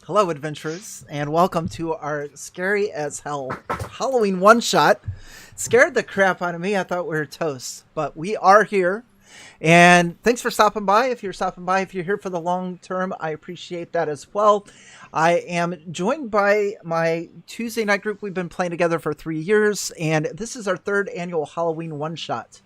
Hello, adventurers, and welcome to our scary as hell Halloween one-shot. Scared the crap out of me. I thought we were toast, but we are here. And thanks for stopping by. If you're here for the long term, I appreciate that as well. I am joined by my Tuesday night group. We've been playing together for 3 years, and this is our third annual Halloween one-shot.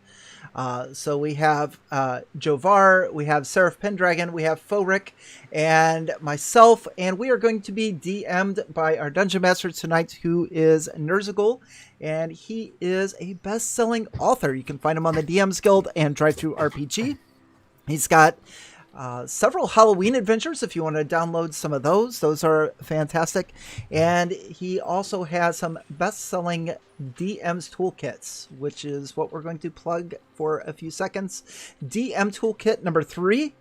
So we have Jovar, we have Sariph Pendragon, we have Foerick, and myself, and we are going to be DM'd by our Dungeon Master tonight, who is Nerzugal, and he is a best-selling author. You can find him on the DM's Guild and Drive-Thru RPG. He's got several Halloween adventures if you want to download some of those. Those are fantastic. And he also has some best-selling DM's Toolkits, which is what we're going to plug for a few seconds. DM Toolkit number 3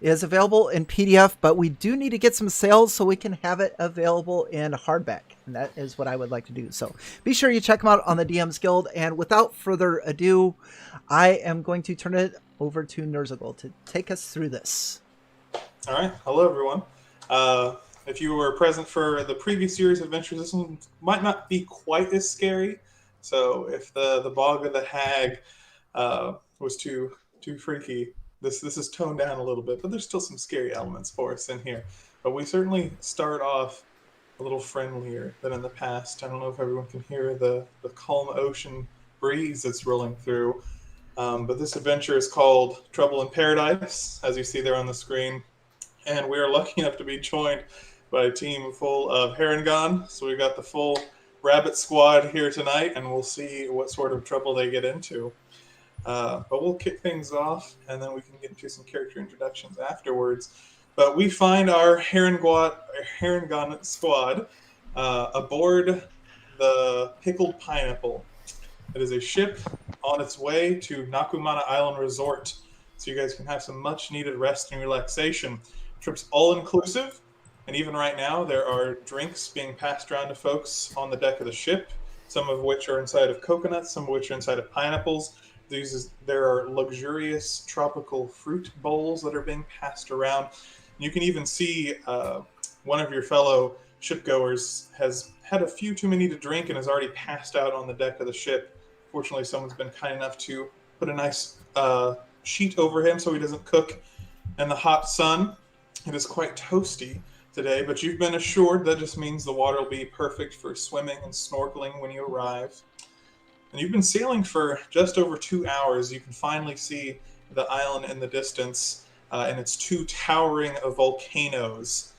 is available in PDF, but we do need to get some sales so we can have it available in hardback. And that is what I would like to do. So be sure you check them out on the DM's Guild. And without further ado, I am going to turn it over to Nerzugal to take us through this. All right. Hello, everyone. If you were present for the previous series of adventures, this one might not be quite as scary. So if the Bog of the Hag was too freaky, this is toned down a little bit, but there's still some scary elements for us in here. But we certainly start off a little friendlier than in the past. I don't know if everyone can hear the calm ocean breeze that's rolling through. But this adventure is called Trouble in Paradise, as you see there on the screen. And we are lucky enough to be joined by a team full of Harengon. So we've got the full rabbit squad here tonight, and we'll see what sort of trouble they get into. But we'll kick things off, and then we can get into some character introductions afterwards. But we find our Harengon squad aboard the Pickled Pineapple. It is a ship on its way to Nakumana Island Resort, so you guys can have some much-needed rest and relaxation. Trip's all-inclusive, and even right now there are drinks being passed around to folks on the deck of the ship, some of which are inside of coconuts, some of which are inside of pineapples. There are luxurious tropical fruit bowls that are being passed around. You can even see one of your fellow shipgoers has had a few too many to drink and has already passed out on the deck of the ship. Fortunately, someone's been kind enough to put a nice sheet over him so he doesn't cook in the hot sun. It is quite toasty today, but you've been assured that just means the water will be perfect for swimming and snorkeling when you arrive. And you've been sailing for just over 2 hours. You can finally see the island in the distance and its 2 towering volcanoes.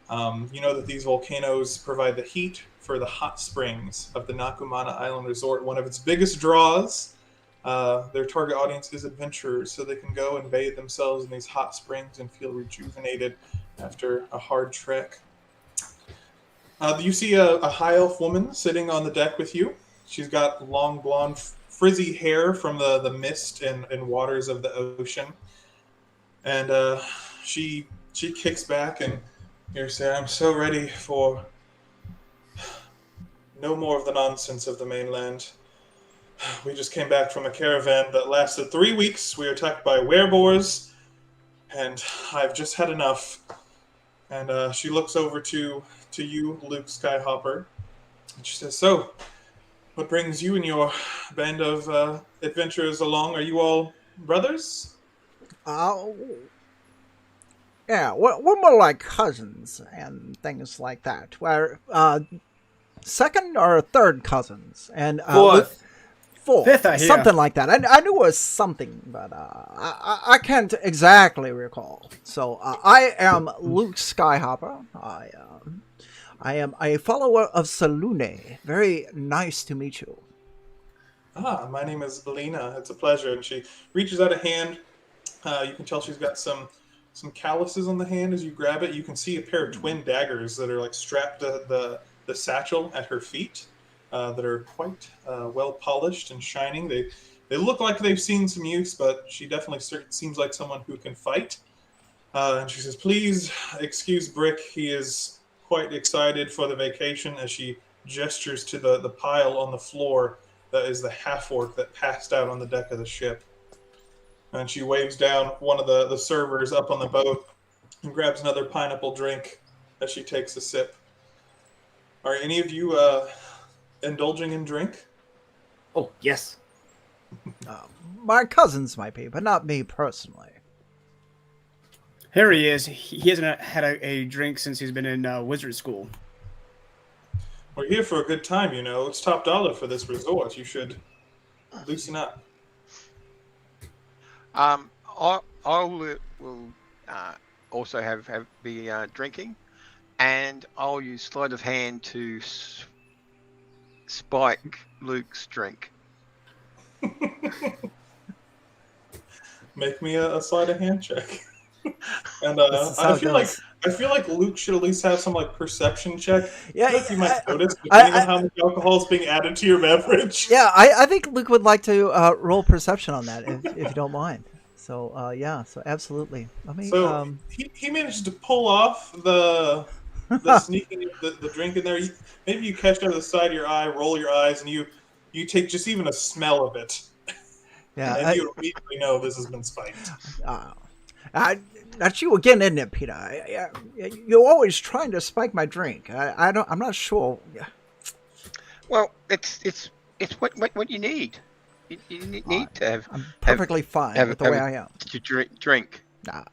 You know that these volcanoes provide the heat for the hot springs of the Nakumana Island Resort. One of its biggest draws, their target audience is adventurers, so they can go and bathe themselves in these hot springs and feel rejuvenated after a hard trek. You see a high elf woman sitting on the deck with you. She's got long blonde frizzy hair from the mist and waters of the ocean. And she kicks back and you say, "I'm so ready for no more of the nonsense of the mainland. We just came back from a caravan that lasted 3 weeks. We were attacked by wereboars, and I've just had enough." And she looks over to you, Luke Skyhopper, and she says, "So, what brings you and your band of adventurers along? Are you all brothers?" Yeah, we're more like cousins and things like that. We're second or third cousins, and Fourth. Fifth, I hear. something like that. I knew it was something, but I can't exactly recall. So I am Luke Skyhopper. I am a follower of Salune. Very nice to meet you. My name is Lena. It's a pleasure. And she reaches out a hand. You can tell she's got some calluses on the hand as you grab it. You can see a pair of twin daggers that are like strapped to the satchel at her feet that are quite well polished and shining. They look like they've seen some use, but she definitely seems like someone who can fight. And she says, "Please excuse Brick. He is quite excited for the vacation," as she gestures to the pile on the floor that is the half-orc that passed out on the deck of the ship. And she waves down one of the servers up on the boat and grabs another pineapple drink as she takes a sip. Are any of you indulging in drink? Oh, yes. My cousins might be, but not me personally. Here he is. He hasn't had a drink since he's been in wizard school. We're here for a good time, you know. It's top dollar for this resort. You should loosen up. I will also be drinking, and I'll use sleight of hand to spike Luke's drink. Make me a sleight of hand check. And I feel like Luke should at least have some like perception check. Yeah, you might notice depending on how much alcohol is being added to your beverage. Yeah, I think Luke would like to roll perception on that if you don't mind. So yeah, so absolutely. Let me. So he managed to pull off the sneaking the drink in there. Maybe you catch it out of the side of your eye, roll your eyes, and you take just even a smell of it. Yeah, and you immediately know this has been spiked. That's you again, isn't it, Peter? You're always trying to spike my drink. I'm not sure. Well, it's what you need. You need to have. I'm perfectly fine with the way I am. To drink. Nah.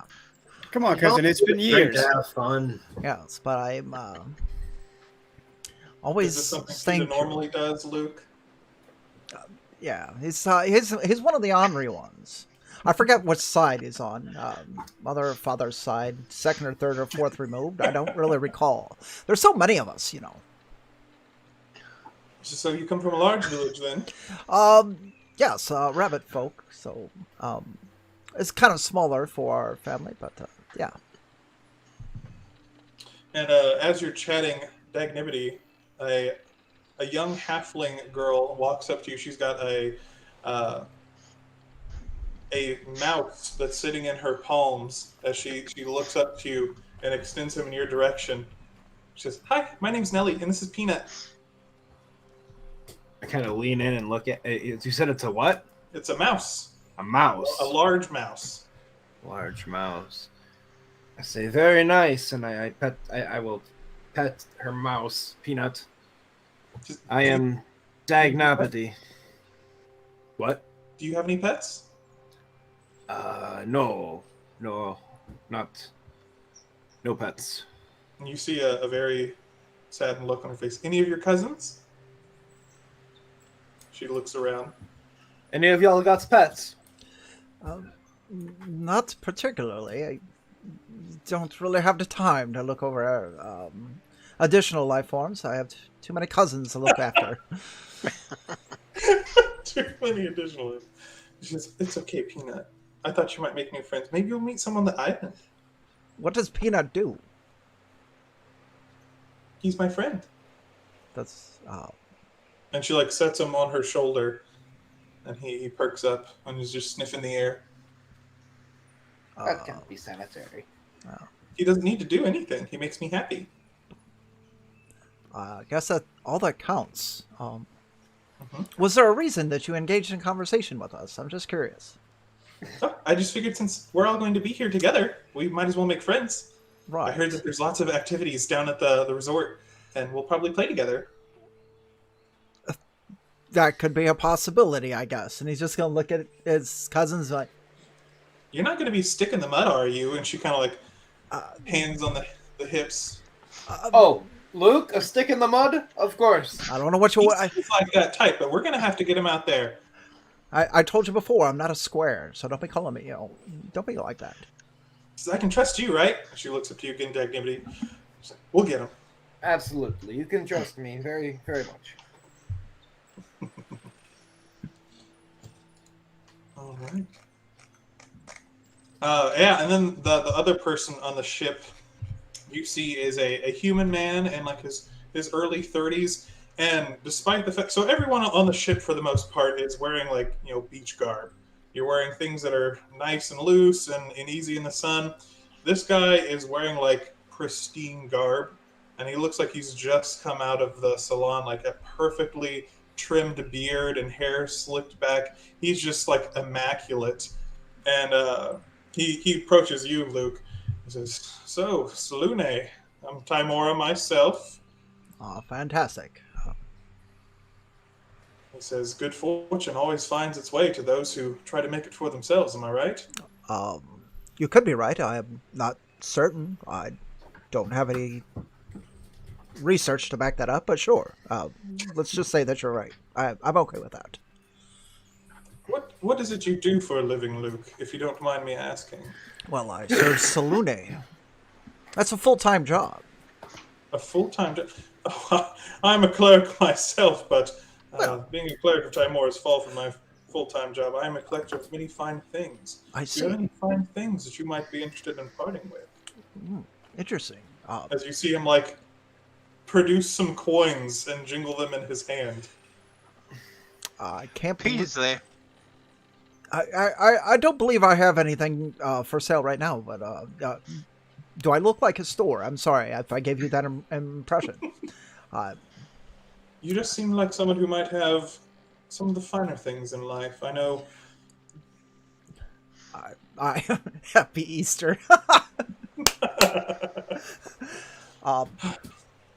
Come on, cousin. It's been years. To have fun. Yes, but I'm always Is this something staying. Peter normally does, Luke? Yeah, he's one of the ornery ones. I forget which side he's on. Mother or father's side, second or third or fourth removed. I don't really recall. There's so many of us, you know. So you come from a large village, then? Yes, rabbit folk. So it's kind of smaller for our family, but yeah. And as you're chatting Dagnibity, a young halfling girl walks up to you. She's got a mouse that's sitting in her palms as she looks up to you and extends him in your direction. She says, "Hi, my name's Nelly, and this is Peanut." I kind of lean in and look at it. You said it's a what? It's a mouse. A mouse. A large mouse. Large mouse. I say, very nice, and I will pet her mouse, Peanut. I am Dagnabity. What? Do you have any pets? No, not. No pets. And you see a very sad look on her face. Any of your cousins? She looks around. Any of y'all got pets? Not particularly. I don't really have the time to look over additional life forms. I have too many cousins to look after. Too many additional. She says, "It's okay, Peanut. I thought you might make new friends. Maybe you'll meet someone on the island." What does Peanut do? He's my friend. That's And she like sets him on her shoulder, and he perks up and is just sniffing the air. That can't be sanitary. He doesn't need to do anything. He makes me happy. I guess that all that counts. Was there a reason that you engaged in conversation with us? I'm just curious. Oh, I just figured since we're all going to be here together, we might as well make friends. Right. I heard that there's lots of activities down at the resort, and we'll probably play together. That could be a possibility, I guess. And he's just going to look at his cousins like, "You're not going to be stick in the mud, are you?" And she kind of like hands on the hips. Oh, Luke, a stick in the mud? Of course. I don't know what you... He's like that type, but we're going to have to get him out there. I told you before, I'm not a square, so don't be calling me, don't be like that. Says, "I can trust you, right?" She looks up to you again, Dagnibity. She's like, "We'll get him." Absolutely. You can trust me very, very much. All right. Yeah, and then the other person on the ship you see is a human man in like his early 30s, and despite the fact, so everyone on the ship for the most part is wearing like beach garb. You're wearing things that are nice and loose and easy in the sun. This guy is wearing like pristine garb, and he looks like he's just come out of the salon, like a perfectly trimmed beard and hair slicked back. He's just like immaculate. And he approaches you, Luke. He says, "So, Salune, I'm Timora myself. Fantastic. He says, good fortune always finds its way to those who try to make it for themselves, am I right? You could be right. I am not certain. I don't have any research to back that up, but sure. Let's just say that you're right. I'm okay with that. What is it you do for a living, Luke, if you don't mind me asking? Well, I serve Salune. That's a full-time job. A full-time job? Oh, I'm a cleric myself, but being a cleric of Timora's fall from my full-time job, I am a collector of many fine things. I Do you have see. any fine things that you might be interested in parting with? Interesting. As you see him, produce some coins and jingle them in his hand. I can't Peter's there. I don't believe I have anything for sale right now, but do I look like a store? I'm sorry if I gave you that impression. You just seem like someone who might have some of the finer things in life. I know. Happy Easter. Well,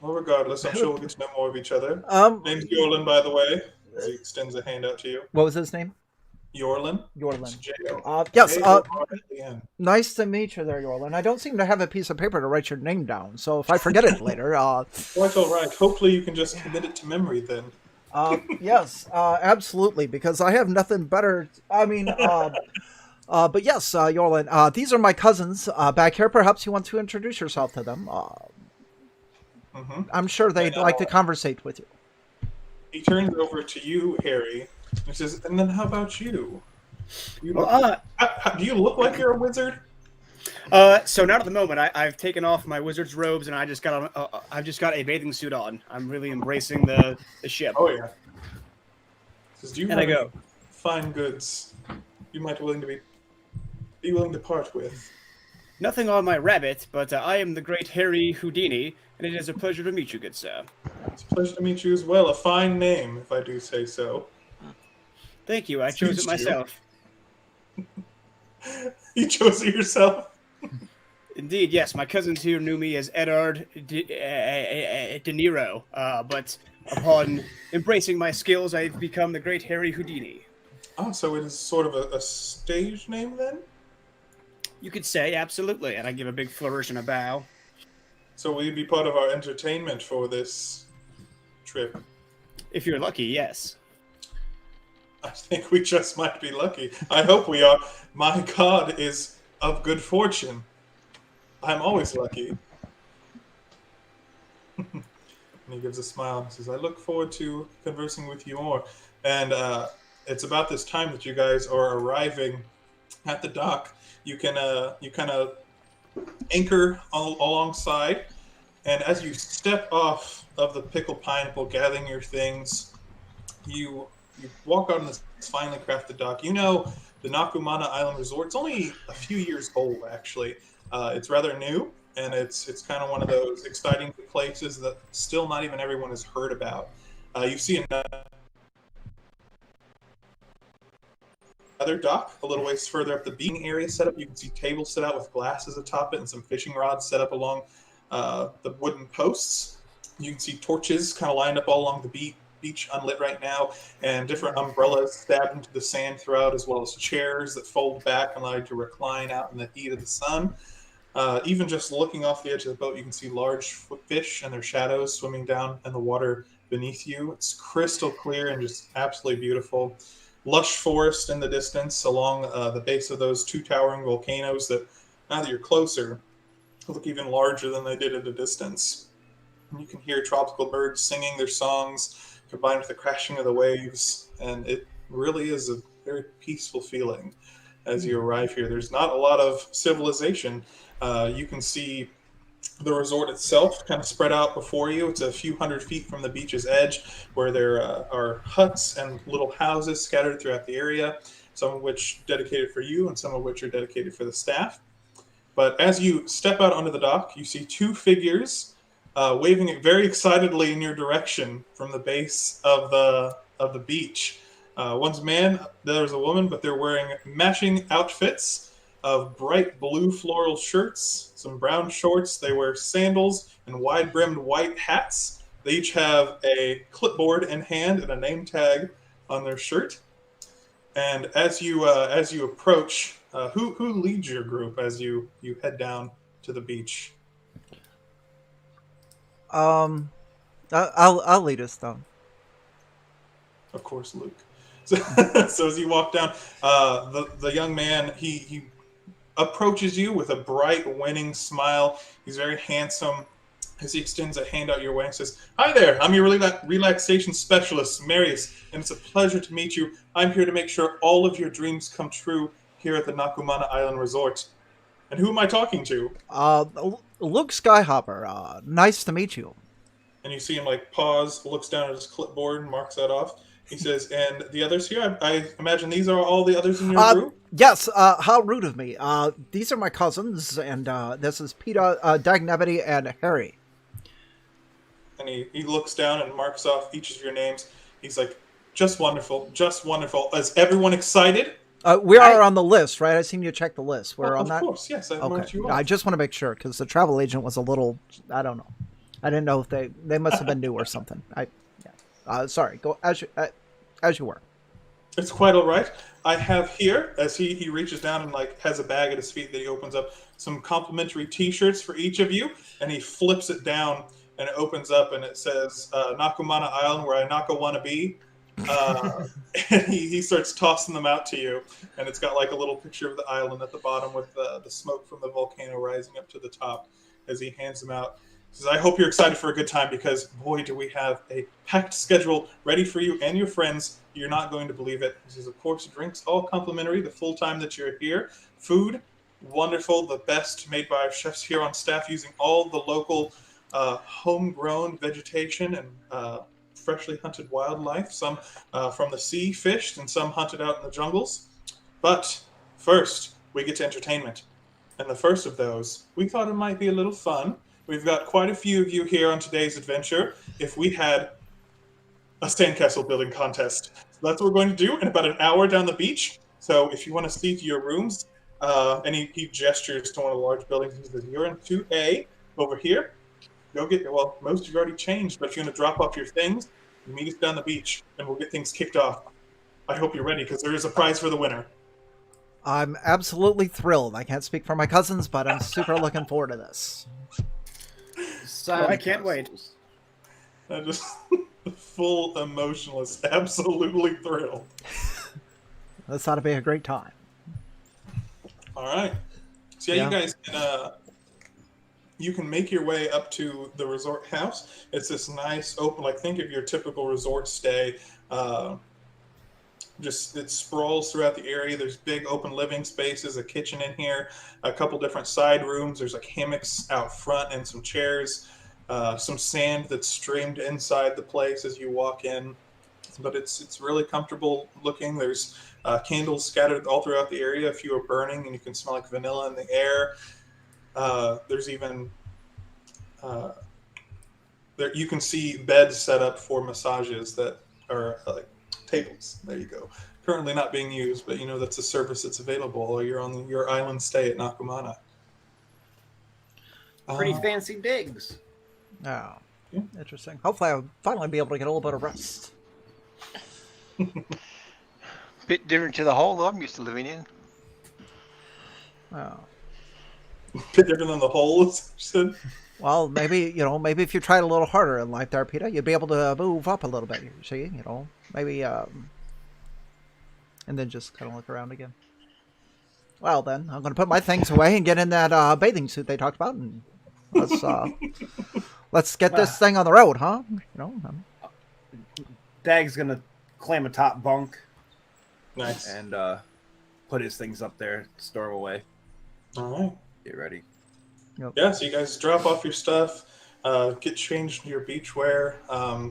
regardless, I'm sure we'll get to know more of each other. Name's Yorlin, by the way. As he extends a hand out to you. What was his name? Yorlin. Yorlin. Yes. Nice to meet you there, Yorlin. I don't seem to have a piece of paper to write your name down, so if I forget it later... Quite all right. Hopefully you can just commit it to memory then. Yes, absolutely, because I have nothing better... but yes, Yorlin, these are my cousins back here. Perhaps you want to introduce yourself to them. I'm sure they'd like to conversate with you. He turns over to you, Harry, and says, and then how about you? Do you look like you're a wizard? So not at the moment. I've taken off my wizard's robes and I've just got a bathing suit on. I'm really embracing the ship. Oh yeah. Says, do you And have I go, fine goods you might be willing to part with? nothing on my rabbit, but I am the great Harry Houdini, and it is a pleasure to meet you, good sir. It's a pleasure to meet you as well. A fine name, if I do say so. Thank you. I chose it myself. You chose it yourself? Indeed, yes. My cousins here knew me as Edard De Niro, but upon embracing my skills, I've become the great Harry Houdini. Oh, so it is sort of a stage name then? You could say, absolutely. And I give a big flourish and a bow. So will you be part of our entertainment for this trip? If you're lucky, yes. I think we just might be lucky. I hope we are. My god is of good fortune. I'm always lucky. And he gives a smile and says, I look forward to conversing with you more. And it's about this time that you guys are arriving at the dock. You kind of anchor alongside, and as you step off of the pickled pineapple, gathering your things, you walk on this finely crafted dock. You know the Nakumana Island Resort. It's only a few years old, actually. It's rather new, and it's kind of one of those exciting places that still not even everyone has heard about. You see another dock a little ways further up, the beaching area set up. You can see tables set out with glasses atop it and some fishing rods set up along the wooden posts. You can see torches kind of lined up all along the beach, unlit right now, and different umbrellas stabbed into the sand throughout, as well as chairs that fold back and allow you to recline out in the heat of the sun. Even just looking off the edge of the boat, you can see large fish and their shadows swimming down in the water beneath you. It's crystal clear and just absolutely beautiful. Lush forest in the distance along the base of those two towering volcanoes that, now that you're closer, look even larger than they did at a distance. And you can hear tropical birds singing their songs combined with the crashing of the waves, and it really is a very peaceful feeling as you arrive here. There's not a lot of civilization. You can see the resort itself kind of spread out before you. It's a few hundred feet from the beach's edge, where there are huts and little houses scattered throughout the area, some of which dedicated for you and some of which are dedicated for the staff. But as you step out onto the dock, you see two figures waving it very excitedly in your direction from the base of the beach. One's a man, the other's a woman, but they're wearing matching outfits. of bright blue floral shirts, some brown shorts. They wear sandals and wide-brimmed white hats. They each have a clipboard in hand and a name tag on their shirt. And as you approach, who leads your group as you head down to the beach? I'll lead us down. Of course, Luke. So, so as you walk down, the young man he approaches you with a bright, winning smile. He's very handsome. As he extends a hand out your way and says, "Hi there, I'm your relaxation specialist, Marius, and it's a pleasure to meet you. I'm here to make sure all of your dreams come true here at the Nakumana Island Resort." And who am I talking to? Luke Skyhopper. Nice to meet you. And you see him pause, looks down at his clipboard, and marks that off. He says, "And the others here? I imagine these are all the others in your group?" Yes, how rude of me. These are my cousins, and this is Peter, Dagnebity, and Harry. And he looks down and marks off each of your names. He's like, "Just wonderful, just wonderful." Is everyone excited? We are on the list, right? I seen you check the list. We're on that? Of course, yes. I marked you off. I just want to make sure, because the travel agent was a little, I don't know. I didn't know if they must have been new or something. Sorry, go as you were. It's quite all right. I have here, as he reaches down and has a bag at his feet that he opens up, some complimentary T-shirts for each of you, and he flips it down and it opens up and it says Nakumana Island, where I Naka wanna be. And he starts tossing them out to you, and it's got a little picture of the island at the bottom with the smoke from the volcano rising up to the top as he hands them out. He says, "I hope you're excited for a good time, because boy, do we have a packed schedule ready for you and your friends. You're not going to believe it." He says, "Of course, drinks all complimentary the full time that you're here. Food, wonderful, the best made by our chefs here on staff, using all the local homegrown vegetation and freshly hunted wildlife, some from the sea fished and some hunted out in the jungles. But first, we get to entertainment. And the first of those, we thought it might be a little fun. We've got quite a few of you here on today's adventure. If we had a Sandcastle building contest. So that's what we're going to do in about an hour down the beach. So if you want to see to your rooms," and he gestures to one of the large buildings. He says, "You're in 2A over here. Go get, well, most of you already changed, but you're going to drop off your things and meet us down the beach, and we'll get things kicked off. I hope you're ready, because there is a prize for the winner." I'm absolutely thrilled. I can't speak for my cousins, but I'm super looking forward to this. I can't wait. I just full emotionless, absolutely thrilled. This ought to be a great time. All right. So you guys can you can make your way up to the resort house. It's this nice open, think of your typical resort stay. Just it sprawls throughout the area. There's big open living spaces, a kitchen in here, a couple different side rooms. There's hammocks out front and some chairs, some sand that's streamed inside the place as you walk in. But it's really comfortable looking. There's candles scattered all throughout the area. A few are burning, and you can smell vanilla in the air. There's even there you can see beds set up for massages that are tables. There you go. Currently not being used, but that's a service that's available while you're on your island stay at Nakumana. Pretty fancy digs. Oh, yeah. Interesting. Hopefully I'll finally be able to get a little bit of rest. Bit different to the hole I'm used to living in. Oh. Bit different than the hole, said. Well, maybe if you tried a little harder in life there, Peter, you'd be able to move up a little bit. See, maybe, and then just kind of look around again. Well, then I'm going to put my things away and get in that bathing suit they talked about, and let's get this thing on the road, huh? Dag's gonna climb a top bunk. Nice. And put his things up there, store them away. All right. Get ready. Yep. Yeah, so you guys drop off your stuff, get changed in your beach wear.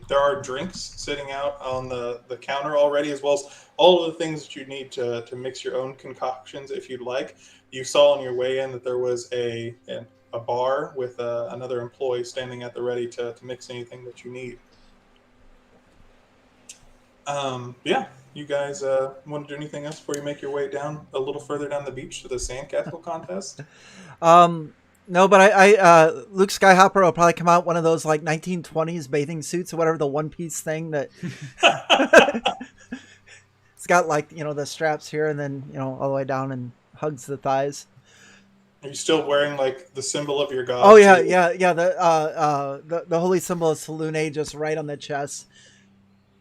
There are drinks sitting out on the counter already, as well as all of the things that you need to mix your own concoctions if you'd like. You saw on your way in that there was a bar with another employee standing at the ready to mix anything that you need. you guys want to do anything else before you make your way down a little further down the beach to the Sandcastle contest? No, but I Luke Skyhopper will probably come out one of those like 1920s bathing suits or whatever, the one piece thing that it's got like, the straps here and then, all the way down and hugs the thighs. Are you still wearing like the symbol of your god? Oh yeah, yeah. The holy symbol of Selune just right on the chest.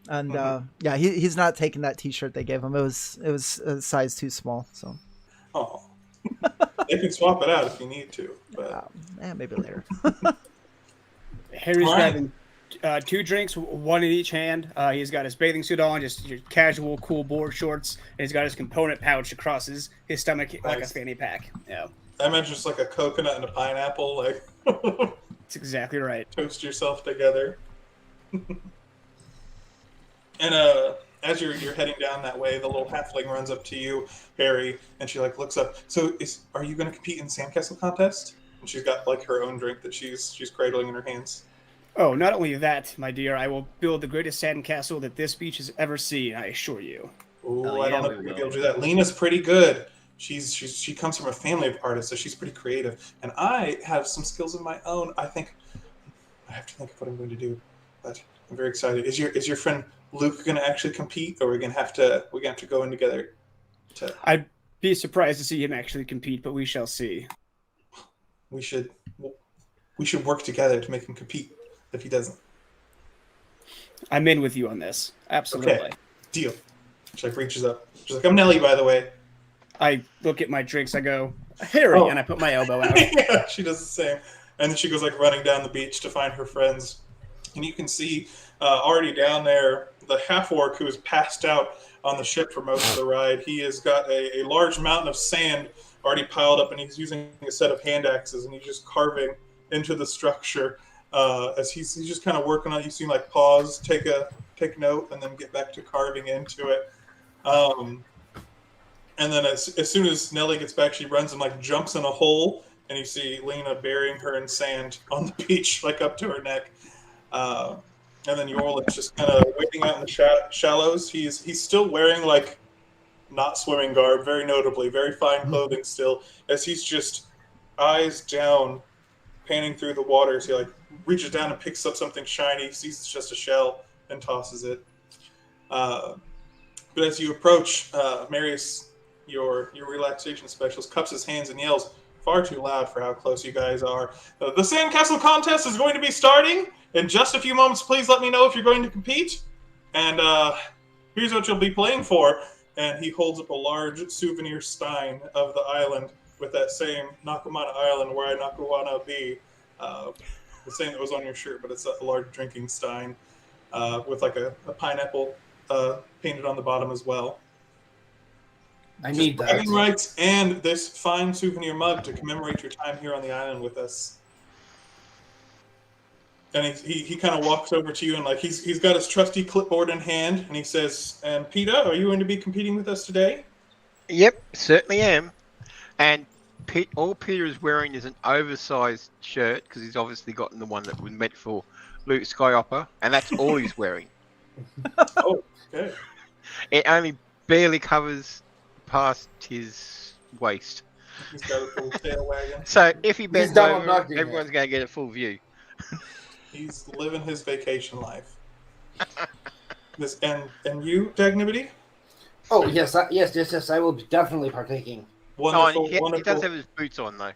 And yeah, he's not taking that T-shirt they gave him. It was a size too small. So. Oh. They can swap it out if you need to. But maybe later. Harry's grabbing 2 drinks, one in each hand. He's got his bathing suit on, just your casual, cool board shorts, and he's got his component pouch across his stomach like a fanny pack. Yeah. I meant just like a coconut and a pineapple, like. That's exactly right. Toast yourself together. And as you're heading down that way, the little halfling runs up to you, Harry, and she like looks up. So are you going to compete in Sandcastle contest? And she's got like her own drink that she's cradling in her hands. Oh, not only that, my dear, I will build the greatest sandcastle that this beach has ever seen. I assure you. Oh, I don't know if we'll be able to do that. Lena's pretty good. She comes from a family of artists, so she's pretty creative. And I have some skills of my own. I think I have to think of what I'm going to do, but I'm very excited. Is your friend Luke going to actually compete, or we're going to have to go in together? I'd be surprised to see him actually compete, but we shall see. We should work together to make him compete if he doesn't. I'm in with you on this. Absolutely. Okay. Deal. She like reaches up. She's like, I'm Nelly, by the way. I look at my drinks. I go, Harry, and I put my elbow out. Yeah, she does the same. And then she goes like running down the beach to find her friends. And you can see already down there the half-orc who is passed out on the ship for most of the ride. He has got a large mountain of sand already piled up, and he's using a set of hand axes, and he's just carving into the structure as he's just kind of working on it. You see him like pause, take note, and then get back to carving into it. And then as soon as Nelly gets back, she runs and like jumps in a hole, and you see Lena burying her in sand on the beach, like up to her neck. And then Yorlin's just kind of waiting out in the shallows. He's still wearing like not swimming garb, very notably, very fine clothing still, as he's just eyes down, panning through the waters. He like reaches down and picks up something shiny, sees it's just a shell, and tosses it. But as you approach, Marius, your relaxation specialist, cups his hands and yells far too loud for how close you guys are. The Sandcastle contest is going to be starting in just a few moments. Please let me know if you're going to compete. And here's what you'll be playing for. And he holds up a large souvenir stein of the island with that same Nakamana Island where I Nakawana be. The same that was on your shirt, but it's a large drinking stein with like a pineapple painted on the bottom as well. I need that. Bragging rights and this fine souvenir mug to commemorate your time here on the island with us. And he kind of walks over to you and like he's got his trusty clipboard in hand and he says, "And Peter, are you going to be competing with us today?" Yep, certainly am. And all Peter is wearing is an oversized shirt because he's obviously gotten the one that was meant for Luke Skyhopper, and that's all he's wearing. Oh, okay. It only barely covers past his waist. He's got a full tail wagon. So if he bends done over, knocking everyone's going to get a full view. He's living his vacation life. And you, Dagnibity? Oh yes, yes. I will be definitely partaking. Wonderful, He wonderful. does have his boots on though.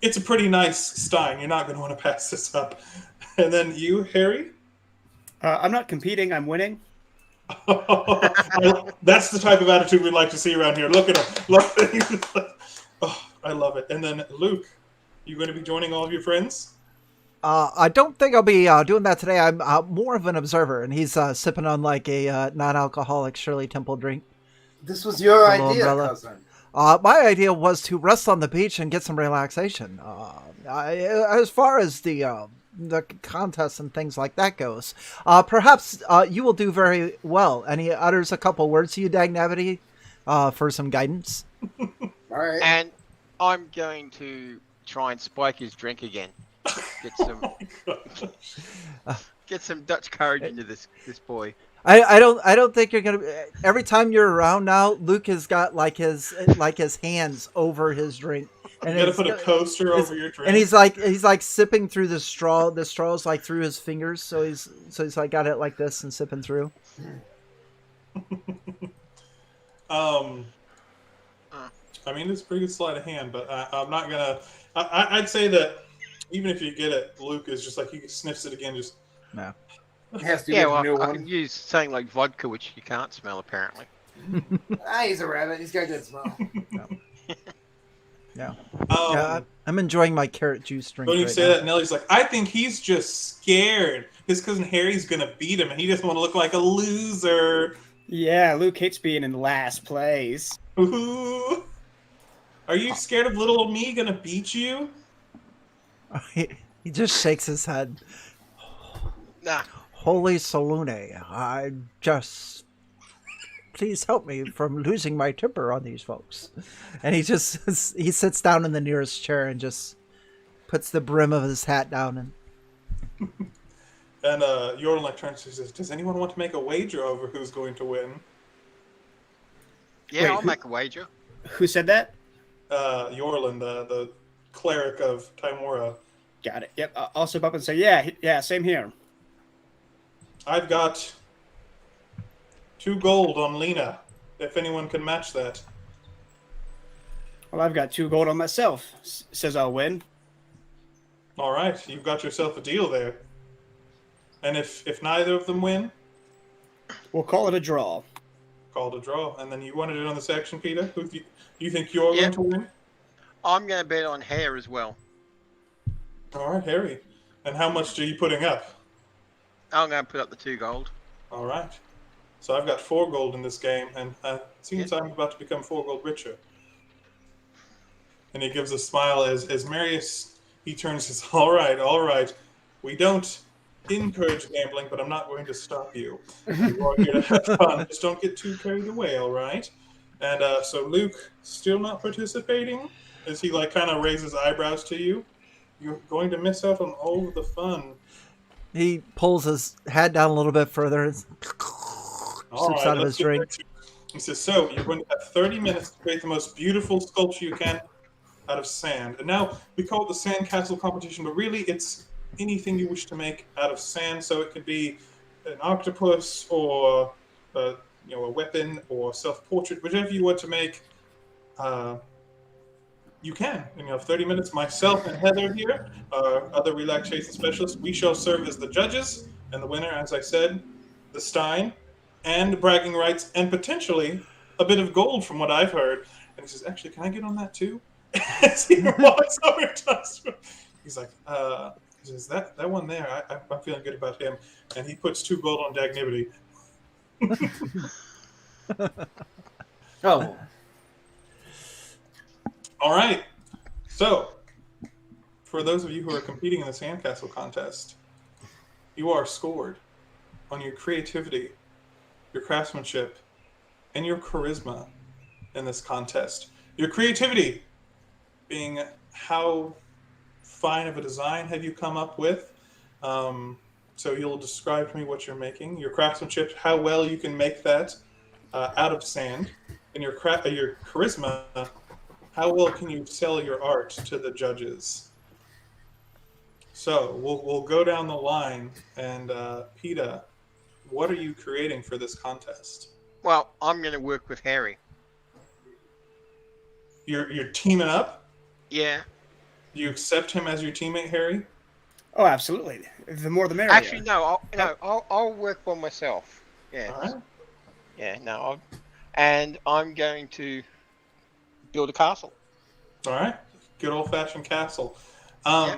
It's a pretty nice stein. You're not going to want to pass this up. And then you, Harry? I'm not competing. I'm winning. That's the type of attitude we like to see around here. Look at him. Look at him. Oh, I love it. And then Luke, you going to be joining all of your friends? I don't think I'll be doing that today. I'm more of an observer, and he's sipping on like a non-alcoholic Shirley Temple drink. This was your Little idea, umbrella. cousin. My idea was to rest on the beach and get some relaxation. As far as the contest and things like that goes, perhaps you will do very well. And he utters a couple words to you, Dagnavity, for some guidance. All right. And I'm going to try and spike his drink again. Get some Dutch courage into this boy. I don't think you're gonna. Every time you're around now, Luke has got like his hands over his drink, and You gotta put a coaster over your drink. and he's like sipping through the straw. The straw's like through his fingers, so he's like got it like this and sipping through. I mean, it's a pretty good sleight of hand, but I'm not gonna. I'd say that even if you get it, Luke is just like he sniffs it again. Just no. Has to Yeah, get well, a new I one. can use something like vodka, which you can't smell apparently. He's a rabbit. He's got a good smell. Yeah. Yeah, I'm enjoying my carrot juice drink. When you right say now. that, Nellie's like, I think he's just scared. His cousin Harry's gonna beat him, and he doesn't want to look like a loser. Yeah, Luke hates being in last place. Ooh. Are you scared of little old me gonna beat you? He just shakes his head. Nah. Holy Salune, I just please help me from losing my temper on these folks. And he sits down in the nearest chair and just puts the brim of his hat down and Jordan like turns and says, "Does anyone want to make a wager over who's going to win?" Yeah, Wait, I'll who- make a wager. Who said that? Yorlin, the cleric of Timora. Got it. Yep. I'll step up and say, yeah, same here. I've got 2 gold on Lena, if anyone can match that. Well, I've got 2 gold on myself. Says I'll win. All right, you've got yourself a deal there. And if neither of them win, We'll call it a draw. call it a draw. And then you wanted it on this action, Peter? Who do you think you're Yeah. going to win? I'm going to bet on hair as well. All right, Harry. And how much are you putting up? I'm going to put up the 2 gold. All right. So I've got 4 gold in this game, and it seems I'm about to become 4 gold richer. And he gives a smile as Marius, he turns and says, all right. We don't encourage gambling, but I'm not going to stop you. You are here to have fun. Just don't get too carried away, all right? And so Luke, still not participating? As he like kind of raises eyebrows to you? You're going to miss out on all of the fun. he pulls his hat down a little bit further and All sips right, out of let's his drink. get back to- He says, so you're going to have 30 minutes to create the most beautiful sculpture you can out of sand. And now we call it the Sandcastle competition, but really it's anything you wish to make out of sand. So it could be an octopus or a weapon or self-portrait, whichever you want to make. You can. And you have 30 minutes. Myself and Heather here, other relaxation specialists, we shall serve as the judges. And the winner, as I said, the Stein, and bragging rights, and potentially a bit of gold from what I've heard. And he says, actually, can I get on that too? As he walks over to us. He's like, he says, that one there, I'm feeling good about him. And he puts 2 gold on Dagnivity. Oh, All right. So, for those of you who are competing in the Sandcastle contest, you are scored on your creativity, your craftsmanship, and your charisma in this contest. Your creativity being how fine of a design have you come up with. So you'll describe to me what you're making. Your craftsmanship, how well you can make that out of sand. And your charisma, how well can you sell your art to the judges? So we'll go down the line. And PETA, what are you creating for this contest? Well, I'm going to work with Harry. You're teaming up? Yeah. You accept him as your teammate, Harry? Oh, absolutely. The more the merrier. Actually, no. I'll work by myself. Yeah. All right. Yeah. No. And I'm going to build a castle. All right. Good old-fashioned castle. Yeah.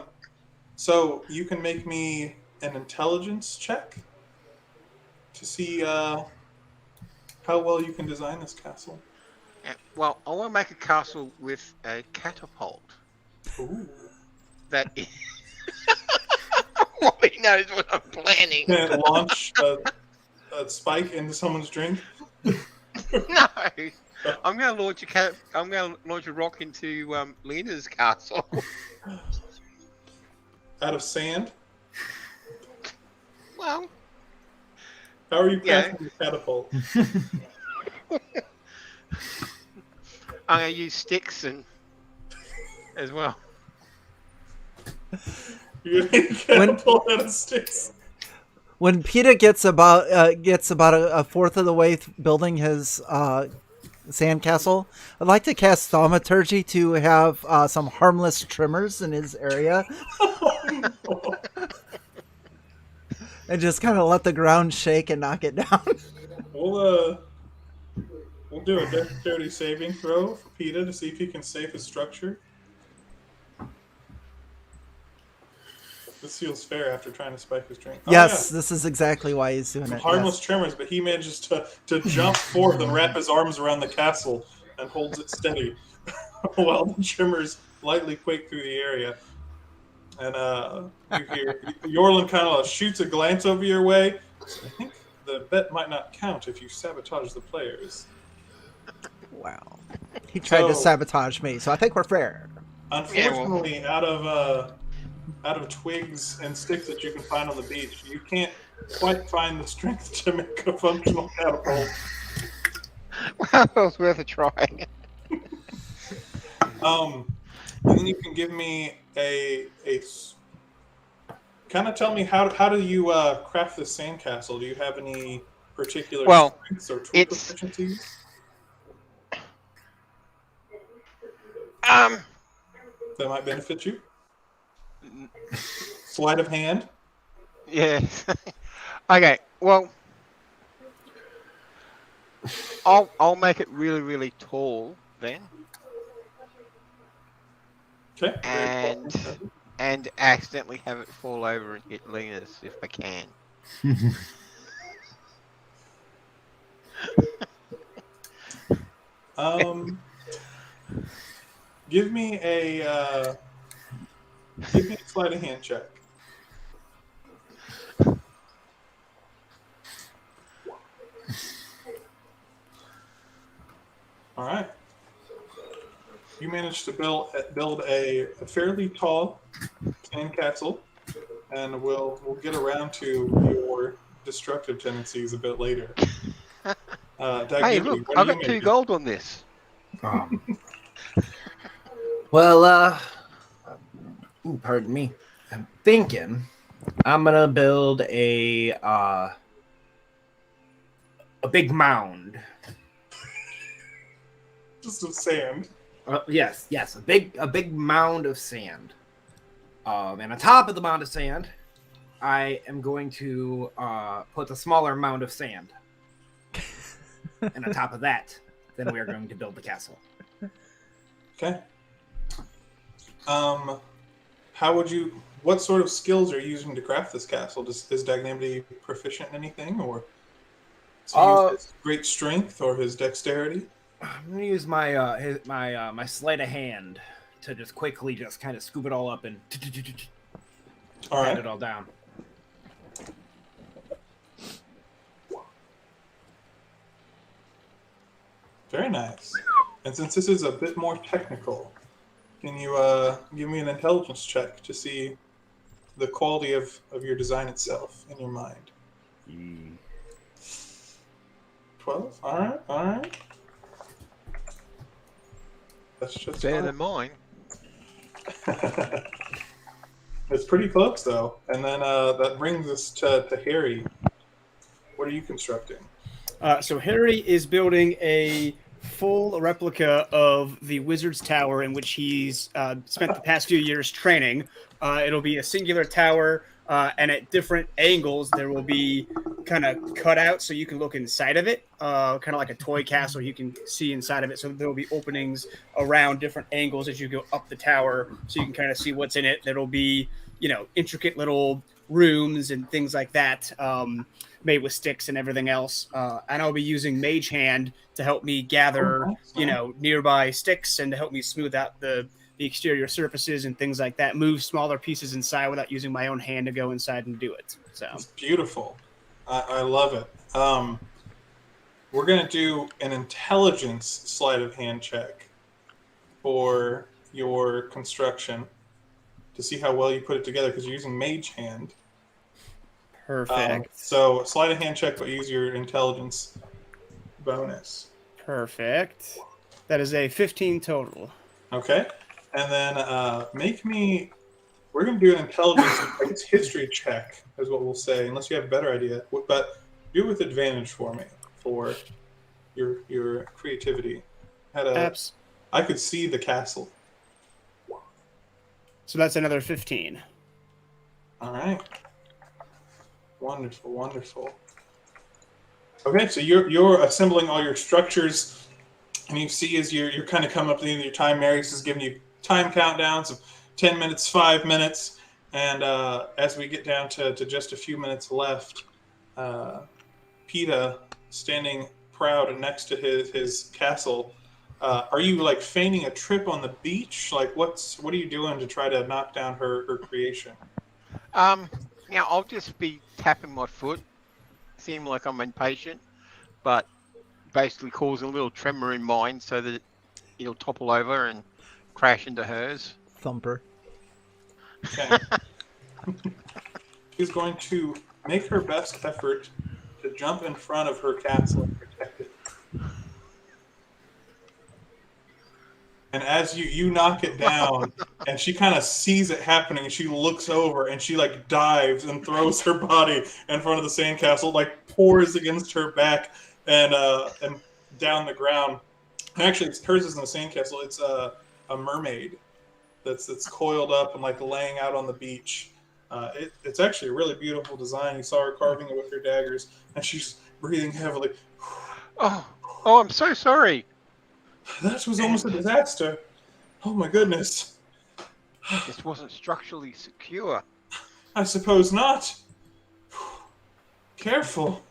So you can make me an intelligence check to see how well you can design this castle. Yeah. Well, I want to make a castle with a catapult. Ooh. That is. Wally knows what I'm planning. Can it launch a spike into someone's drink? No, I'm going to launch I'm going to launch a rock into Lena's castle. Out of sand? Well, How are you Yeah. crafting the catapult? I'm gonna use sticks and as well. You're gonna make a catapult out of sticks. When Peter gets about a fourth of the way building his sandcastle, I'd like to cast thaumaturgy to have some harmless tremors in his area, and just kind of let the ground shake and knock it down. We'll do a dexterity saving throw for PETA to see if he can save his structure. This feels fair after trying to spike his drink. Yes, this is exactly why he's doing it. Harmless tremors, but he manages to jump forth and wrap his arms around the castle and holds it steady while the tremors lightly quake through the area. And you hear Yorlin kind of shoots a glance over your way. I think the bet might not count if you sabotage the players. Wow. He tried to sabotage me, so I think we're fair. Unfortunately, out of twigs and sticks that you can find on the beach, you can't quite find the strength to make a functional catapult. Well, it was worth a try. And then you can give me a kind of tell me how do you craft this sandcastle? Do you have any particular strengths or tool proficiencies? That might benefit you. Sleight of hand. Yeah. Okay. Well, I'll make it really, really tall then. Okay. And accidentally have it fall over and hit Linus if I can. Give me a sleight of hand check. All right. You managed to build a fairly tall sandcastle, and we'll get around to your destructive tendencies a bit later. Hey, look, I got 2 gold on this. Well, pardon me. I'm thinking I'm gonna build a big mound. Just of sand. Yes, a big mound of sand. And on top of the mound of sand, I am going to put a smaller mound of sand. And on top of that, then we are going to build the castle. Okay. What sort of skills are you using to craft this castle? Is Dagnamity proficient in anything, or does he use his great strength or his dexterity? I'm gonna use my my sleight of hand to just quickly just kind of scoop it all up and hand it all down. Very nice. And since this is a bit more technical, can you give me an intelligence check to see the quality of your design itself in your mind? 12? All right. That's just better than mine. It's pretty close, though. And then that brings us to Harry. What are you constructing? So Harry is building a full replica of the Wizard's Tower in which he's spent the past few years training. It'll be a singular tower, and at different angles there will be kind of cut out so you can look inside of it, kind of like a toy castle. You can see inside of it, so there will be openings around different angles as you go up the tower, so you can kind of see what's in it. There'll be, intricate little rooms and things like that, made with sticks and everything else. And I'll be using Mage Hand to help me gather, nearby sticks and to help me smooth out the exterior surfaces and things like that. Move smaller pieces inside without using my own hand to go inside and do it. So it's beautiful. I love it. We're going to do an intelligence sleight of hand check for your construction to see how well you put it together because you're using Mage Hand. Perfect. So sleight of hand check, but use your intelligence bonus. Perfect. That is a 15 total. Okay. And then we're going to do an intelligence, I guess history check is what we'll say, unless you have a better idea. But do it with advantage for me for your creativity. I could see the castle. So that's another 15. All right. Wonderful, wonderful. Okay, so you're assembling all your structures, and you see as you're kind of coming up to the end of your time, Marius is giving you time countdowns of 10 minutes, 5 minutes, and as we get down to just a few minutes left, PETA, standing proud next to his castle, are you like feigning a trip on the beach? Like what are you doing to try to knock down her creation? I'll just be tapping my foot. Seem like I'm impatient, but basically cause a little tremor in mine so that it'll topple over and crash into hers. Thumper. Okay. She's going to make her best effort to jump in front of her castle and protect it. And as you knock it down, and she kind of sees it happening, and she looks over, and she like dives and throws her body in front of the sandcastle, like pours against her back and down the ground. And actually, hers isn't a sandcastle; it's a mermaid that's coiled up and like laying out on the beach. It's actually a really beautiful design. You saw her carving it with her daggers, and she's breathing heavily. Oh, I'm so sorry. That was almost a disaster. Oh my goodness. This wasn't structurally secure. I suppose not. Careful.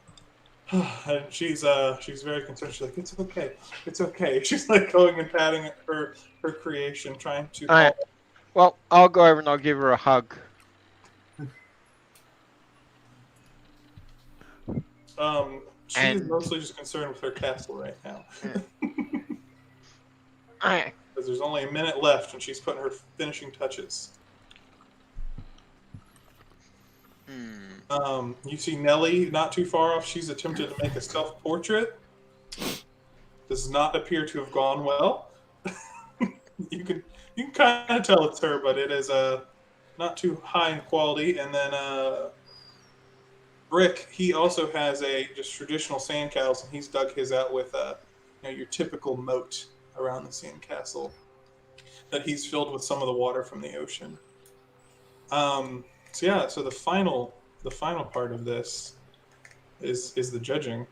And she's very concerned. She's like, it's okay. It's okay. She's like going and patting her creation, trying to... All right. Well, I'll go over and I'll give her a hug. She's mostly just concerned with her castle right now. Alright. Because there's only a minute left and she's putting her finishing touches. You see Nellie not too far off. She's attempted to make a self-portrait. Does not appear to have gone well. You can kind of tell it's her, but it is not too high in quality. And then Brick, he also has a just traditional sandcastle, and he's dug his out with your typical moat around the sandcastle that he's filled with some of the water from the ocean. So the final part of this is the judging,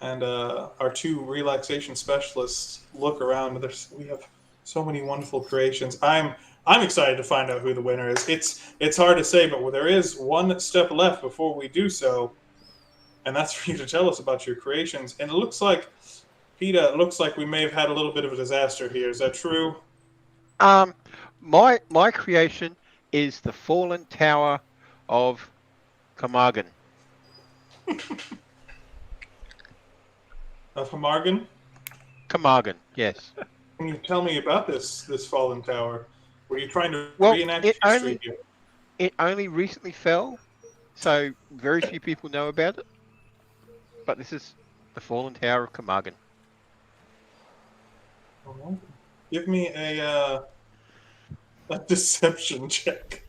and our two relaxation specialists look around. We have so many wonderful creations. I'm excited to find out who the winner is. It's hard to say, but there is one step left before we do so, and that's for you to tell us about your creations. And it looks like, PETA, we may have had a little bit of a disaster here. Is that true? My creation is the fallen tower of Camargon. Of Hamargon? Camargon, yes. Can you tell me about this fallen tower? Were you trying to reenact history here? It only recently fell, so very few people know about it. But this is the fallen tower of Camargon. Give me a deception check.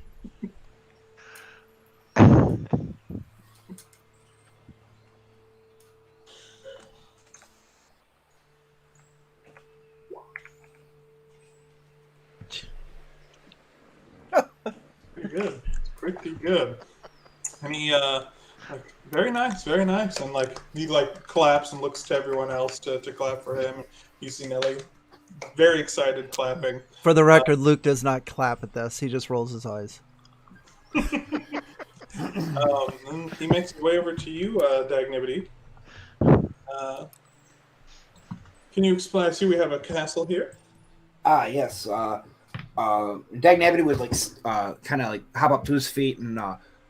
Pretty good. And he, very nice, and he claps and looks to everyone else to clap for him. You see Nelly, very excited, clapping. For the record, Luke does not clap at this. He just rolls his eyes. And he makes his way over to you, Dagnibity. Can you explain? I see we have a castle here. Yes. Dagnabity would kind of hop up to his feet and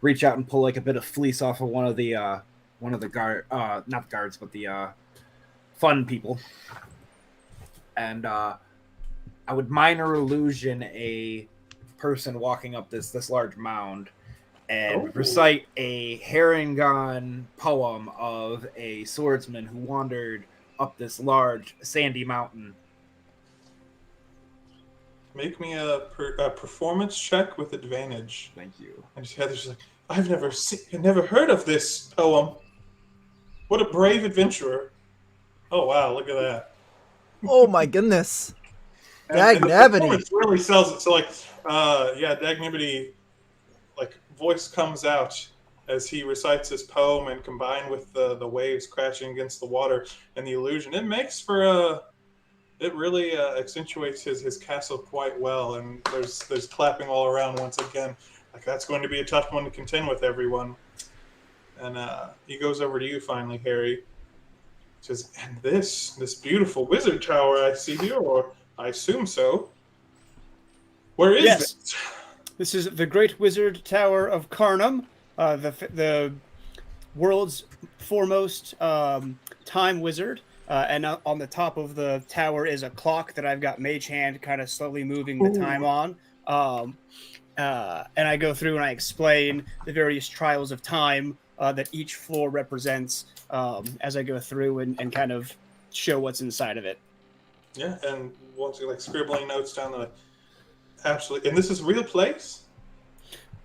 reach out and pull a bit of fleece off of one of the guard, not the guards, but the fun people. And I would minor illusion a person walking up this large mound, and recite a Harengon poem of a swordsman who wandered up this large sandy mountain. Make me a performance check with advantage. Thank you. And Heather's like, I've never heard of this poem. What a brave adventurer. Oh, wow, look at that. Oh my goodness. And the Dagnavity. performance really sells it. So, like, Dagnavity, like, voice comes out as he recites this poem, and combined with the waves crashing against the water and the illusion, it makes for it really accentuates his castle quite well. And there's clapping all around once again. Like, that's going to be a tough one to contend with, everyone. And he goes over to you finally, Harry. Says, and this beautiful wizard tower I see here, or I assume so. Where is it? This is the Great Wizard Tower of Carnum, the world's foremost time wizard. And on the top of the tower is a clock that I've got Mage Hand kind of slowly moving the time on. And I go through and I explain the various trials of time that each floor represents as I go through and kind of show what's inside of it. Yeah, and once you're like scribbling notes down, like, absolutely. And this is a real place?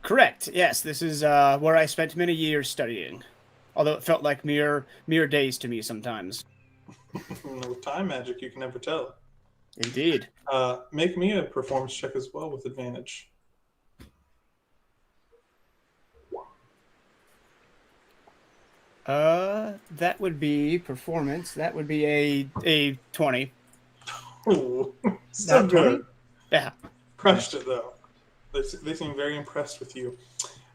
Correct. Yes, this is where I spent many years studying. Although it felt like mere days to me sometimes. With time magic, you can never tell. Indeed. Make me a performance check as well with advantage. That would be performance. That would be a 20. Ooh, so good. Yeah. Crushed it, though. They seem very impressed with you.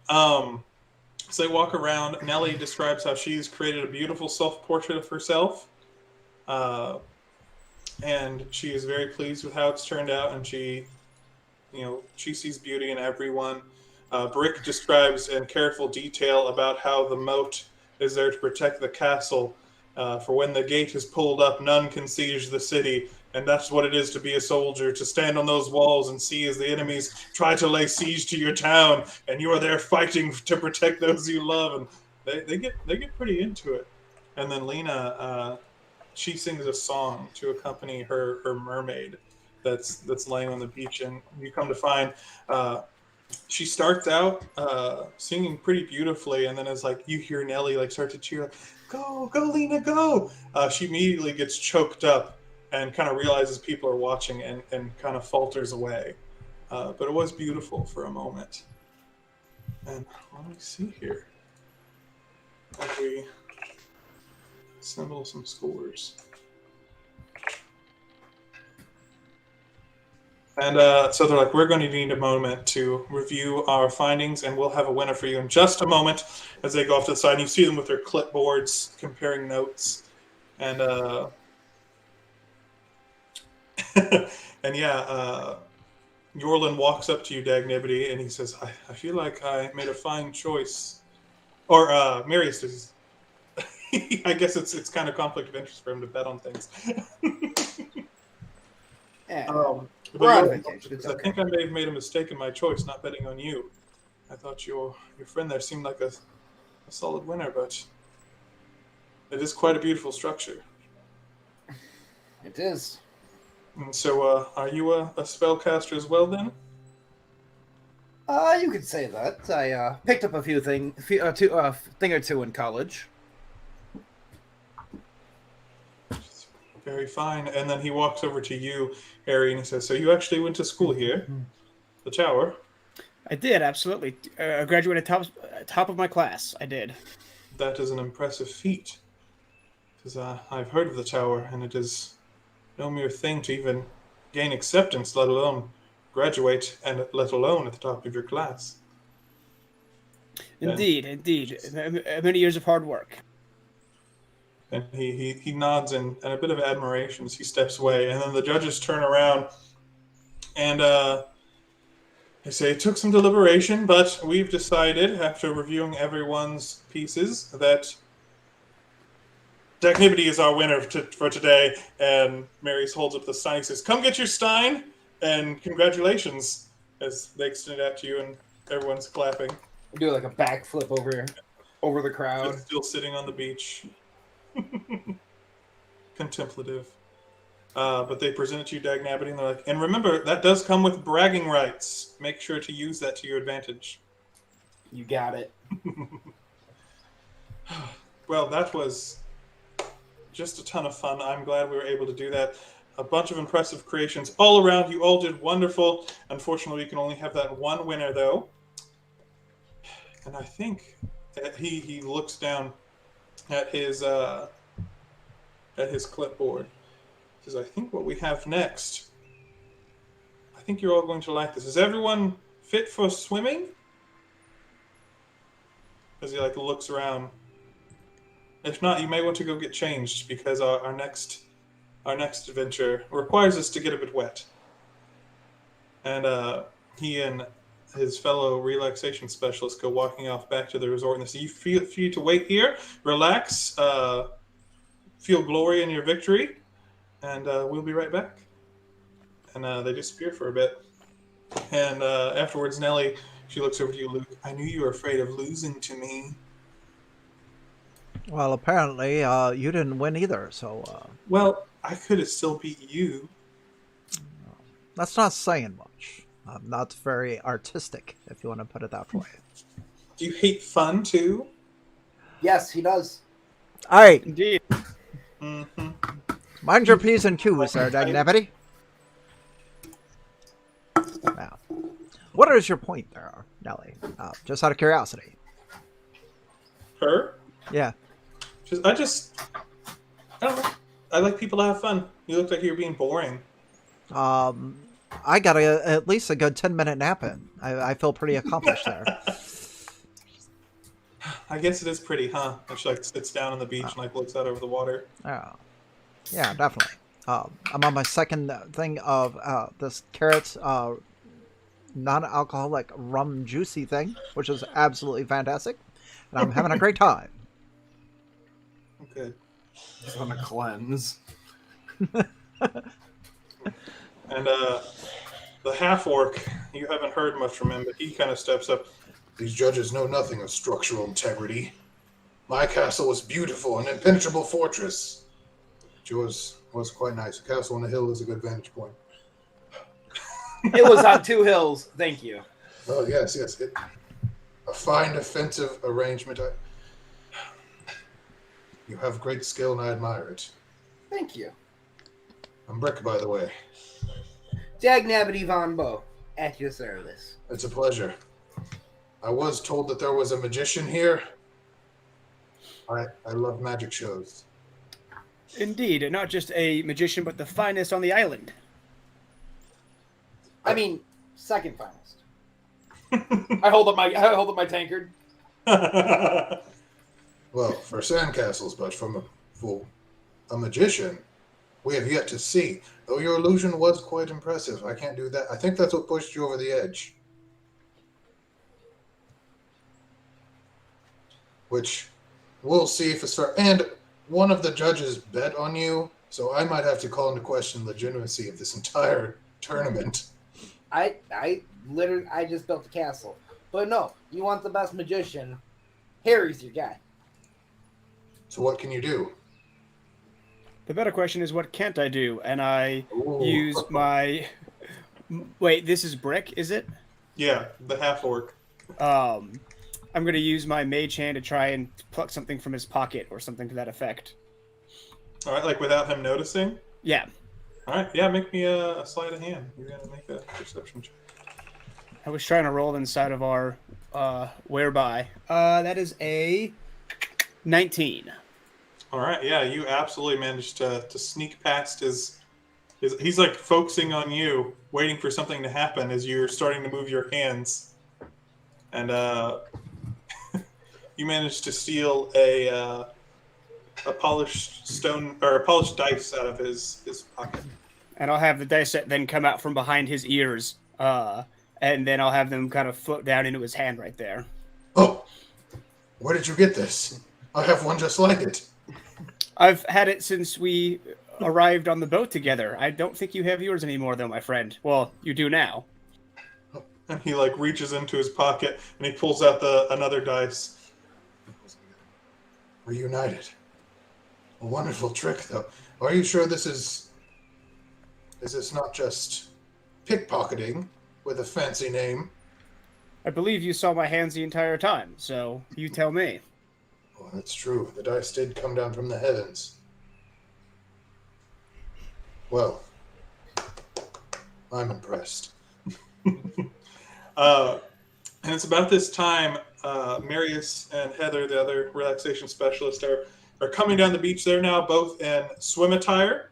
So they walk around. Nellie describes how she's created a beautiful self-portrait of herself. And she is very pleased with how it's turned out, and she sees beauty in everyone. Brick describes in careful detail about how the moat is there to protect the castle. For when the gate is pulled up, none can siege the city. And that's what it is to be a soldier, to stand on those walls and see as the enemies try to lay siege to your town, and you are there fighting to protect those you love. And they get pretty into it. And then Lena, she sings a song to accompany her mermaid that's laying on the beach. And you come to find she starts out singing pretty beautifully, and then as like you hear Nellie like start to cheer, like, go Lena, go. She immediately gets choked up and kind of realizes people are watching and kind of falters away. But it was beautiful for a moment. And let me see here. As we assemble some scores. And so they're like, we're going to need a moment to review our findings, and we'll have a winner for you in just a moment as they go off to the side. And you see them with their clipboards comparing notes. And and Yorlin walks up to you, Dagnibity, and he says, I feel like I made a fine choice. Or Marius does. I guess it's kind of conflict of interest for him to bet on things. I think I may have made a mistake in my choice, not betting on you. I thought your friend there seemed like a solid winner, but it is quite a beautiful structure. It is. And so, are you a spellcaster as well, then? You could say that. I picked up a thing or two in college. Very fine. And then he walks over to you, Harry, and he says, so you actually went to school here? The tower? I did, absolutely. I graduated top of my class. I did. That is an impressive feat. Because I've heard of the tower, and it is no mere thing to even gain acceptance, let alone graduate, and let alone at the top of your class. Indeed. Many years of hard work. And he nods in a bit of admiration as he steps away. And then the judges turn around and they say, it took some deliberation, but we've decided, after reviewing everyone's pieces, that Dagnibity is our winner for today. And Marius holds up the sign. He says, come get your stein, and congratulations, as they extend it out to you, and everyone's clapping. Do like a backflip over the crowd. Just still sitting on the beach. Contemplative. But they present it to you, Dagnabity, and they're like, and remember, that does come with bragging rights. Make sure to use that to your advantage. You got it. Well, that was just a ton of fun. I'm glad we were able to do that. A bunch of impressive creations all around. You all did wonderful. Unfortunately, we can only have that one winner, though. And I think he looks down at his clipboard. He says, I think what we have next, I think you're all going to like this. Is everyone fit for swimming? As he looks around. If not, you may want to go get changed because our next adventure requires us to get a bit wet. And he and his fellow relaxation specialists go walking off back to the resort, and they say, you feel free to wait here, relax, feel glory in your victory, and we'll be right back. And they disappear for a bit. And afterwards, Nellie, she looks over to you, Luke. I knew you were afraid of losing to me. Well, apparently you didn't win either, so... Well, I could have still beat you. That's not saying much. Not very artistic, if you want to put it that way. Do you hate fun, too? Yes, he does. All right. Indeed. Mm-hmm. Mind your P's and Q's there, Dagnabity. Now, what is your point there, Nellie? Just out of curiosity. Her? Yeah. I don't know. I like people to have fun. You look like you're being boring. I got at least a good 10-minute nap in. I feel pretty accomplished there. I guess it is pretty, huh? And she sits down on the beach and looks out over the water. Yeah, definitely. I'm on my second thing of this carrot non-alcoholic rum juicy thing, which is absolutely fantastic, and I'm having a great time. Good. Just on a cleanse. And the half-orc, you haven't heard much from him, but he kind of steps up. These judges know nothing of structural integrity. My castle was beautiful, an impenetrable fortress. Yours was quite nice. A castle on a hill is a good vantage point. It was on 2 hills. Thank you. Oh, yes. A fine defensive arrangement. You have great skill, and I admire it. Thank you. I'm Brick, by the way. Dagnabity Von Bow, at your service. It's a pleasure. I was told that there was a magician here. I love magic shows. Indeed, and not just a magician, but the finest on the island. I mean, second finest. I hold up my tankard. Well, for sandcastles, but from a magician, we have yet to see. Though your illusion was quite impressive. I can't do that. I think that's what pushed you over the edge. Which we'll see if it's fair. And one of the judges bet on you, so I might have to call into question the legitimacy of this entire tournament. I just built a castle. But no, you want the best magician, Harry's your guy. So what can you do? The better question is, what can't I do? And I Ooh. use my... Wait, this is Brick, is it? Yeah, the half-orc. I'm going to use my mage hand to try and pluck something from his pocket or something to that effect. All right, without him noticing? Yeah. All right, yeah, make me a sleight of hand. You're going to make a perception check. I was trying to roll inside of our whereby. That is a 19. All right, yeah, you absolutely managed to sneak past his... He's focusing on you, waiting for something to happen as you're starting to move your hands. And you managed to steal a polished stone or a polished dice out of his pocket. And I'll have the dice set then come out from behind his ears, and then I'll have them kind of float down into his hand right there. Oh, where did you get this? I have one just like it. I've had it since we arrived on the boat together. I don't think you have yours anymore, though, my friend. Well, you do now. And he like reaches into his pocket and he pulls out another dice. Reunited. A wonderful trick, though. Are you sure this is this not just pickpocketing with a fancy name? I believe you saw my hands the entire time, so you tell me. Oh, that's true. The dice did come down from the heavens. Well, I'm impressed. And it's about this time, Marius and Heather, the other relaxation specialist, are coming down the beach. They're now both in swim attire,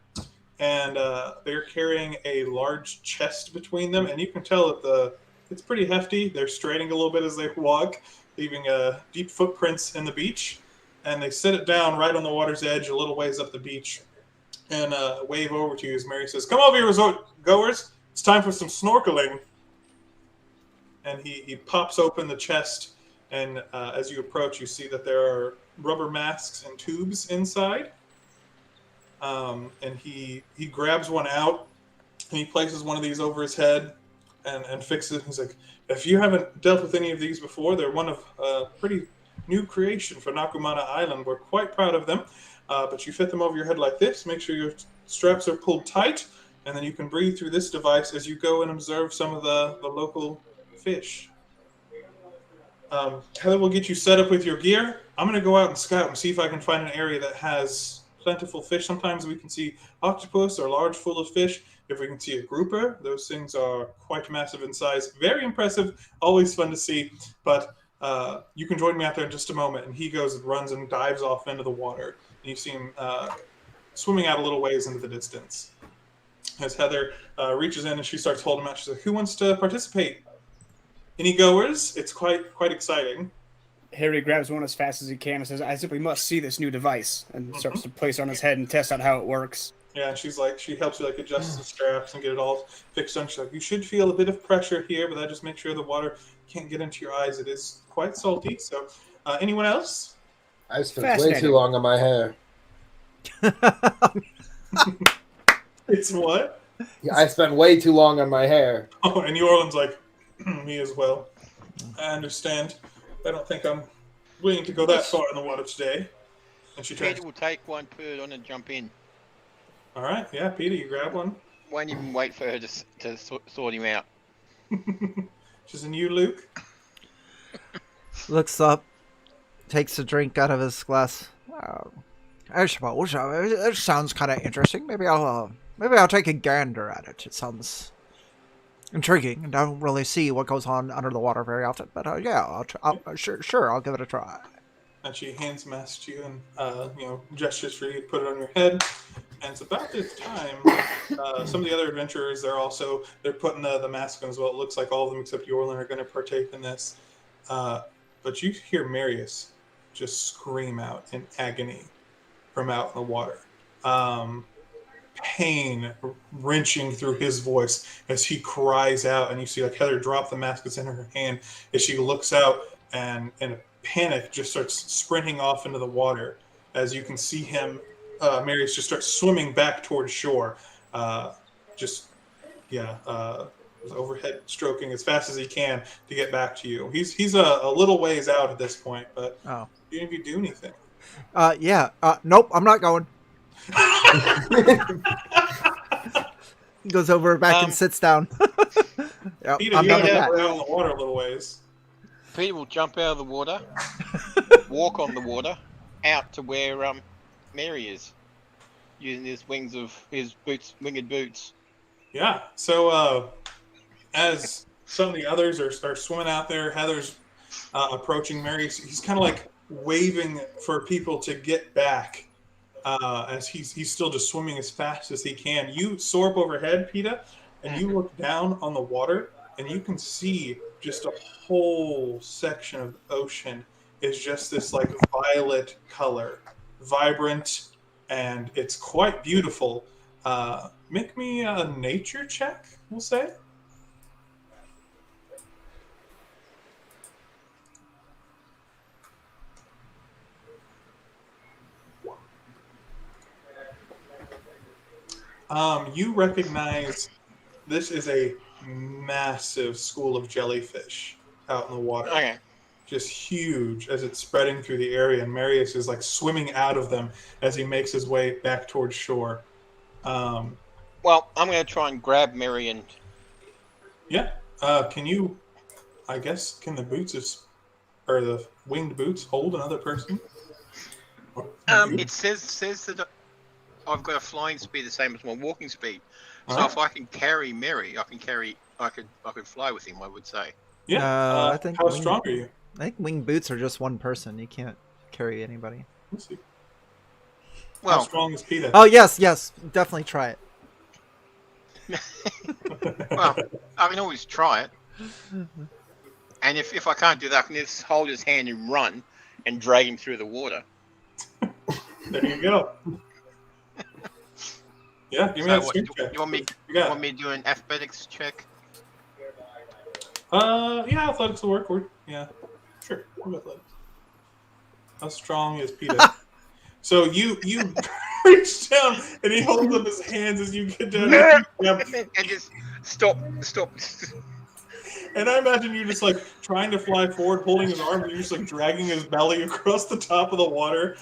and they're carrying a large chest between them. And you can tell that it's pretty hefty. They're straining a little bit as they walk, leaving deep footprints in the beach. And they set it down right on the water's edge, a little ways up the beach, and wave over to you as Mary says, "Come over here, resort goers. It's time for some snorkeling." And he pops open the chest, and as you approach, you see that there are rubber masks and tubes inside. And he grabs one out, and he places one of these over his head and fixes it. He's like, "If you haven't dealt with any of these before, they're one of pretty new creation for Nakumana Island. We're quite proud of them. But you fit them over your head like this. Make sure your straps are pulled tight, and then you can breathe through this device as you go and observe some of the local fish." Heather will get you set up with your gear. I'm going to go out and scout and see if I can find an area that has plentiful fish. Sometimes we can see octopus or large full of fish. If we can see a grouper, those things are quite massive in size. Very impressive. Always fun to see. But you can join me out there in just a moment. And he goes and runs and dives off into the water. And you see him swimming out a little ways into the distance. As Heather reaches in and she starts holding him out, she's like, "Who wants to participate? Any goers?" It's quite exciting. Harry grabs one as fast as he can and says, "I simply must see this new device," and starts to place it on his head and test out how it works. Yeah, and she's like, she helps you like adjust the straps and get it all fixed on. She's like, "You should feel a bit of pressure here, but that just makes sure the water can't get into your eyes. It is quite salty." So, anyone else? I spent way too long on my hair. It's what? Yeah, I spent way too long on my hair. Oh, and New Orleans like, "Me as well. I understand. I don't think I'm willing to go that far in the water today." And she turns. Peter will take one bird on and jump in. All right, yeah, Peter, you grab one. Won't even wait for her to sort him out. She's in you, Luke. Looks up, takes a drink out of his glass. I suppose it sounds kind of interesting. Maybe I'll take a gander at it. It sounds intriguing, and I don't really see what goes on under the water very often. But yeah, sure, I'll give it a try. And she hands the mask to you and gestures for you to put it on your head. And it's about this time, some of the other adventurers, they're putting the mask on as well. It looks like all of them except Yorlin are going to partake in this. But you hear Marius just scream out in agony from out in the water. Pain wrenching through his voice as he cries out, and you see like Heather drop the mask that's in her hand as she looks out and in a panic just starts sprinting off into the water. As you can see him, Marius just starts swimming back towards shore, overhead stroking as fast as he can to get back to you. He's a little ways out at this point, but if you do anything. Nope, I'm not going. He goes over back and sits down. Yep, Peter, I'm you done with get that. out in the water a little ways. Peter will jump out of the water, walk on the water, out to where Mary is, using his winged boots. Yeah. So as some of the others are swimming out there, Heather's approaching Mary. He's kind of like waving for people to get back as he's still just swimming as fast as he can. You soar up overhead, Peter, and you look down on the water, and you can see just a whole section of the ocean is just this like violet color, vibrant, and it's quite beautiful. Make me a nature check, we'll say. You recognize this is a massive school of jellyfish out in the water. Okay. Just huge as it's spreading through the area, and Marius is like swimming out of them as he makes his way back towards shore. Well, I'm going to try and grab Mary and... Yeah. Can you... I guess, can the boots or the winged boots hold another person? It says that I've got a flying speed the same as my walking speed. So if I can carry Mary, I could fly with him, I would say. Yeah. I think how strong are you? I think winged boots are just one person. You can't carry anybody. Let's see. Well, how strong is Peter? Oh, yes. Definitely try it. well, I can always try it. And if I can't do that, I can just hold his hand and run and drag him through the water. There you go. Yeah, give me that strength check. You want me to do an athletics check? Yeah, athletics will work. Yeah, sure. We'll do athletics. How strong is Peter? So you reach down and he holds up his hands as you get down. And just stop. And I imagine you just like trying to fly forward, holding his arm, and you're just like dragging his belly across the top of the water.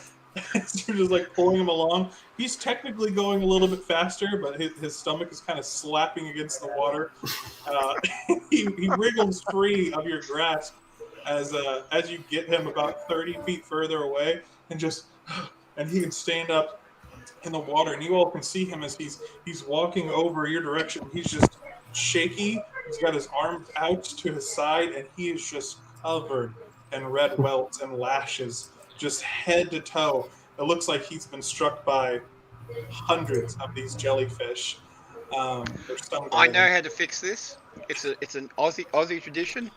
As you're just like pulling him along. He's technically going a little bit faster, but his stomach is kind of slapping against the water. He wriggles free of your grasp as you get him about 30 feet further away, and he can stand up in the water, and you all can see him as he's walking over your direction. He's just shaky. He's got his arms out to his side, and he is just covered in red welts and lashes, just head to toe. It looks like he's been struck by hundreds of these jellyfish. I know how to fix this. It's an Aussie tradition.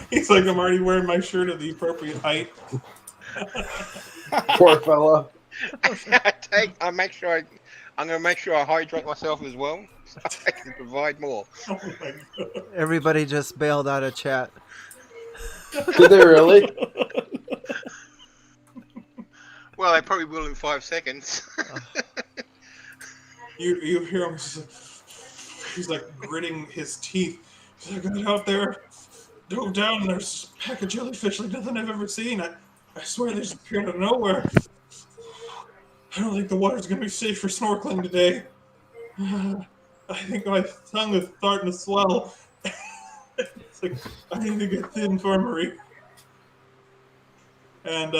He's like, I'm already wearing my shirt at the appropriate height. Poor fella. I'm going to make sure I hydrate myself as well, so I can provide more. Oh my God. Everybody just bailed out of chat. Did they really? Well, they probably will in 5 seconds. You hear him, he's like gritting his teeth. He's like, I got out there, dove down, and there's a pack of jellyfish like nothing I've ever seen. I swear they just appeared out of nowhere. I don't think the water's going to be safe for snorkeling today. I think my tongue is starting to swell. It's like, I need to get to the infirmary. And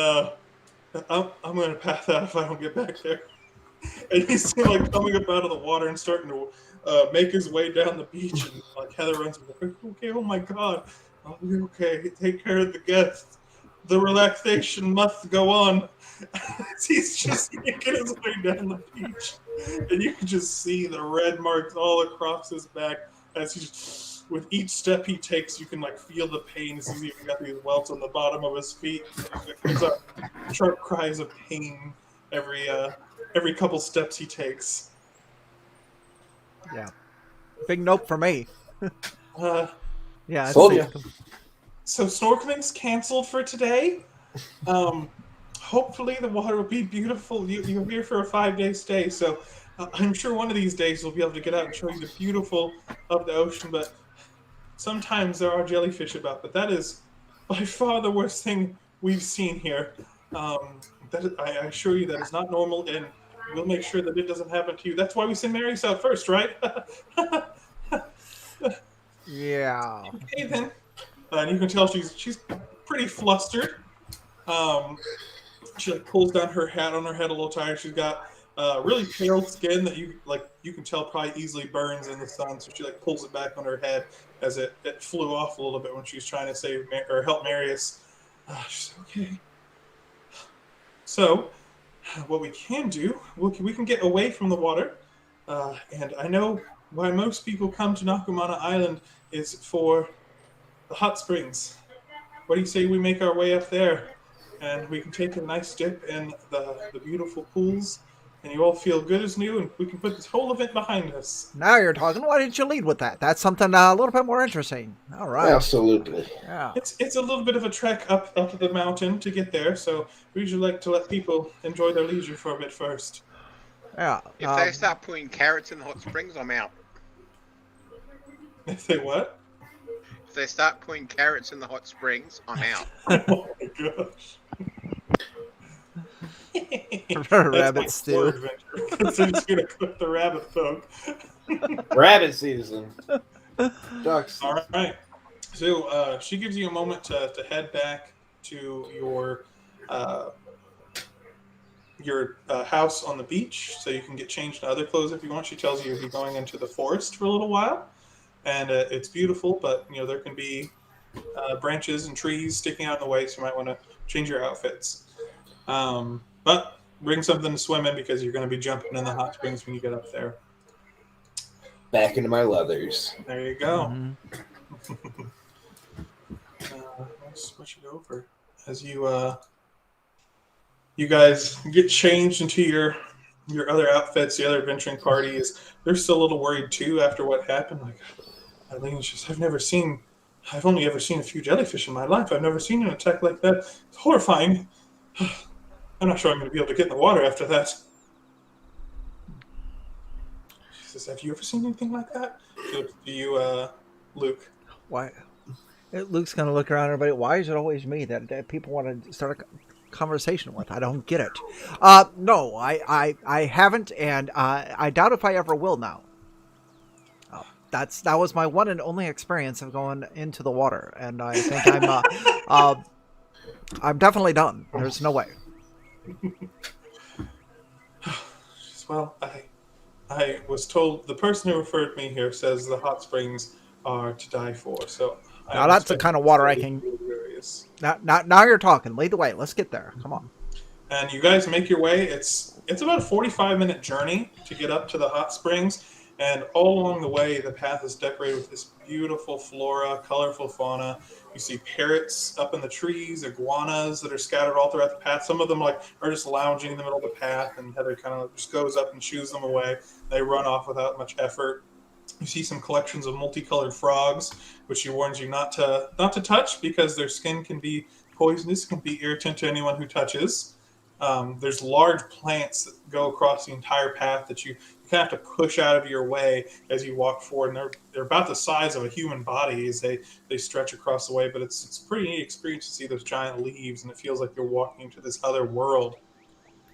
I'm going to pass out if I don't get back there. And he's like coming up out of the water and starting to make his way down the beach. And like Heather runs like, okay, oh my God. I'll be okay. Take care of the guests. The relaxation must go on. He's just making his way down the beach. And you can just see the red marks all across his back as he's, with each step he takes, you can like feel the pain. He's even got these welts on the bottom of his feet. There's sharp cries of pain every couple steps he takes. Yeah. Big nope for me. Yeah. So snorkeling's canceled for today. Hopefully the water will be beautiful. You're here for a 5-day stay, so I'm sure one of these days we'll be able to get out and show you the beautiful of the ocean, but sometimes there are jellyfish about, but that is by far the worst thing we've seen here. I assure you that is not normal, and we'll make sure that it doesn't happen to you. That's why we send Marius out first, right? Yeah. Okay, then. And you can tell she's pretty flustered. She like pulls down her hat on her head a little tired. She's got really pale skin that you can tell probably easily burns in the sun. So she like pulls it back on her head as it flew off a little bit when she was trying to save or help Marius. She's okay. So what we can do, we can get away from the water. And I know why most people come to Nakumana Island is for the hot springs. What do you say we make our way up there? And we can take a nice dip in the beautiful pools, and you all feel good as new, and we can put this whole event behind us. Now you're talking. Why didn't you lead with that? That's something a little bit more interesting. All right. Absolutely. Yeah. It's a little bit of a trek up the mountain to get there, so we usually like to let people enjoy their leisure for a bit first. Yeah. If they start putting carrots in the hot springs, I'm out. If they what? If they start putting carrots in the hot springs, I'm out. Oh my gosh. Rabbit my stew. core adventure. So just gonna cook the rabbit folk. Rabbit season. Ducks. All right. So she gives you a moment to head back to your house on the beach, so you can get changed to other clothes if you want. She tells you you'll be going into the forest for a little while, and it's beautiful, but there can be branches and trees sticking out in the way, so you might want to change your outfits. But bring something to swim in because you're going to be jumping in the hot springs when you get up there. Back into my leathers. There you go. Mm-hmm. Let's switch it over as you guys get changed into your other outfits. The other adventuring party they're still a little worried too after what happened. Like, Eileen's just, I've only ever seen a few jellyfish in my life. I've never seen an attack like that. It's horrifying. I'm not sure I'm going to be able to get in the water after that. She says, have you ever seen anything like that? Do you, Luke? Why? Luke's gonna look around everybody. Why is it always me that people want to start a conversation with? I don't get it. No, I haven't, and I doubt if I ever will now. That was my one and only experience of going into the water, and I think I'm definitely done. There's no way. Well, I was told the person who referred me here says the hot springs are to die for. So now that's the kind of water I can. Now you're talking. Lead the way. Let's get there. Come on. And you guys make your way. It's about a 45-minute journey to get up to the hot springs. And all along the way, the path is decorated with this beautiful flora, colorful fauna. You see parrots up in the trees, iguanas that are scattered all throughout the path. Some of them are just lounging in the middle of the path, and Heather kind of just goes up and shoos them away. They run off without much effort. You see some collections of multicolored frogs, which she warns you not to touch because their skin can be poisonous, can be irritant to anyone who touches. There's large plants that go across the entire path that you kind of have to push out of your way as you walk forward. And they're about the size of a human body as they stretch across the way. But it's a pretty neat experience to see those giant leaves, and it feels like you're walking into this other world.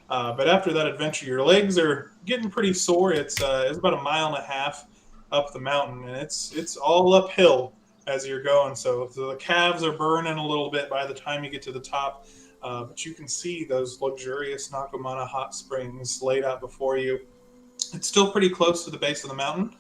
But after that adventure, your legs are getting pretty sore. It's about 1.5 miles up the mountain, and it's all uphill as you're going. So the calves are burning a little bit by the time you get to the top. But you can see those luxurious Nakamana hot springs laid out before you. It's still pretty close to the base of the mountain.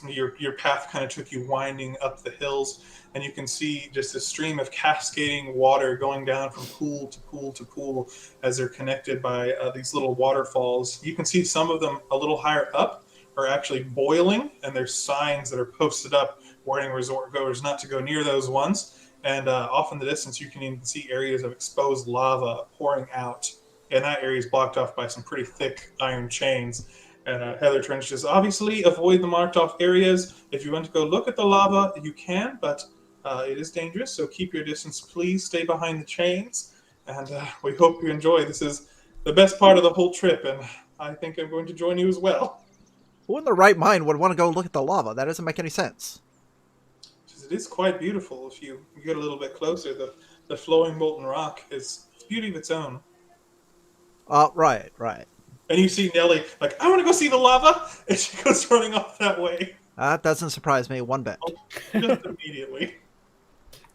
Your path kind of took you winding up the hills, and you can see just a stream of cascading water going down from pool to pool to pool as they're connected by these little waterfalls. You can see some of them a little higher up are actually boiling, and there's signs that are posted up warning resort goers not to go near those ones. And off in the distance, you can even see areas of exposed lava pouring out. And that area is blocked off by some pretty thick iron chains. And Heather Trench says, obviously, avoid the marked off areas. If you want to go look at the lava, you can, but it is dangerous. So keep your distance. Please stay behind the chains. And we hope you enjoy. This is the best part of the whole trip, and I think I'm going to join you as well. Who in their right mind would want to go look at the lava? That doesn't make any sense. It is quite beautiful. If you get a little bit closer, the flowing molten rock is beauty of its own. Right. And you see Nellie, like, I want to go see the lava, and she goes running off that way. That doesn't surprise me one bit. Just immediately.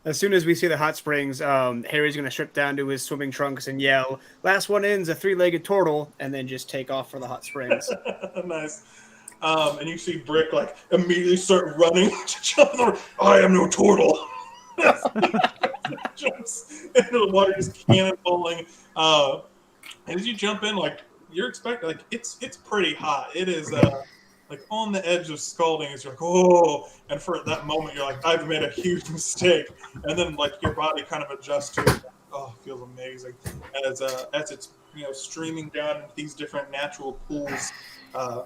As soon as we see the hot springs, Harry's going to strip down to his swimming trunks and yell, "Last one in's a 3-legged turtle," and then just take off for the hot springs. Nice. And you see Brick, like, immediately start running to jump in the water. I am no turtle. Jumps into the water, just cannonballing. And as you jump in, like, you're expecting, like, it's pretty hot. It is, like, on the edge of scalding. As you're like, oh, and for that moment, you're like, I've made a huge mistake. And then, like, your body kind of adjusts to it. Oh, it feels amazing. As it's, streaming down into these different natural pools,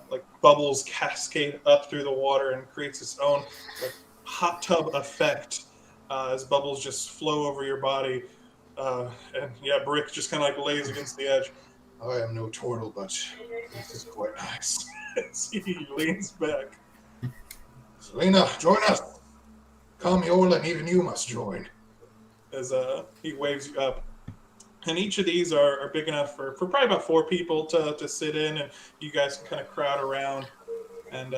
like bubbles cascade up through the water and creates its own like hot tub effect as bubbles just flow over your body. And yeah, Brick just kind of like lays against the edge. I am no turtle, but this is quite nice. He leans back. Selena, join us. Come, Yorlin, even you must join. As he waves you up. And each of these are big enough for probably about 4 people to sit in, and you guys can kind of crowd around and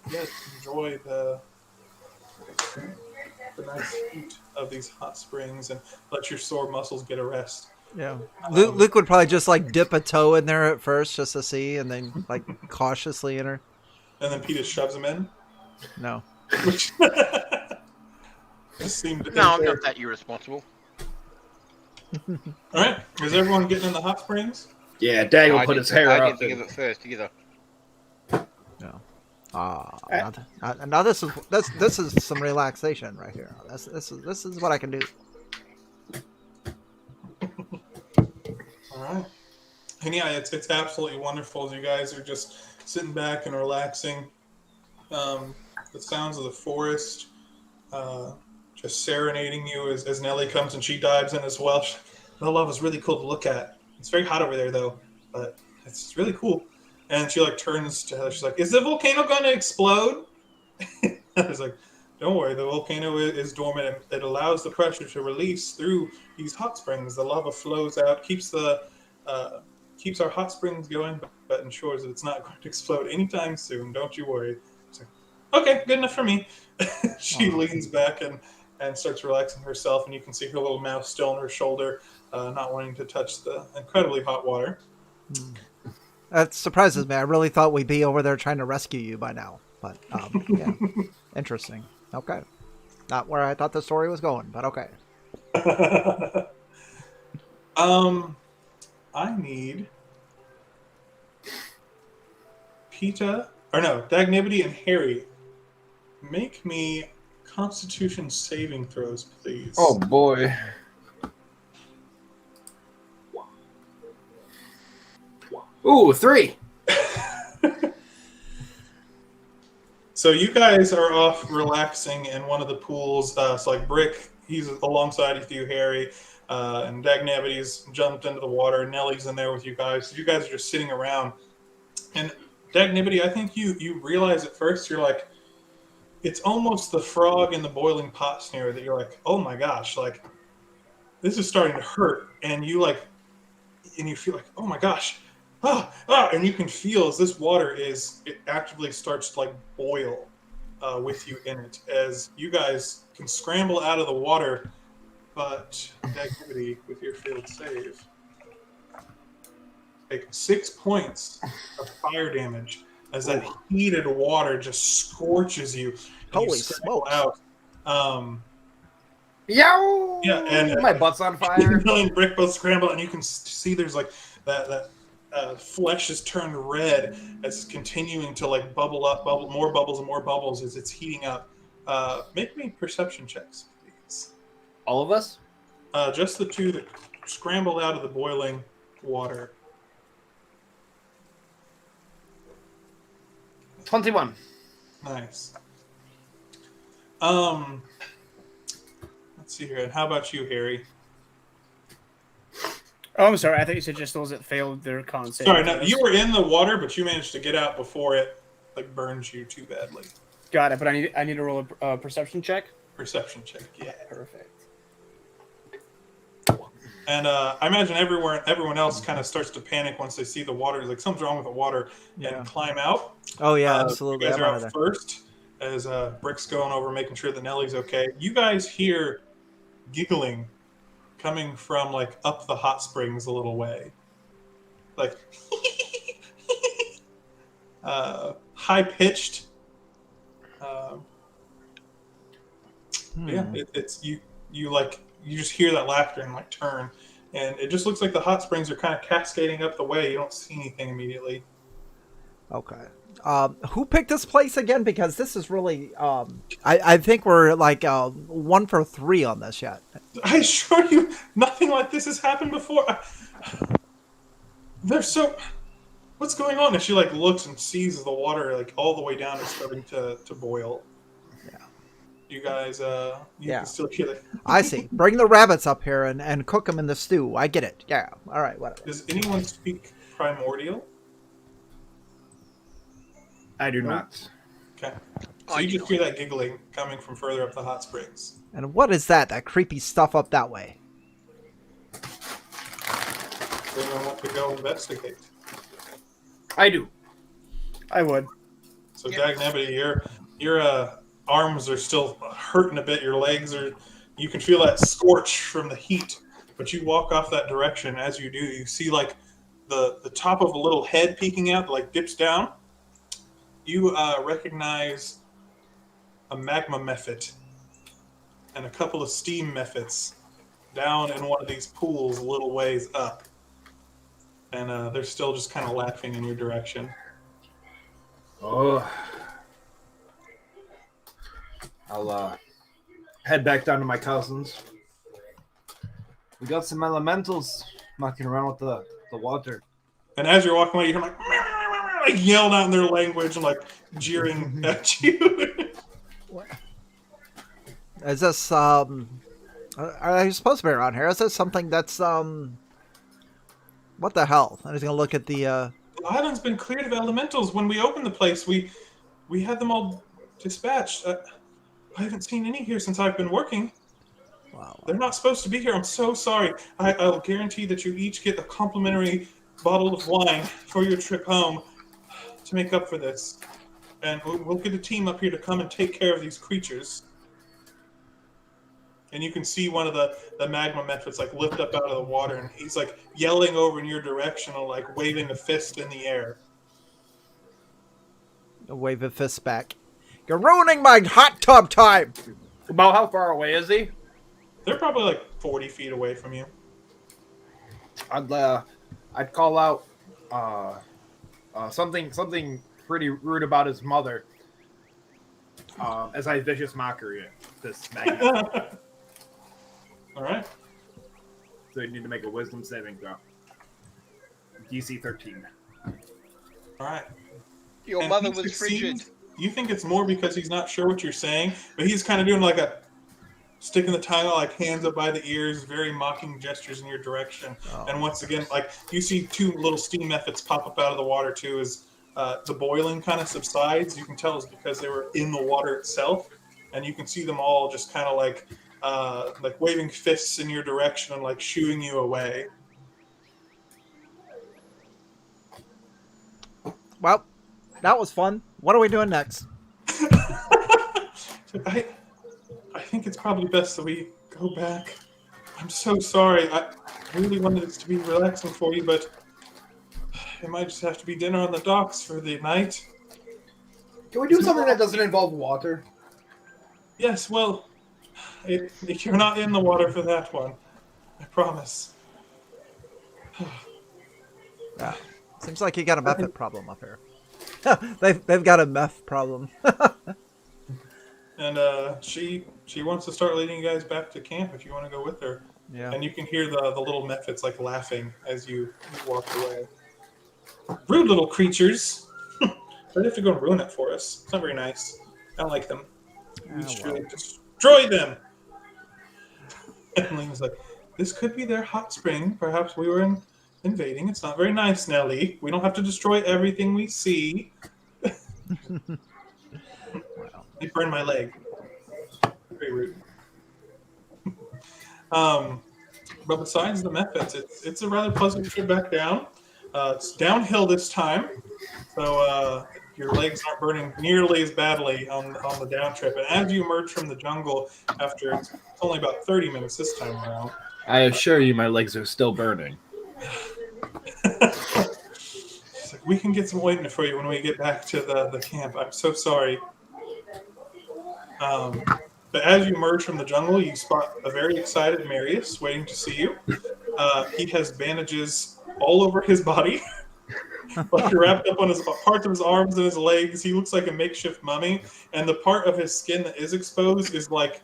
enjoy the nice heat of these hot springs and let your sore muscles get a rest. Yeah. Luke would probably just like dip a toe in there at first just to see, and then like cautiously enter. And then Peter shoves him in. No. Which just seemed No, I'm not that irresponsible. All right, is everyone getting in the hot springs? Yeah, Dag will put his hair I up. didn't think of it first either. No. Now this is some relaxation right here. This is what I can do. All right, and yeah, it's absolutely wonderful as you guys are just sitting back and relaxing. The sounds of the forest just serenading you as Nellie comes and she dives in as well. The love is really cool to look at. It's very hot over there though, but it's really cool. And she like turns to Heather. She's like, "Is the volcano going to explode?" I was like, "Don't worry, the volcano is dormant. It allows the pressure to release through these hot springs. The lava flows out, keeps our hot springs going, but ensures that it's not going to explode anytime soon. Don't you worry." It's like, "Okay, good enough for me." She leans back and starts relaxing herself, and you can see her little mouse still on her shoulder, not wanting to touch the incredibly hot water. That surprises me. I really thought we'd be over there trying to rescue you by now. But, yeah. Interesting. Okay. Not where I thought the story was going, but okay. I need Dagnibity and Harry. Make me Constitution saving throws, please. Oh boy. Ooh, 3. So you guys are off relaxing in one of the pools. So like Brick, he's alongside with you, Harry, and Dagnavity's jumped into the water. Nellie's in there with you guys. So you guys are just sitting around. And Dagnivity, I think you realize at first, you're like, it's almost the frog in the boiling pot scenario that you're like, oh my gosh, like this is starting to hurt. And you feel like, oh my gosh. And you can feel as this water it actively starts to like boil with you in it as you guys can scramble out of the water, but activity with your failed save. Take 6 points of fire damage as that heated water just scorches you. Holy smokes. Out. Yo! Yeah, and my butt's on fire. Nellie and Brick both scramble, and you can see there's like that flesh is turned red as it's continuing to like bubble up, more bubbles and more bubbles as it's heating up. Make me perception checks, please. All of us? Just the 2 that scrambled out of the boiling water. 21. Nice. Let's see here. And how about you, Harry? Oh, I'm sorry. I thought you said just those that failed their con save. Sorry, no, you were in the water, but you managed to get out before it like burns you too badly. Got it. But I need to roll a perception check. Perception check, yeah. Perfect. And I imagine everyone else kind of starts to panic once they see the water. Like something's wrong with the water, and climb out. Oh yeah, absolutely. You guys are out first as Brick's going over, making sure that Nellie's okay. You guys hear giggling coming from like up the hot springs a little way, like high pitched. Yeah, it's you like. You just hear that laughter and like turn, and it just looks like the hot springs are kind of cascading up the way. You don't see anything immediately. Okay. Who picked this place again? Because this is really, I think we're like 1 for 3 on this yet. I assure you, nothing like this has happened before. What's going on? And she like looks and sees the water like all the way down is starting to boil. You guys, can still hear it. I see. Bring the rabbits up here and cook them in the stew. I get it. Yeah. All right. Whatever. Does anyone speak Primordial? I do not. Okay. So you just hear that giggling coming from further up the hot springs. And what is that? That creepy stuff up that way? Does anyone want to go investigate? I do. I would. So Dagnebby, your arms are still hurting a bit. Your legs are. You can feel that scorch from the heat. But you walk off that direction. As you do, you see like the top of a little head peeking out, like dips down. You recognize a magma mephit and a couple of steam mephits down in one of these pools a little ways up. And they're still just kind of laughing in your direction. Oh. I'll head back down to my cousins. We got some elementals mucking around with the water. And as you're walking away, you hear like yelling out in their language and like jeering at you. Is this are you supposed to be around here? Is this something that's what the hell? I was gonna look at the The island's been cleared of elementals. When we opened the place, we had them all dispatched. I haven't seen any here since I've been working. Wow. They're not supposed to be here. I'm so sorry. I'll guarantee that you each get a complimentary bottle of wine for your trip home to make up for this. And we'll get a team up here to come and take care of these creatures. And you can see one of the magma mephits like lift up out of the water, and he's like yelling over in your direction and like waving a fist in the air. Wave a fist back. You're ruining my hot tub time. About how far away is he? They're probably like 40 feet away from you. I'd call out something pretty rude about his mother as I vicious mockery this magnet. All right. So you need to make a wisdom saving throw. DC 13. All right. Your And mother he was frigid. succeeds. You think it's more because he's not sure what you're saying, but he's kind of doing like a sticking the tongue out, like hands up by the ears, very mocking gestures in your direction. Oh. And once again, like you see two little steam mephits pop up out of the water too as the boiling kind of subsides. You can tell it's because they were in the water itself, and you can see them all just kind of like waving fists in your direction and like shooing you away. Well, that was fun. What are we doing next? I think it's probably best that we go back. I'm so sorry. I really wanted this to be relaxing for you, but it might just have to be dinner on the docks for the night. Can we do something that doesn't involve water? Yes, well, if you're not in the water for that one, I promise. Yeah. Seems like you got a method problem up here. They've got a meth problem. And she wants to start leading you guys back to camp if you want to go with her. Yeah. And you can hear the little mephits like laughing as you walk away. Rude little creatures. They have to go and ruin it for us. It's not very nice. I don't like them. We should really destroy them. And Liam's like, this could be their hot spring. Perhaps we were invading. It's not very nice, Nelly. We don't have to destroy everything we see. They burned my leg. Very rude. But besides the mephits, it's a rather pleasant trip back down. It's downhill this time, so your legs aren't burning nearly as badly on the down trip. And as you emerge from the jungle, after it's only about 30 minutes this time around. I assure you, my legs are still burning. It's like, we can get some ointment for you when we get back to the camp. I'm so sorry. But as you emerge from the jungle, you spot a very excited Marius waiting to see you. He has bandages all over his body, like wrapped up on his parts of his arms and his legs. He looks like a makeshift mummy, and the part of his skin that is exposed is like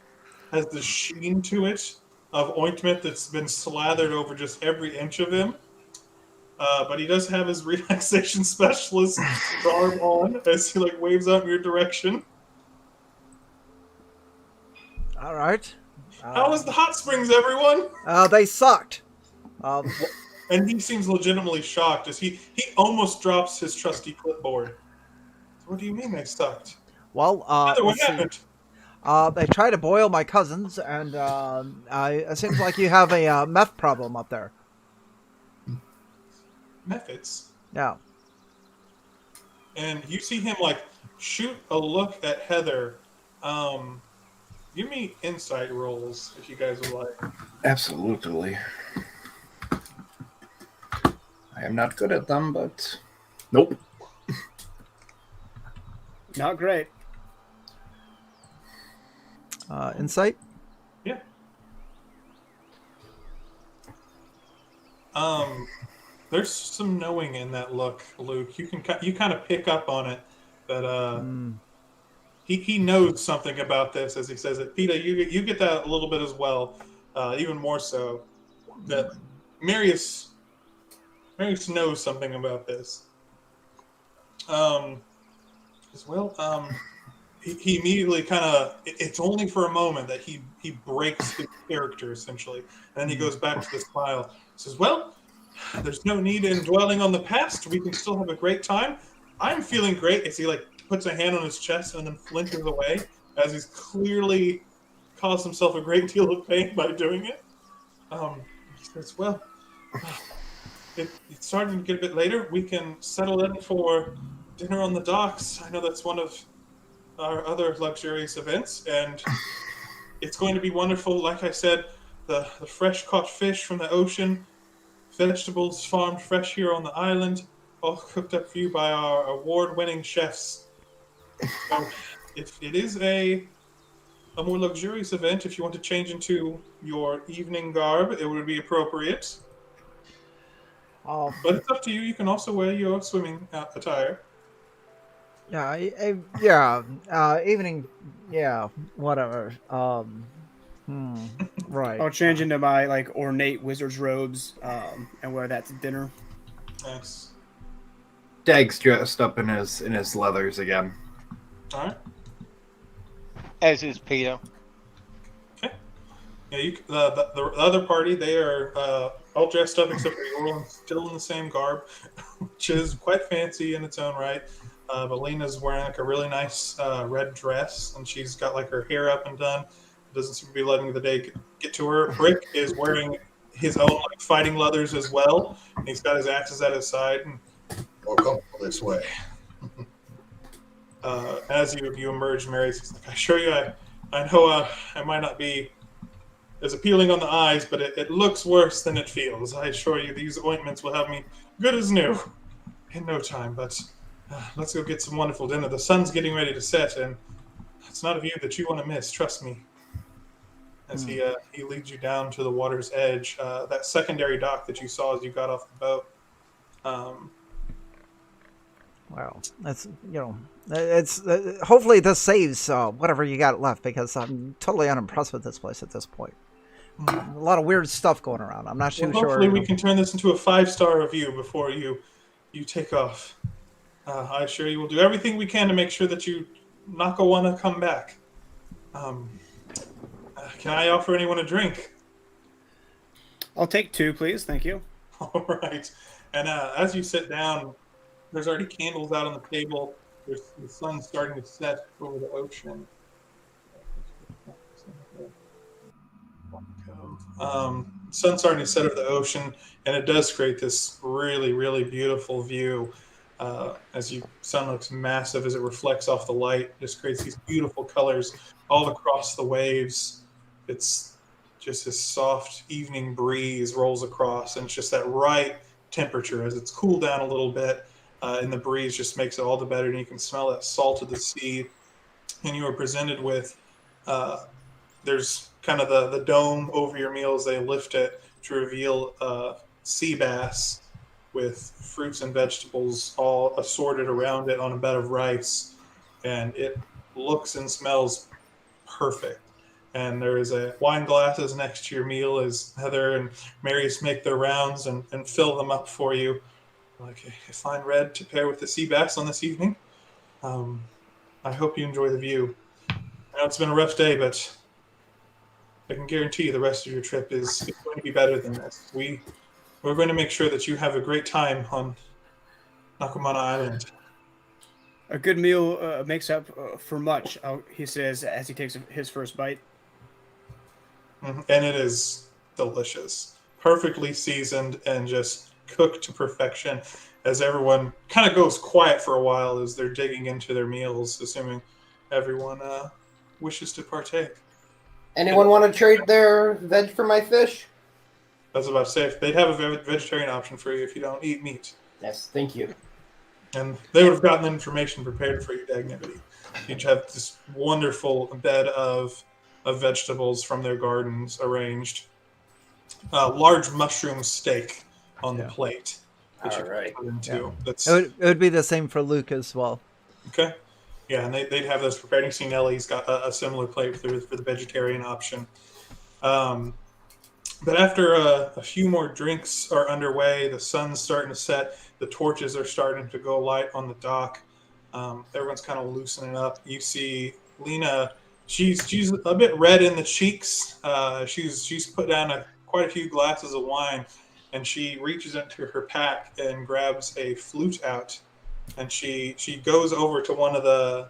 has this sheen to it of ointment that's been slathered over just every inch of him. But he does have his relaxation specialist garb on as he like waves out in your direction. All right. How was the hot springs, everyone? They sucked. And he seems legitimately shocked as he almost drops his trusty clipboard. What do you mean they sucked? Well, Heather, what let's see. happened? They try to boil my cousins, and it seems like you have a meth problem up there. Methods. Yeah. And you see him like shoot a look at Heather. Give me insight rolls if you guys would like. Absolutely. I am not good at them, but nope. Not great. Insight? Yeah. There's some knowing in that look, Luke. You kind of pick up on it that he knows something about this as he says it. Peter, you get that a little bit as well, even more so. That Marius knows something about this. As well. He immediately kind of, it's only for a moment that he breaks his character, essentially. And then he goes back to the smile. He says, well, there's no need in dwelling on the past. We can still have a great time. I'm feeling great. As he like puts a hand on his chest and then flinches away, as he's clearly caused himself a great deal of pain by doing it. He says, well, it's starting to get a bit later. We can settle in for dinner on the docks. I know that's one of our other luxurious events, and it's going to be wonderful. Like I said, the fresh caught fish from the ocean, vegetables farmed fresh here on the island, all cooked up for you by our award-winning chefs. So it is a more luxurious event. If you want to change into your evening garb, it would be appropriate. Oh, But it's up to you. You can also wear your swimming attire. yeah, evening, yeah, whatever. Right. I'll change into my like ornate wizard's robes and wear that to dinner. Nice. Dag's dressed up in his leathers again. All right. As is Peter. Okay. Yeah, the other party, they are all dressed up except for Orlin, still in the same garb, which is quite fancy in its own right. But Lena's wearing like a really nice red dress, and she's got like her hair up and done. Doesn't seem to be letting the day get to her. Rick is wearing his own like fighting leathers as well. And he's got his axes at his side. And, More comfortable this way. as you emerge, Mary's like, I assure you, I know I might not be as appealing on the eyes, but it looks worse than it feels. I assure you, these ointments will have me good as new in no time. But let's go get some wonderful dinner. The sun's getting ready to set, and it's not a view that you want to miss. Trust me. As he leads you down to the water's edge, that secondary dock that you saw as you got off the boat. Wow, that's it's hopefully this saves whatever you got left, because I'm totally unimpressed with this place at this point. A lot of weird stuff going around. I'm not too sure. Hopefully we can turn this into a 5-star review before you take off. I assure you we'll do everything we can to make sure that you not go want to come back. Can I offer anyone a drink? I'll take 2, please. Thank you. All right. And as you sit down, there's already candles out on the table. The sun's starting to set over the ocean. Sun's starting to set over the ocean, and it does create this really, really beautiful view. As the sun looks massive as it reflects off the light, just creates these beautiful colors all across the waves. It's just this soft evening breeze rolls across, and it's just that right temperature as it's cooled down a little bit, and the breeze just makes it all the better, and you can smell that salt of the sea. And you are presented with, there's kind of the dome over your meal as they lift it to reveal sea bass with fruits and vegetables all assorted around it on a bed of rice, and it looks and smells perfect. And there is a wine glasses next to your meal as Heather and Marius make their rounds and fill them up for you. Like a fine red to pair with the sea bass on this evening. I hope you enjoy the view. I know it's been a rough day, but I can guarantee you the rest of your trip is going to be better than this. We're going to make sure that you have a great time on Nakamana Island. A good meal makes up for much, he says as he takes his first bite. And it is delicious. Perfectly seasoned and just cooked to perfection as everyone kind of goes quiet for a while as they're digging into their meals, assuming everyone wishes to partake. Anyone want to trade their veg for my fish? I was about to say, if they'd have a vegetarian option for you if you don't eat meat. Yes, thank you. And they would have gotten the information prepared for you, Dagnivity. You'd have this wonderful bed of vegetables from their gardens arranged. Large mushroom steak on the plate. Which All right. into. That's, It would be the same for Luke as well. okay. Yeah, and they'd have those prepared. You see Nellie's got a similar plate for the vegetarian option. But after a few more drinks are underway, the sun's starting to set, the torches are starting to go light on the dock. Everyone's kind of loosening up. You see Lena, she's a bit red in the cheeks. She's put down quite a few glasses of wine, and she reaches into her pack and grabs a flute out. And she goes over to one of the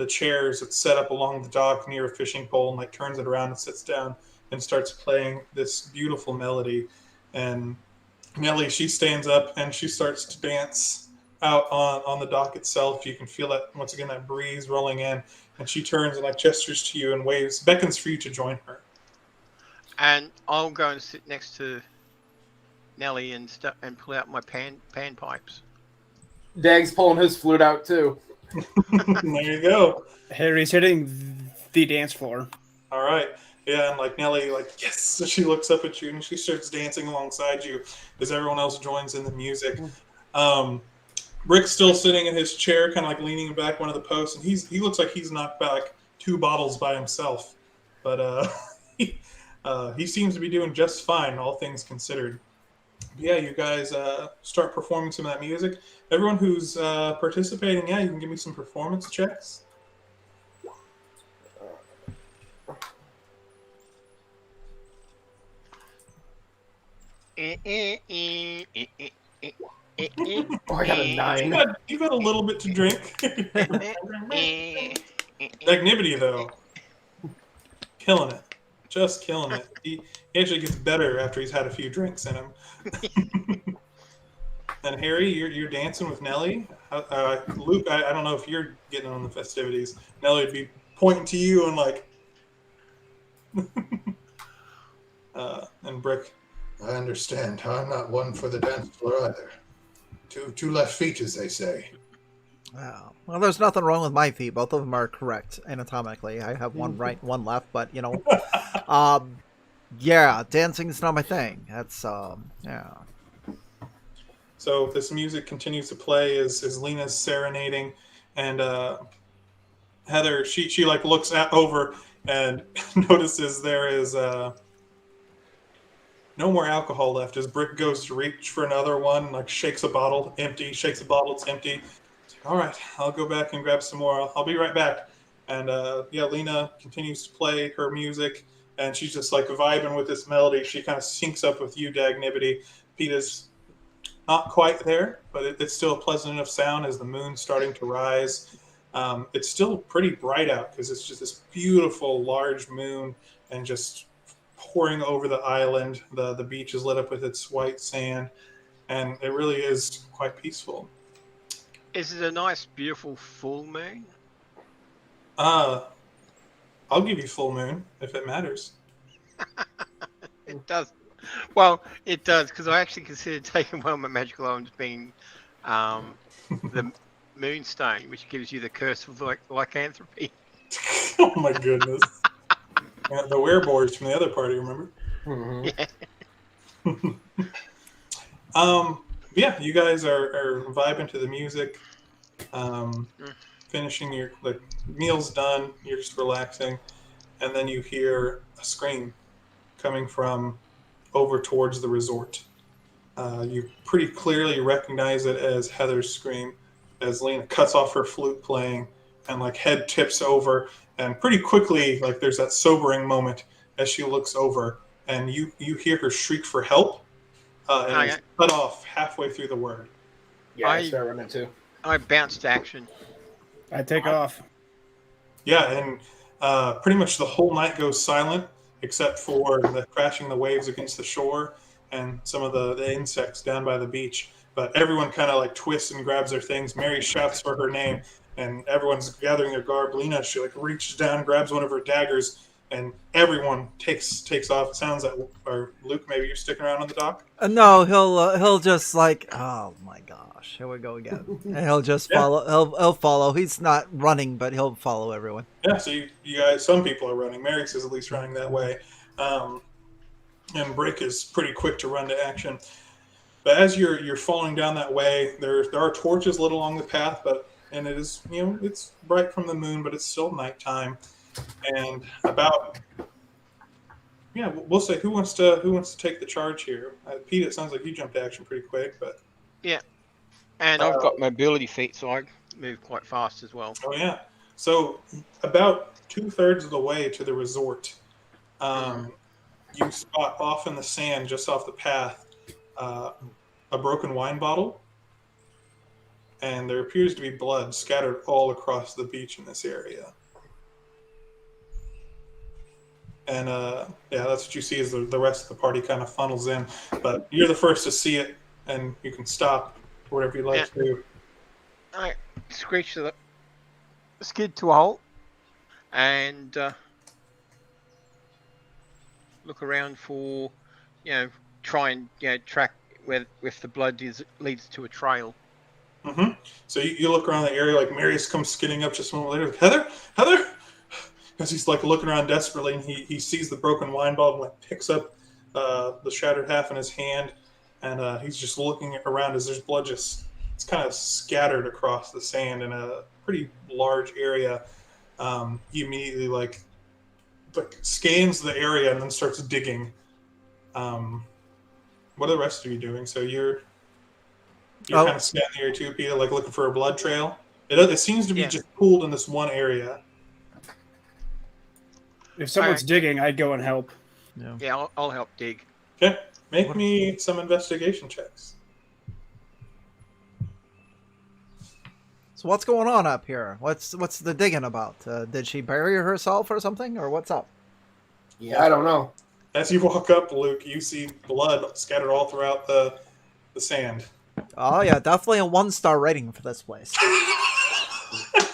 chairs that's set up along the dock near a fishing pole and turns it around and sits down and starts playing this beautiful melody. And Nellie, she stands up and she starts to dance out on the dock itself. You can feel that, once again, that breeze rolling in. And she turns and gestures to you and beckons for you to join her. And I'll go and sit next to Nellie and pull out my panpipes. Dag's pulling his flute out too. There you go. Harry's hitting the dance floor. All right. Yeah, and Nellie, yes. So she looks up at you and she starts dancing alongside you as everyone else joins in the music. Rick's still sitting in his chair, kind of leaning back one of the posts, and he looks like he's knocked back 2 bottles by himself. But he seems to be doing just fine, all things considered. Yeah, you guys start performing some of that music. Everyone who's participating, you can give me some performance checks. Oh, I got a 9. You got a little bit to drink. Dagnivity, though, killing it. Just killing it. He actually gets better after he's had a few drinks in him. And Harry, you're dancing with Nellie. Luke, I don't know if you're getting on the festivities. Nellie would be pointing to you and and Brick. I understand. I'm not one for the dance floor either. Two left feet, as they say. Well, there's nothing wrong with my feet. Both of them are correct anatomically. I have one right, one left, but yeah, dancing's not my thing. That's yeah. So this music continues to play as Lena's serenading, and Heather, she looks over and notices there is no more alcohol left. As Brick goes to reach for another one, shakes a bottle, empty. Shakes a bottle, it's empty. All right, I'll go back and grab some more. I'll be right back. And Lena continues to play her music, and she's just vibing with this melody. She kind of syncs up with you, Dagnivity. Peeta's not quite there, but it's still a pleasant enough sound as the moon's starting to rise. It's still pretty bright out because it's just this beautiful large moon and just pouring over the island. The beach is lit up with its white sand, and it really is quite peaceful. Is it a nice, beautiful full moon? I'll give you full moon if it matters. It does. Well, it does, because I actually considered taking one of my magical items being the moonstone, which gives you the curse of lycanthropy. Oh my goodness. Yeah, the wereboards from the other party, remember? Mm-hmm. Yeah. Yeah, you guys are vibing to the music. Finishing your meal's done, you're just relaxing, and then you hear a scream coming from over towards the resort. You pretty clearly recognize it as Heather's scream as Lena cuts off her flute playing and head tips over, and pretty quickly there's that sobering moment as she looks over and you hear her shriek for help, and it's cut off halfway through the word. Yeah, I start running too. I bounced action. I take off. Yeah, and pretty much the whole night goes silent, except for the crashing the waves against the shore and some of the insects down by the beach. But everyone kind of like twists and grabs their things. Mary shouts for her name, and everyone's gathering their garb. Lena, she like reaches down, grabs one of her daggers, and everyone takes off. It sounds like, or Luke, maybe you're sticking around on the dock. No, he'll just like, oh my gosh, here we go again. And he'll just follow. He'll follow. He's not running, but he'll follow everyone. Yeah, so you guys, some people are running. Mary's is at least running that way, and Brick is pretty quick to run to action. But as you're falling down that way, there are torches lit along the path, and it is, it's bright from the moon, but it's still nighttime. And about, we'll say who wants to take the charge here? Pete, it sounds like you jumped to action pretty quick, but yeah, and I've got mobility feet, so I move quite fast as well. Oh yeah. So about 2/3 of the way to the resort, you spot off in the sand, just off the path, a broken wine bottle, and there appears to be blood scattered all across the beach in this area. And that's what you see as the rest of the party kind of funnels in. But you're the first to see it, and you can stop whatever you'd like to do. I screech the skid to a halt, and look around for, try and track where if the blood leads to a trail. Mm-hmm. So you look around the area, like Marius comes skidding up just a moment later. Heather, because he's like looking around desperately, and he sees the broken wine bottle and like picks up the shattered half in his hand, and he's just looking around as there's blood it's kind of scattered across the sand in a pretty large area. He immediately like scans the area and then starts digging. What are the rest of you doing? So you're kind of scanning the area too, Peter, like looking for a blood trail. It seems to be just pooled in this one area. If someone's digging, I'd go and help. Yeah, I'll help dig. Okay, make me some investigation checks. So what's going on up here? What's the digging about? Did she bury herself or something, or what's up? Yeah, I don't know. As you walk up, Luke, you see blood scattered all throughout the sand. Oh yeah, definitely a 1-star rating for this place.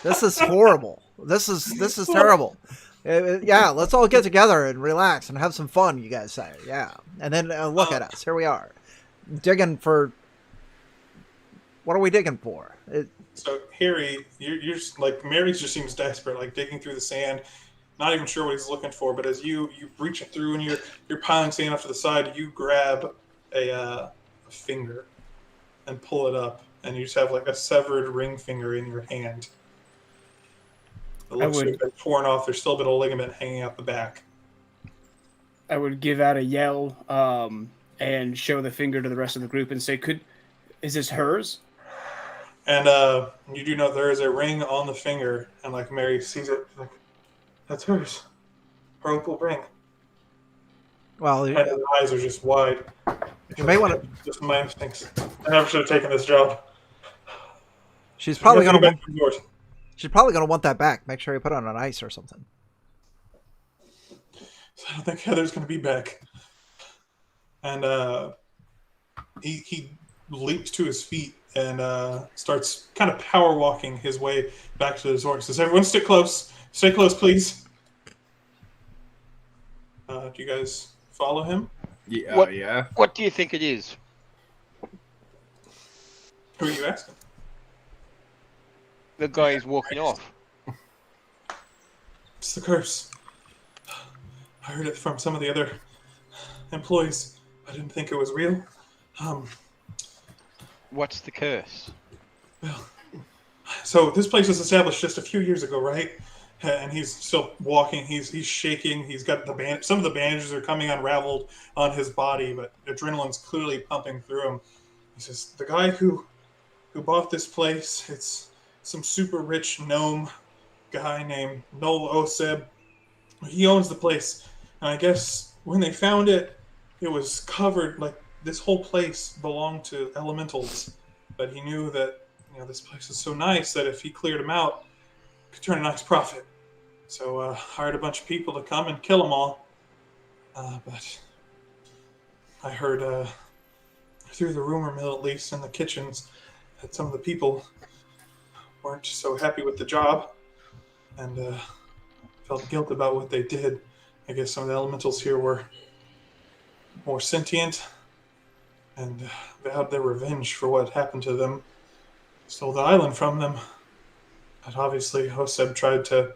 This is horrible. This is terrible. Let's all get together and relax and have some fun, you guys say. Yeah. And then look at us. Here we are. Digging for... What are we digging for? So, Harry, you're just, like, Mary just seems desperate, like, digging through the sand, not even sure what he's looking for, but as you reach it through and you're piling sand off to the side, you grab a finger and pull it up, and you just have, like, a severed ring finger in your hand. It looks like it's torn off. There's still a bit of ligament hanging out the back. I would give out a yell and show the finger to the rest of the group and say, is this hers? And you do know there is a ring on the finger, and like Mary sees it, like, that's hers. Her opal ring. Well, and her eyes are just wide. You may want to... Just my instincts. I never should have taken this job. She's probably going to... She's probably going to want that back. Make sure you put it on ice or something. So I don't think Heather's going to be back. And he leaps to his feet and starts kind of power walking his way back to the resort. Says, everyone stick close. Stay close, please. Do you guys follow him? Yeah. What do you think it is? Who are you asking? The guy is walking off. It's the curse. I heard it from some of the other employees. I didn't think it was real. What's the curse? Well, so this place was established just a few years ago, right? And he's still walking. He's shaking. He's got some of the bandages are coming unraveled on his body, but adrenaline's clearly pumping through him. He says, the guy who bought this place, it's some super rich gnome guy named Noel Oseb. He owns the place. And I guess when they found it, it was covered, like this whole place belonged to elementals. But he knew that this place is so nice that if he cleared them out, could turn a nice profit. So hired a bunch of people to come and kill them all. But I heard through the rumor mill, at least in the kitchens, that some of the people weren't so happy with the job and felt guilt about what they did. I guess some of the elementals here were more sentient and vowed their revenge for what happened to them. Stole the island from them. But obviously, Hoseb tried to,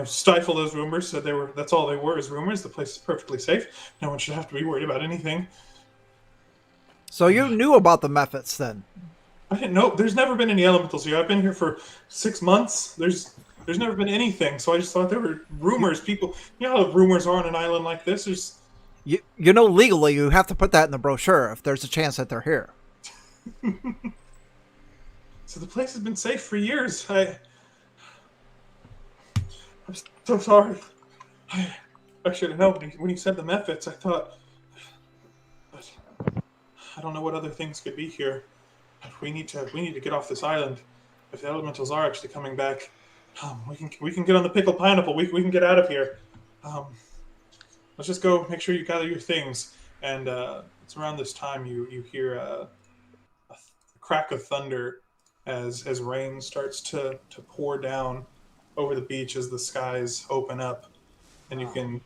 stifle those rumors. Said that's all they were, is rumors. The place is perfectly safe. No one should have to be worried about anything. So you knew about the methods then? I didn't know. There's never been any elementals here. I've been here for 6 months. There's never been anything. So I just thought there were rumors. People, how rumors are on an island like this. There's... legally, you have to put that in the brochure if there's a chance that they're here. So the place has been safe for years. I'm so sorry. I should have known when you said the methods. I thought, but I don't know what other things could be here. But we need to get off this island. If the elementals are actually coming back, we can get on the pickled pineapple. We can get out of here. Let's just go. Make sure you gather your things. And it's around this time you hear a crack of thunder as rain starts to pour down over the beach as the skies open up, and you can,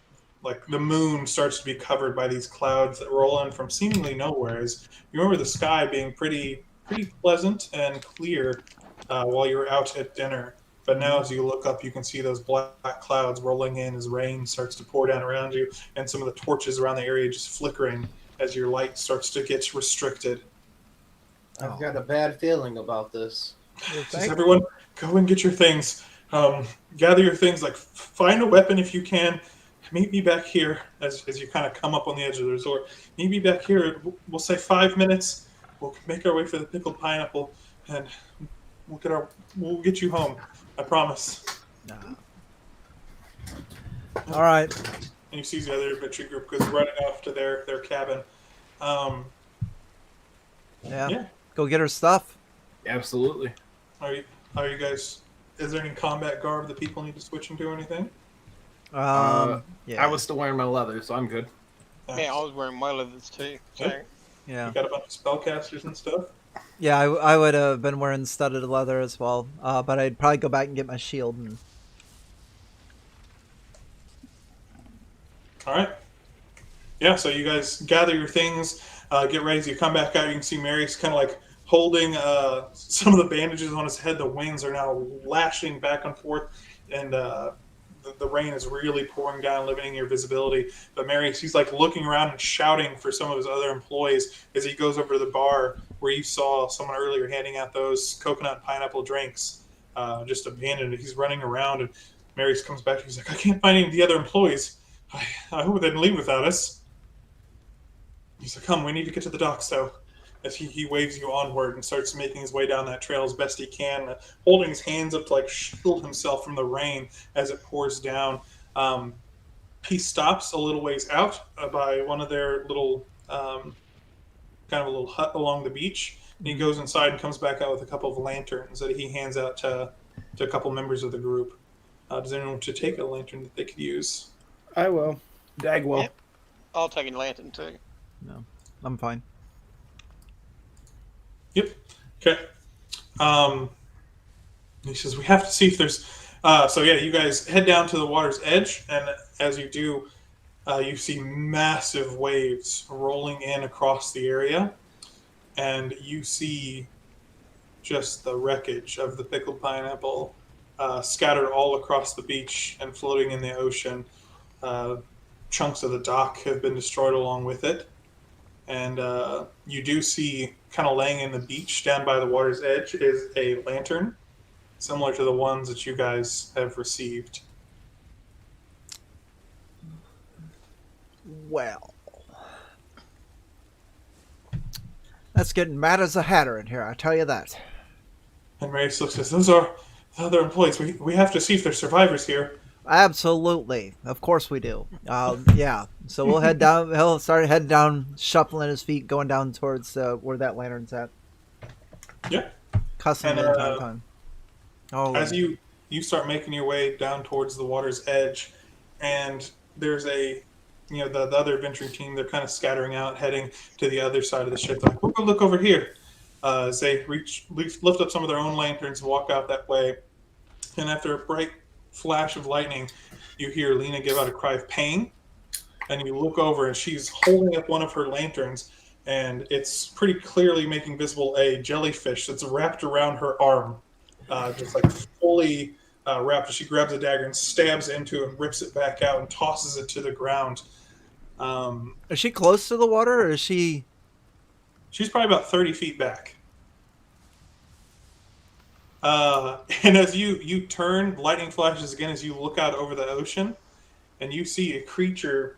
the moon starts to be covered by these clouds that roll in from seemingly nowhere. As you remember the sky being pretty pleasant and clear while you were out at dinner, but now as you look up, you can see those black clouds rolling in as rain starts to pour down around you, and some of the torches around the area just flickering as your light starts to get restricted. I've got a bad feeling about this. Just everyone, go and get your things. Gather your things. Find a weapon if you can. Meet me back here as you kind of come up on the edge of the resort. Meet me back here. We'll say 5 minutes. We'll make our way for the pickled pineapple, and we'll get you home. I promise. All right. And you see the other adventure group goes running off to their cabin. Yeah. Go get her stuff. Absolutely. Are you guys? Is there any combat garb that people need to switch into or anything? Yeah. I was still wearing my leather, so I'm good. Nice. Yeah, I was wearing my leathers too. So. Yep. Yeah. You got a bunch of spellcasters and stuff? Yeah, I would have been wearing studded leather as well, but I'd probably go back and get my shield. All right. Yeah, so you guys gather your things, get ready. As you come back out, you can see Mary's kind of holding some of the bandages on his head. The winds are now lashing back and forth, and the rain is really pouring down, limiting your visibility. But Mary, he's looking around and shouting for some of his other employees as he goes over to the bar where you saw someone earlier handing out those coconut and pineapple drinks, just abandoned. He's running around, and Mary comes back. He's like, I can't find any of the other employees. I hope they didn't leave without us. He's like, come, we need to get to the docks, though. As he waves you onward and starts making his way down that trail as best he can, holding his hands up to shield himself from the rain as it pours down. He stops a little ways out by one of their little, kind of a little hut along the beach. And he goes inside and comes back out with a couple of lanterns that he hands out to a couple members of the group. Does anyone want to take a lantern that they could use? I will. Dag will. Yep. I'll take a lantern too. No, I'm fine. Yep. Okay. He says, we have to see if there's... so yeah, you guys head down to the water's edge, and as you do, you see massive waves rolling in across the area, and you see just the wreckage of the pickled pineapple scattered all across the beach and floating in the ocean. Chunks of the dock have been destroyed along with it. And you do see, kind of laying in the beach down by the water's edge, is a lantern, similar to the ones that you guys have received. Well, that's getting mad as a hatter in here, I tell you that. And Mace looks and says, those are the other employees. We have to see if there's survivors here. Absolutely. Of course we do. Yeah. So we'll head down. He'll start heading down, shuffling his feet, going down towards where that lantern's at. Yeah. Cussing And, in time. Oh, As you start making your way down towards the water's edge, and there's the other adventuring team, they're kind of scattering out, heading to the other side of the ship. They're like, we'll go look over here. As they lift up some of their own lanterns and walk out that way. And after a bright flash of lightning, you hear Lena give out a cry of pain. And you look over, and she's holding up one of her lanterns, and it's pretty clearly making visible a jellyfish that's wrapped around her arm, just like fully wrapped. She grabs a dagger and stabs into it and rips it back out and tosses it to the ground. Is she close to the water, or is she? She's probably about 30 feet back. And as you turn, lightning flashes again as you look out over the ocean, and you see a creature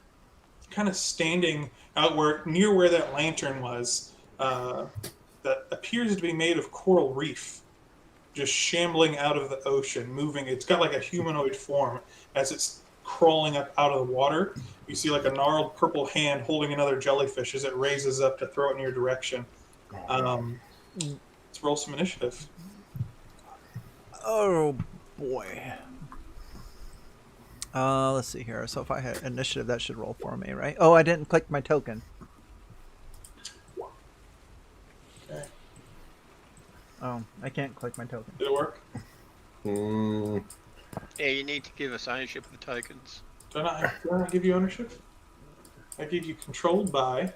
kind of standing out near where that lantern was, that appears to be made of coral reef, just shambling out of the ocean, moving. It's got like a humanoid form as it's crawling up out of the water. You see like a gnarled purple hand holding another jellyfish as it raises up to throw it in your direction. Let's roll some initiative. Oh boy. Let's see here. So if I had initiative, that should roll for me, right? Oh, I didn't click my token. Okay. Oh, I can't click my token. Did it work? Yeah, you need to give us ownership of the tokens. Did I not give you ownership? I gave you controlled by.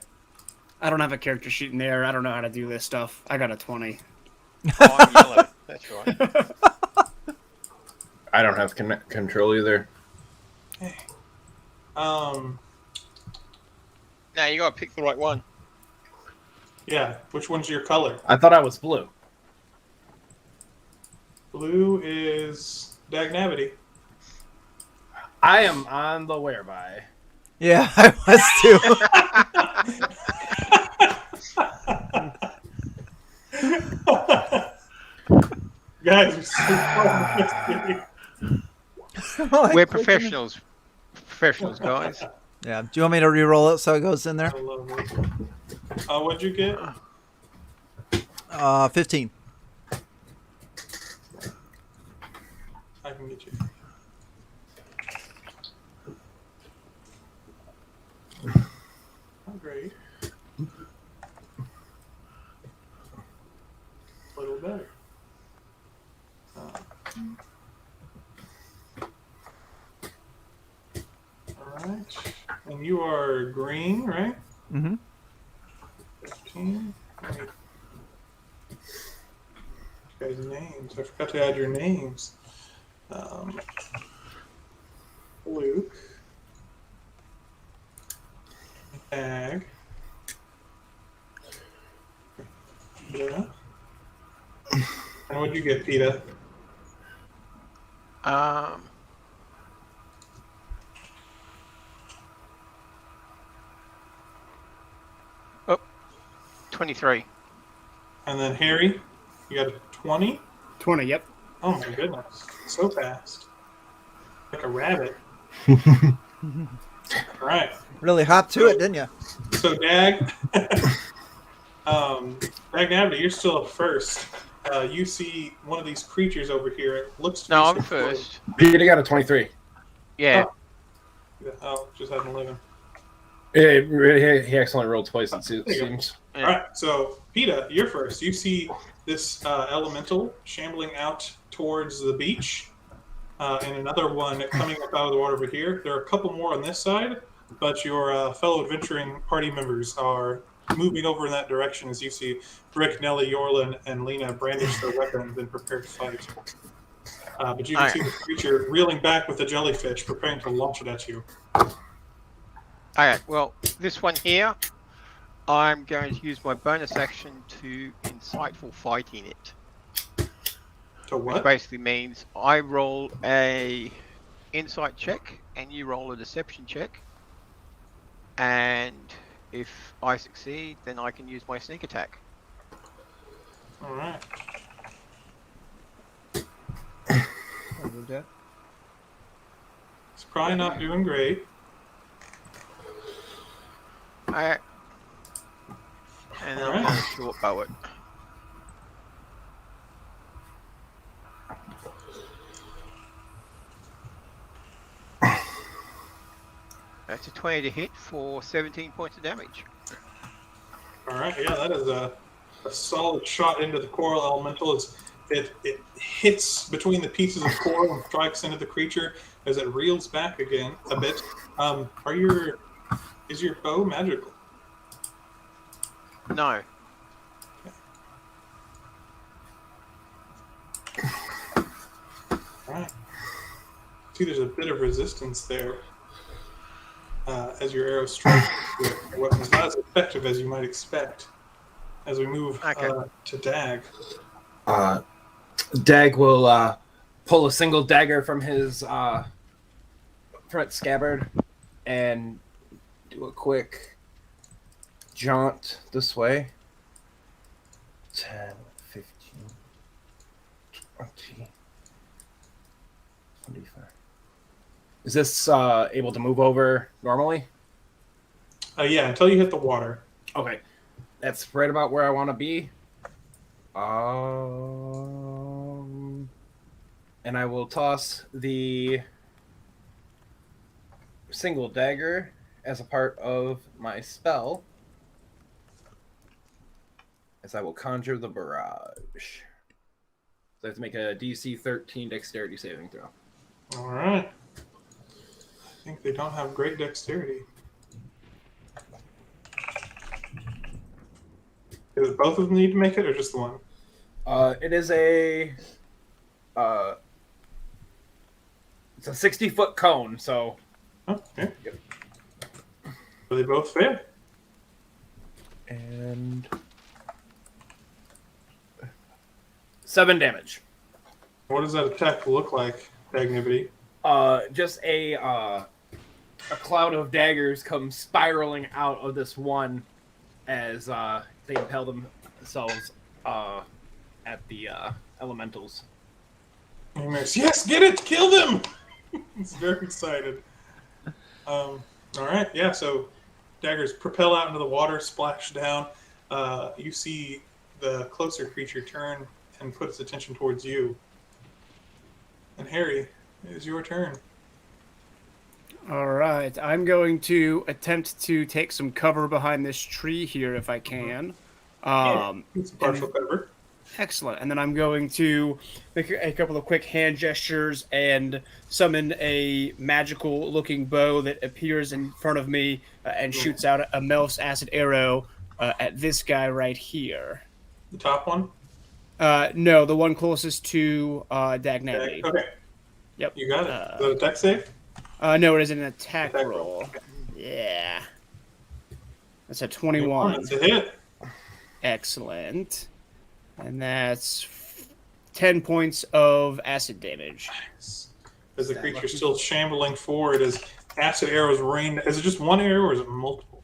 I don't have a character sheet in there. I don't know how to do this stuff. I got a 20. Oh, I'm yellow. That's right. I don't have control either. Hey. Now you gotta pick the right one. Yeah. Which one's your color? I thought I was blue. Blue is Dagnavity. I am on the whereby. Yeah, I was too. Guys, we're so We're professionals. Professionals, guys. Yeah. Do you want me to re-roll it so it goes in there? I love it. What'd you get? 15. I can get you. Not great. A little better. Alright. And you are green, right? Mm-hmm. 15. Wait. You guys' names. I forgot to add your names. Luke. Ag. Yeah. And what'd you get, PETA? Oh, 23. And then Harry, you got a 20? 20, yep. Oh my goodness. So fast. Like a rabbit. Alright. Really hopped to it, didn't you? So Dag, Dagnavity, you're still up first. You see one of these creatures over here. It looks to be No, I'm some sort of- first. Peter got a 23. Yeah. Oh, just had an 11. He accidentally rolled twice, it seems. Yeah. All right, so PETA, you're first. You see this elemental shambling out towards the beach, and another one coming up out of the water over here. There are a couple more on this side, but your fellow adventuring party members are moving over in that direction as you see Rick, Nellie, Yorlin, and Lena brandish their weapons and prepare to fight. But you can see the creature reeling back with the jellyfish, preparing to launch it at you. Alright, well, this one here, I'm going to use my bonus action to insightful fighting it. To Which what? basically means I roll a insight check and you roll a deception check. And if I succeed, then I can use my sneak attack. All right. It's probably not doing great. Alright. And then I'm Alright. going to short bow it. That's a 20 to hit for 17 points of damage. All right, yeah, that is a solid shot into the coral elemental. It hits between the pieces of coral and strikes into the creature as it reels back again a bit. Is your bow magical? No. All right. See, there's a bit of resistance there as your arrow strikes. Your weapon's not as effective as you might expect. As we move to Dag. Dag will pull a single dagger from his front scabbard and do a quick jaunt this way. 10, 15, 20, 25. Is this able to move over normally? Yeah, until you hit the water. Okay. That's right about where I want to be. And I will toss the single dagger as a part of my spell, as I will conjure the barrage. So I have to make a DC 13 dexterity saving throw. All right. I think they don't have great dexterity. Does both of them need to make it, or just the one? It is a it's a 60-foot cone, so. Oh, okay. So they both fail. And 7 damage. What does that attack look like, Dagnivity? Just a cloud of daggers come spiraling out of this one as they impale themselves at the elementals. Yes, get it! Kill them! He's very excited. All right, yeah, so daggers propel out into the water, splash down. You see the closer creature turn and put its attention towards you. And Harry, it is your turn. All right, I'm going to attempt to take some cover behind this tree here if I can. It's a partial cover. Excellent. And then I'm going to make a couple of quick hand gestures and summon a magical-looking bow that appears in front of me and shoots out a Melf's acid arrow at this guy right here. The top one? No, the one closest to Dagnamity. Okay. Yep. You got it. Is that a dex save? No, it is an attack roll. Okay. Yeah. That's a 21. That's a hit. Excellent. And that's 10 points of acid damage. Nice. As the creature's still shambling forward, as acid arrows rain. Is it just one arrow or is it multiple?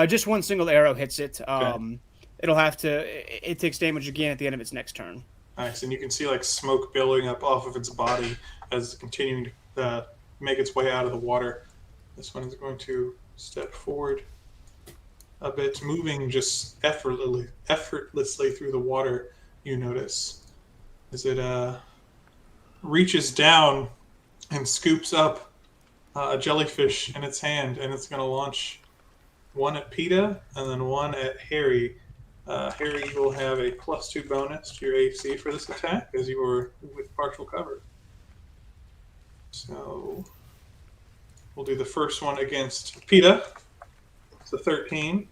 Just one single arrow hits it. Okay. It'll have to. It takes damage again at the end of its next turn. Nice, and you can see like smoke billowing up off of its body as it's continuing to make its way out of the water. This one is going to step forward a bit, moving just effortlessly through the water. You notice as it reaches down and scoops up a jellyfish in its hand, and it's going to launch one at PETA and then one at Harry. Harry, you will have a +2 bonus to your AC for this attack as you were with partial cover. So we'll do the first one against PETA. It's a 13.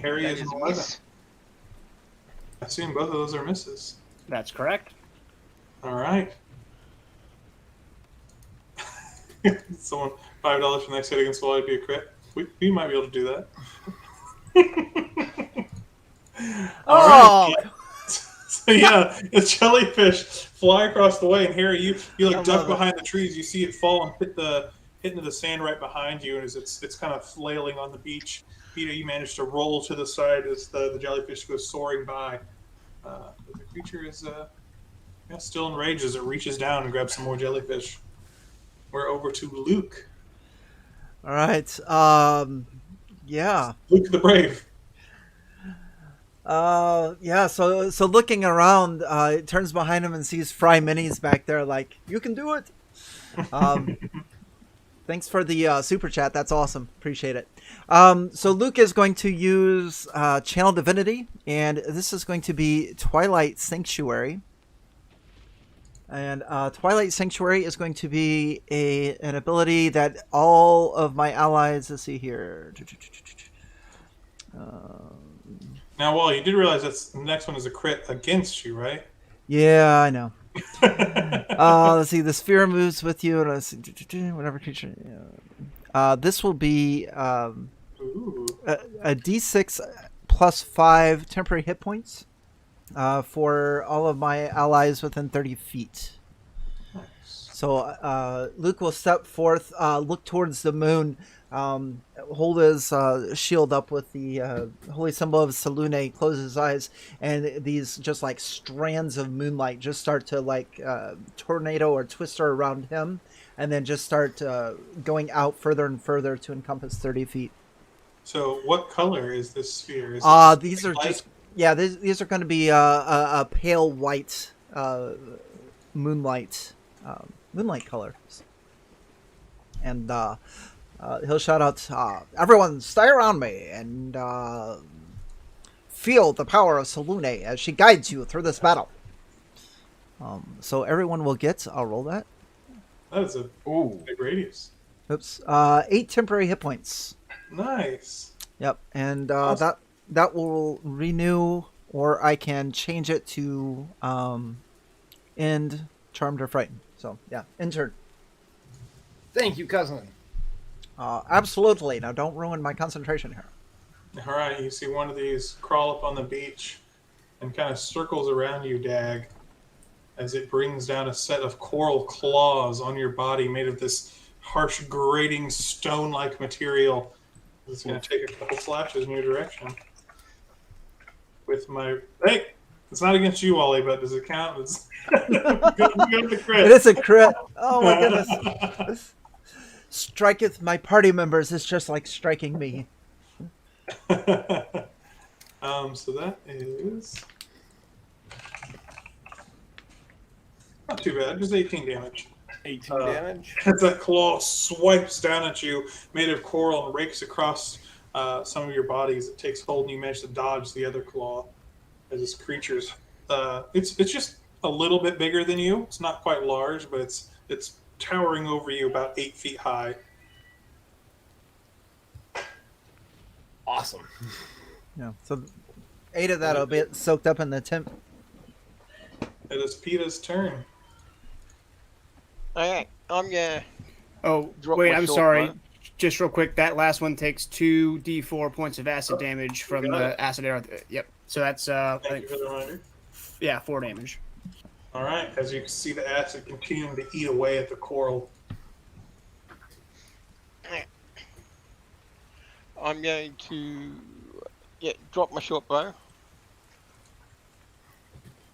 Harry is an 11. I assume both of those are misses. That's correct. All right. Someone $5 for the next hit against Wally would be a crit. We might be able to do that. Oh! Right. So yeah, the jellyfish fly across the way, and Harry, you like duck behind the trees. You see it fall and hit into the sand right behind you, and as it's kind of flailing on the beach. Peter, you manage to roll to the side as the jellyfish goes soaring by. But the creature is still enraged as it reaches down and grabs some more jellyfish. We're over to Luke. All right. Yeah. Luke the Brave. Yeah, so looking around, it turns behind him and sees Fry Minis back there like, you can do it. Thanks for the super chat. That's awesome. Appreciate it. So Luke is going to use Channel Divinity, and this is going to be Twilight Sanctuary. And Twilight Sanctuary is going to be an ability that all of my allies. Let's see here. Now, Wally, you did realize the next one is a crit against you, right? Yeah, I know. Let's see. The sphere moves with you. And let's see, whatever creature. This will be a D6 plus 5 temporary hit points for all of my allies within 30 feet. Nice. So Luke will step forth, look towards the moon, hold his shield up with the holy symbol of Selune, close his eyes, and these just like strands of moonlight just start to like tornado or twister around him, and then just start going out further and further to encompass 30 feet. So what color is this sphere? Is These are just, yeah, these are going to be a pale white moonlight colors. And he'll shout out, everyone stay around me and feel the power of Selune as she guides you through this battle. So everyone will get, I'll roll that. That is a big radius. Oops. 8 temporary hit points. Nice. Yep. And Awesome. that will renew, or I can change it to end Charmed or Frightened. So yeah, end turn. Thank you, cousin. Absolutely. Now don't ruin my concentration here. All right, you see one of these crawl up on the beach and kind of circles around you, Dag, as it brings down a set of coral claws on your body made of this harsh, grating, stone-like material. It's going to take a couple slashes in your direction. With my... Hey! It's not against you, Wally, but does it count? It's... you got the crit. It is a crit. Oh my goodness. Striketh my party members is just like striking me. So that is... not too bad, just 18 damage. 18 damage. As that claw swipes down at you, made of coral, and rakes across some of your bodies. It takes hold, and you manage to dodge the other claw. As this creature's, it's just a little bit bigger than you. It's not quite large, but it's towering over you, about 8 feet high. Awesome. Yeah. So 8 of that will be soaked up in the temp. It is PETA's turn. Okay, I'm gonna. Oh, Drop wait, my I'm short sorry. bow. Just real quick, that last one takes 2d4 points of acid damage from got the it. acid arrow. Yep. So that's, I Thank you think, for the reminder. yeah, 4 damage. All right, as you can see the acid continuing to eat away at the coral. I'm going to drop my short bow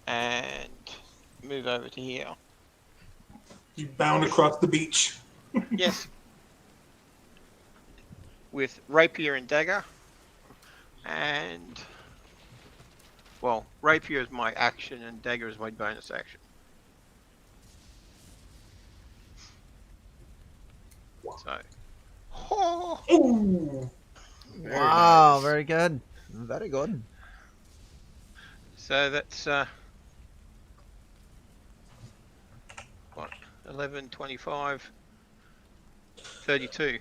and move over to here. You bound across the beach. Yes. With rapier and dagger. And well, rapier is my action and dagger is my bonus action. So Ooh! Wow, very good. Very good. So that's what, 11, 25, 32.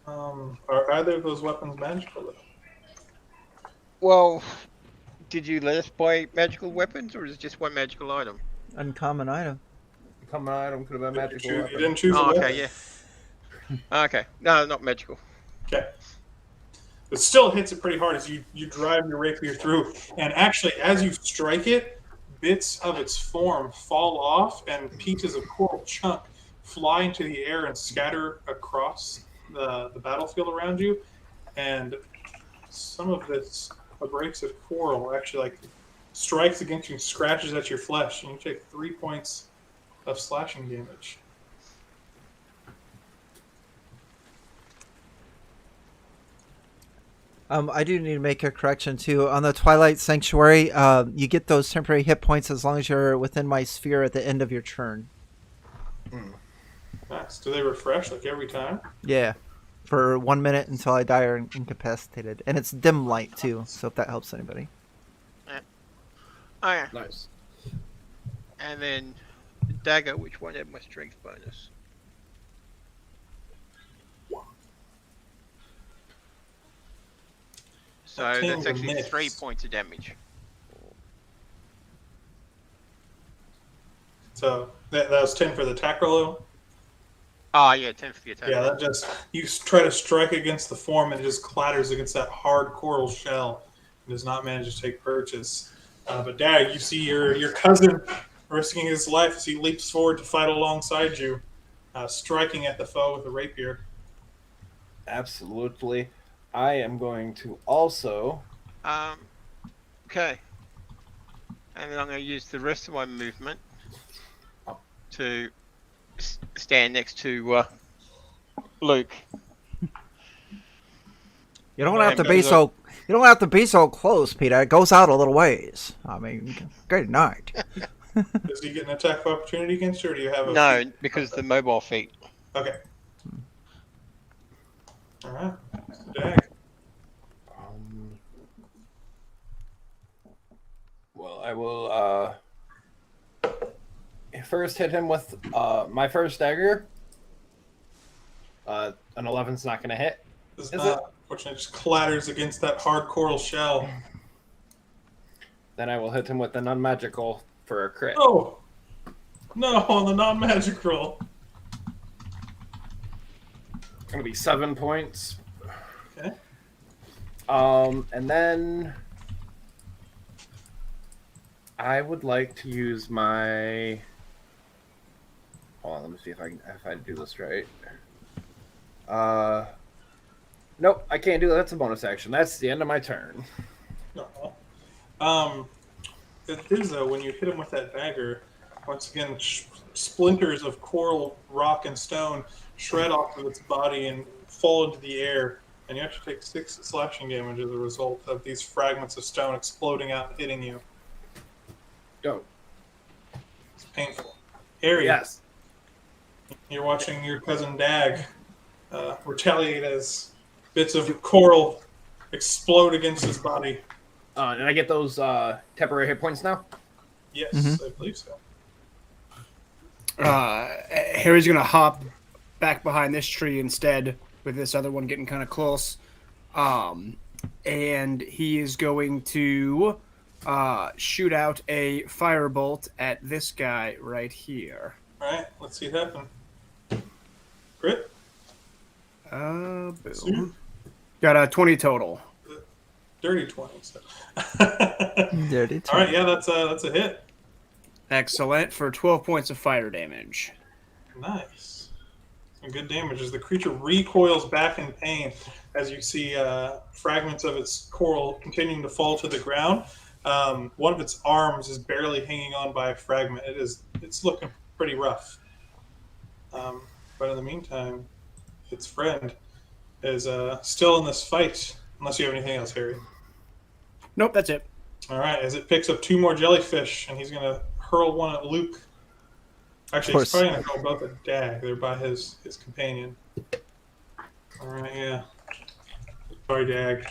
Are either of those weapons magical though? Well, did you let us buy magical weapons, or is it just one magical item? Uncommon item. Common item could have been magical. You weapon. didn't choose a Oh, weapon. okay, yeah. Okay, no, not magical. Okay. It still hits it pretty hard as you drive your rapier through, and actually, as you strike it, bits of its form fall off, and pieces of coral chunk fly into the air and scatter across the battlefield around you, and some of this abrasive coral actually like strikes against you and scratches at your flesh, and you take 3 points of slashing damage. I do need to make a correction too. On the Twilight Sanctuary, you get those temporary hit points as long as you're within my sphere at the end of your turn. Nice. Do they refresh like every time? Yeah, for 1 minute until I die or incapacitated, and it's dim light too. So if that helps anybody. Oh yeah. Nice. And then the dagger, which one had my strength bonus? So that's actually 3 points of damage. So that was 10 for the attack roll. Oh yeah, 10 for the attack. Yeah, that just you try to strike against the form and it just clatters against that hard coral shell and does not manage to take purchase. But Dag, you see your cousin risking his life as he leaps forward to fight alongside you, striking at the foe with a rapier. Absolutely. I am going to also. Okay. And then I'm going to use the rest of my movement to stand next to Luke. You don't have to be so. You don't have to be so close, Peter. It goes out a little ways. I mean, good night. Does he get an attack of opportunity against you, or do you have a... No, because the mobile feat. Okay. All right. Dag. Well, I will first hit him with my first dagger. An 11's not going to hit. Is not. Fortunately, it just clatters against that hard coral shell. Then I will hit him with the non-magical for a crit. Oh! No, on the non-magic roll. It's going to be 7 points. Okay. And then I would like to use my... Hold on, let me see if I do this right. Nope, I can't do that. That's a bonus action. That's the end of my turn. No. It is, though, when you hit him with that dagger, once again, splinters of coral, rock, and stone shred off of its body and fall into the air, and you actually take 6 slashing damage as a result of these fragments of stone exploding out and hitting you. Dope. It's painful. Harry, Yes. You're watching your cousin Dag retaliate as bits of coral explode against his body. And I get those temporary hit points now? Yes, I believe so. Harry's going to hop back behind this tree instead, with this other one getting kind of close. And he is going to shoot out a firebolt at this guy right here. All right, let's see it happen. Crit? Boom. Got a 20 total. Dirty 20. So. Dirty 20. All right, yeah, that's a hit. Excellent, for 12 points of fire damage. Nice. Some good damage as the creature recoils back in pain as you see fragments of its coral continuing to fall to the ground. One of its arms is barely hanging on by a fragment. It's looking pretty rough. But in the meantime, its friend is still in this fight, unless you have anything else, Harry. Nope, that's it. All right, as it picks up 2 more jellyfish, and he's going to hurl one at Luke. Actually, he's probably going to hurl both at Dag. They're by his companion. All right, yeah. Sorry, Dag.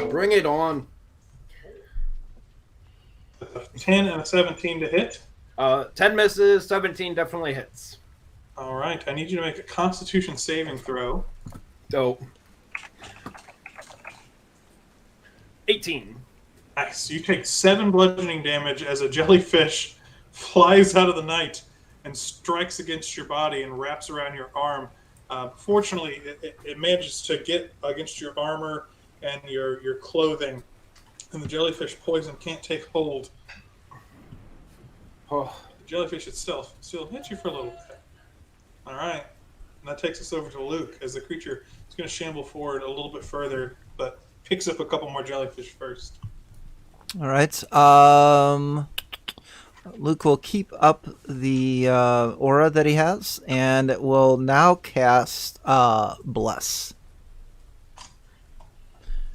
Bring it on. A 10 and a 17 to hit. 10 misses, 17 definitely hits. All right, I need you to make a Constitution saving throw. Dope. 18. Nice. You take 7 bludgeoning damage as a jellyfish flies out of the night and strikes against your body and wraps around your arm. Fortunately, it manages to get against your armor and your clothing, and the jellyfish poison can't take hold. Oh. The jellyfish itself still hits you for a little bit. All right. And that takes us over to Luke as the creature is going to shamble forward a little bit further, but picks up a couple more jellyfish first. All right. Luke will keep up the aura that he has, and will now cast Bless.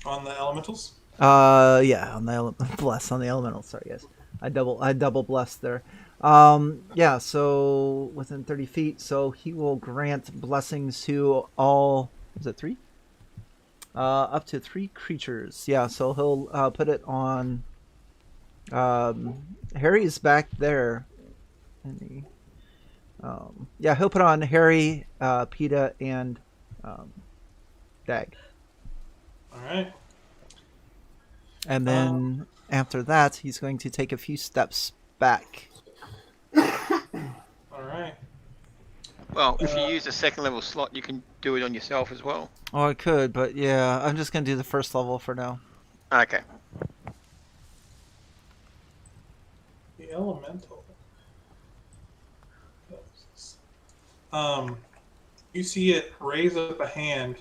On the elementals? Yeah, on the Bless on the elementals. Sorry, guys. I double blessed there. Yeah, so within 30 feet, so he will grant blessings to all. Is it 3? Up to 3 creatures. Yeah, so he'll put it on. Harry's back there. Yeah, he'll put on Harry, PETA, and Dag. All right. And then after that, he's going to take a few steps back. All right. Well, if you use a second level slot, you can do it on yourself as well. Oh, I could, but yeah, I'm just going to do the first level for now. Okay. The elemental. You see it raise up a hand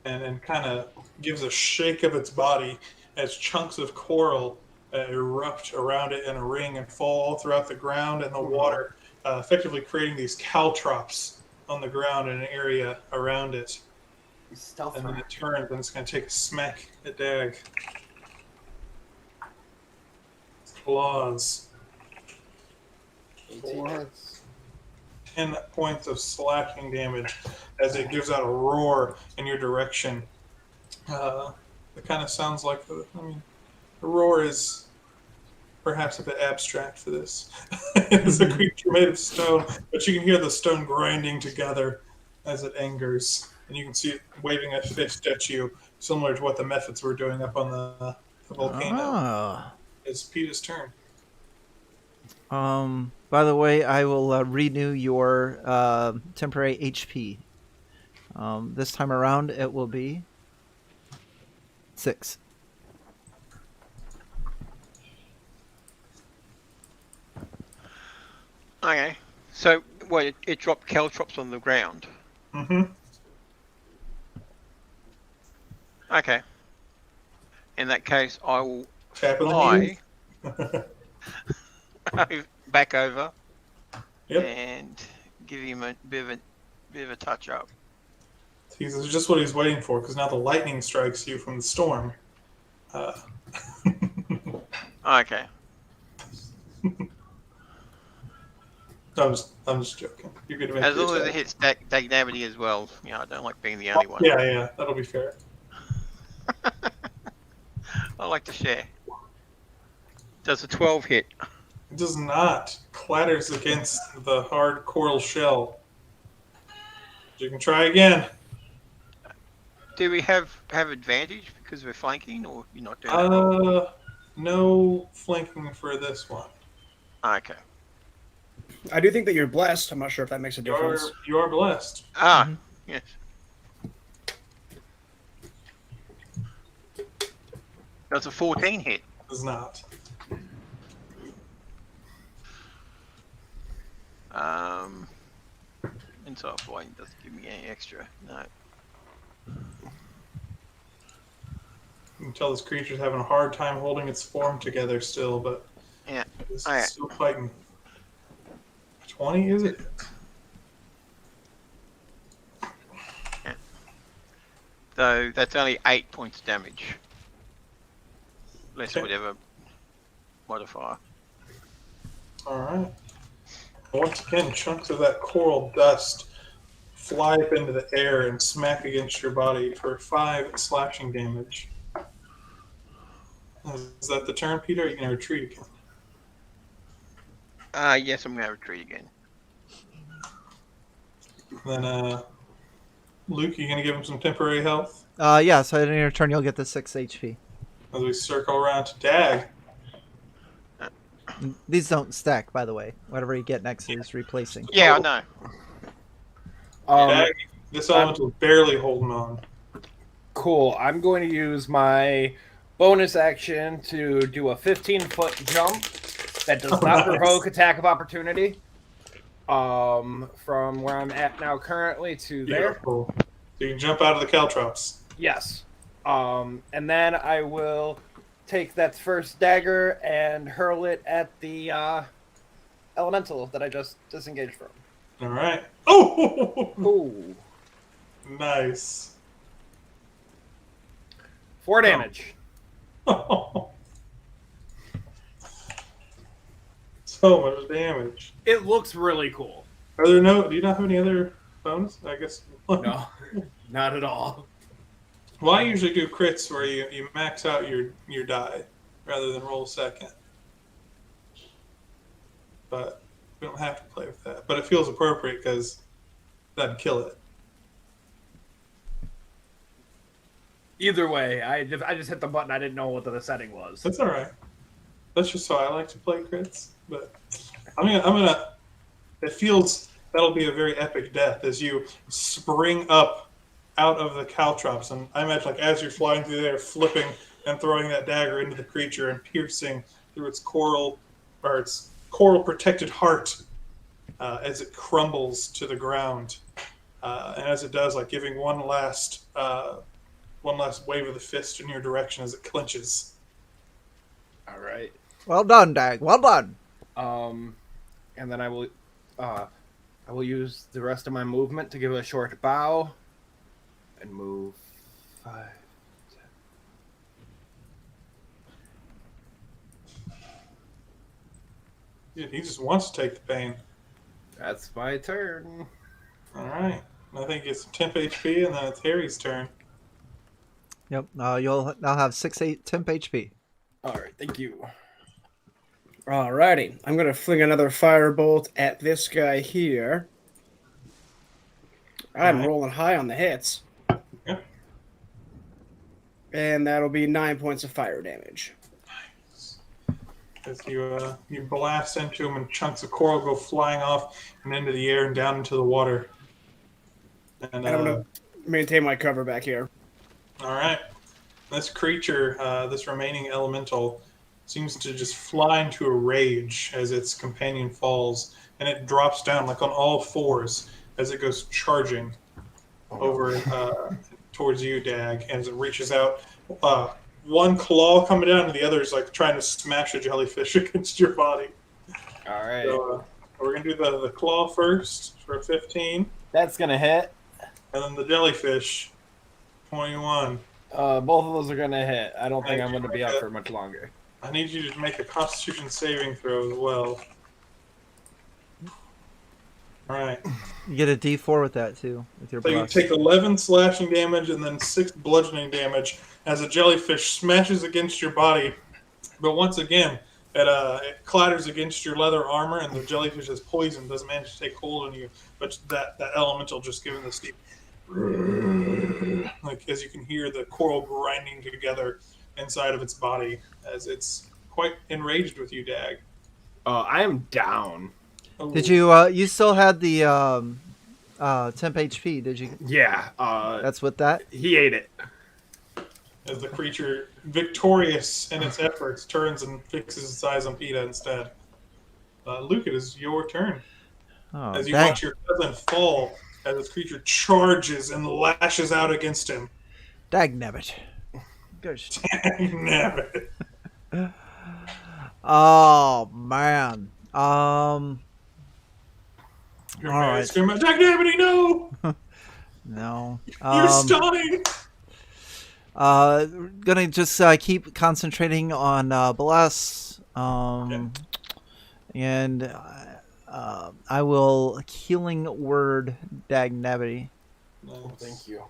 and then kind of gives a shake of its body as chunks of coral erupt around it in a ring and fall all throughout the ground and the water, effectively creating these caltrops on the ground in an area around it. And then it turns and it's going to take a smack at Dag. Its claws. 18 hits. 10 points of slashing damage as it gives out a roar in your direction. It kind of sounds like, the roar is perhaps a bit abstract for this. It's a creature made of stone, but you can hear the stone grinding together as it angers. And you can see it waving a fist at you, similar to what the methods were doing up on the volcano. It's Peter's turn. By the way, I will renew your temporary HP. This time around, it will be 6. Okay. So, what, it dropped caltrops on the ground? Mm-hmm. Okay. In that case, I will Tap in the fly knees. back over Yep. and give him a bit of a touch up. This is just what he's waiting for, because now the lightning strikes you from the storm. Okay. I'm just joking. You're good to make As long as yourself. it hits Dagnavity as well. You know, I don't like being the only one. Yeah, that'll be fair. I like to share. Does a 12 hit? It does not. Clatters against the hard coral shell. You can try again. Do we have advantage because we're flanking, or you're not doing that? No flanking for this one. Okay. I do think that you're blessed. I'm not sure if that makes a difference. You are blessed. Yes. That's a 14 hit. Does not. And so avoiding doesn't give me any extra. No. You can tell this creature's having a hard time holding its form together still, but Yeah. it's Alright. still fighting. 20, is it? So that's only 8 points of damage. Less Okay. whatever modifier. Alright. Once again, chunks of that coral dust fly up into the air and smack against your body for 5 slashing damage. Is that the turn, Peter? Or are you going to retreat again? Yes, I'm going to retreat again. Then, Luke, you going to give him some temporary health? Yeah, so in your turn, you'll get the 6 HP. As we circle around to Dag. These don't stack, by the way. Whatever you get next is replacing. Yeah, I know. Dag, this elemental's barely holding on. Cool. I'm going to use my bonus action to do a 15-foot jump that does not provoke attack of opportunity. From where I'm at now currently to there. Beautiful. So you can jump out of the caltrops. Yes. And then I will take that first dagger and hurl it at the elemental that I just disengaged from. All right. Oh! Ooh. Nice. 4 damage. so much damage. It looks really cool. Are there no? Do you not have any other bonus? I guess. No, not at all. Well, I usually do crits where you max out your die rather than roll second. But we don't have to play with that. But it feels appropriate because that'd kill it. Either way, I just hit the button. I didn't know what the setting was. That's all right. That's just how I like to play crits. But I'm gonna. It feels that'll be a very epic death as you spring up out of the caltrops, and I imagine like as you're flying through there, flipping and throwing that dagger into the creature and piercing through its coral protected heart as it crumbles to the ground, and as it does, like giving one last wave of the fist in your direction as it clenches. All right. Well done, Dag. Well done. And then I will use the rest of my movement to give a short bow and move 5, 10. Yeah, he just wants to take the pain. That's my turn. All right. I think it's temp HP, and then it's Harry's turn. Yep. You'll now have 6/8 temp HP. All right, thank you. Alrighty, I'm gonna fling another firebolt at this guy here. I'm Alright. rolling high on the hits. Yep. And that'll be 9 points of fire damage. As you blast into him, and chunks of coral go flying off and into the air and down into the water. And And I'm gonna maintain my cover back here. all right, this creature, this remaining elemental, seems to just fly into a rage as its companion falls, and it drops down like on all fours as it goes charging over towards you, Dag, as it reaches out. One claw coming down, and the other is like trying to smash a jellyfish against your body. All right. So we're gonna do the claw first for a 15, That's going to hit. and then the jellyfish, 21. Both of those are going to hit. I don't think Thank I'm you, going to be up Micah. for much longer. I need you to make a Constitution saving throw as well. All right. You get a D4 with that too, with your So you blast. take 11 slashing damage and then 6 bludgeoning damage as a jellyfish smashes against your body. But once again, it clatters against your leather armor, and the jellyfish is poison, doesn't manage to take hold on you. But that elemental just giving this deep, like as you can hear the coral grinding together inside of its body as it's quite enraged with you, Dag. I am down. Oh. Did you? You still had the temp HP? Did you? Yeah. That's with that. He ate it. As the creature, victorious in its efforts, turns and fixes its eyes on PETA instead. Luke, it is your turn. Oh, As you dang. watch your cousin fall, as this creature charges and lashes out against him. Dagnabbit. Gosh. Nabbit. Oh man. You're All right. screaming, Dagnabbity, no! No. You're stunning! Gonna just keep concentrating on bless. And I will healing word Dagnabbity. Nice. Thank you.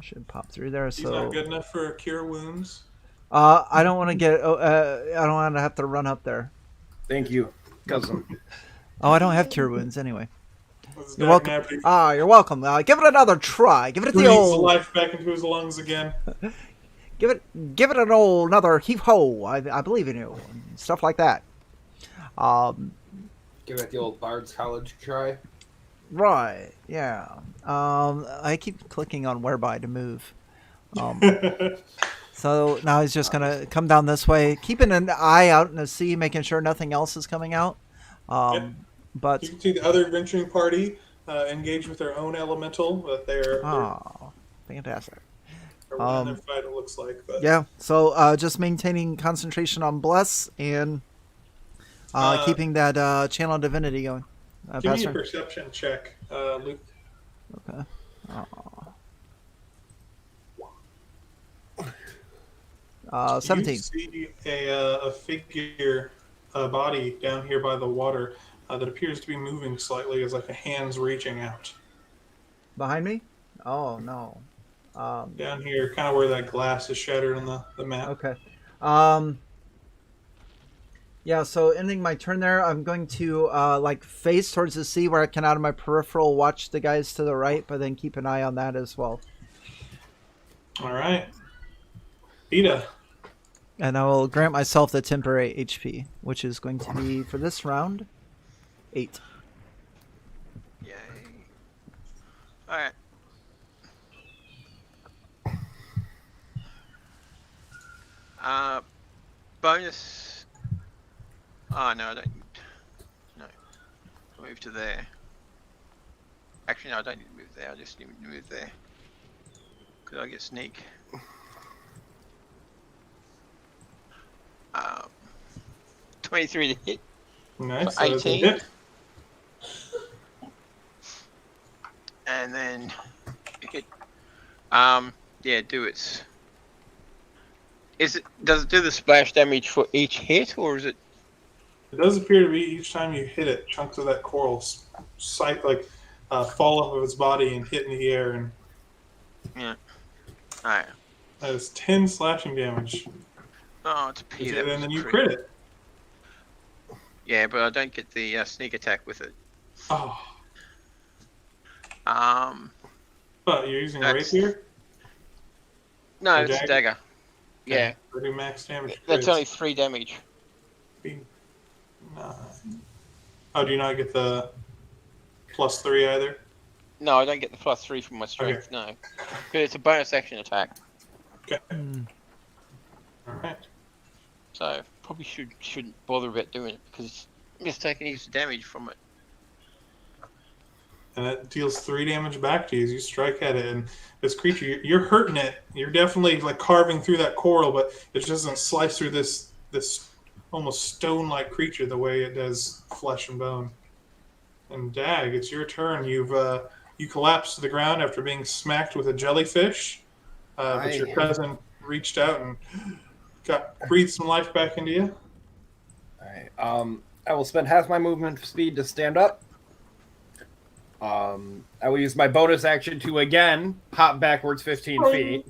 Should pop through there. He's So not good enough for cure wounds. I don't want to get. I don't want to have to run up there. Thank you, cousin. Oh, I don't have cure wounds anyway. This is You're welcome. Dagnabbity. You're welcome. Give it another try. Give it the Breathes old. life back into his lungs again. Give it an old another heave ho. I believe in you. And stuff like that. Give it the old Bard's College try. Right. Yeah. I keep clicking on whereby to move. So now he's just gonna come down this way, keeping an eye out in the sea, making sure nothing else is coming out. But You can see the other adventuring party engage with their own elemental, but they're fantastic. winning their fight, it looks like. But, Yeah. So just maintaining concentration on bless and keeping that channel of divinity going. Give me a Pastor? perception check, Luke. Okay. 17. You see a figure, a body down here by the water that appears to be moving slightly, as like a hand's reaching out. Behind me? Oh, no. Down here, kind of where that glass is shattered on the map. Okay. Yeah, so ending my turn there, I'm going to like face towards the sea where I can out of my peripheral watch the guys to the right, but then keep an eye on that as well. All right. Ida. And I will grant myself the temporary HP, which is going to be, for this round, 8. Yay. Alright. Bonus. Oh, no, I don't. No. I'll move to there. Actually, no, I don't need to move there. I just need to move there. Because I get sneak. 23 to hit. Nice. For 18. Hit. And then hit. Yeah, do its. Does it do the splash damage for each hit, or is it? It does appear to be each time you hit it, chunks of that coral fall off of its body and hit in the air, and Yeah. Alright. that is 10 slashing damage. Oh, it's a P. That And was then a you crit. crit it. Yeah, but I don't get the sneak attack with it. Oh, but you're using a That's- rapier? No, A it's a dagger? dagger. Yeah, Pretty max damage. that's crits. only 3 damage. 9. Oh, do you not get the +3 either? No, I don't get the +3 from my strength. No, because it's a bonus action attack. Okay. All right. So probably shouldn't bother about doing it because it's taking heaps of damage from it. And that deals 3 damage back to you as you strike at it. And this creature, you're hurting it. You're definitely like carving through that coral, but it doesn't slice through this almost stone-like creature the way it does flesh and bone. And Dag, it's your turn. You collapsed to the ground after being smacked with a jellyfish, but your cousin reached out and breathed some life back into you. Alright. I will spend half my movement speed to stand up. I will use my bonus action to again hop backwards 15 feet.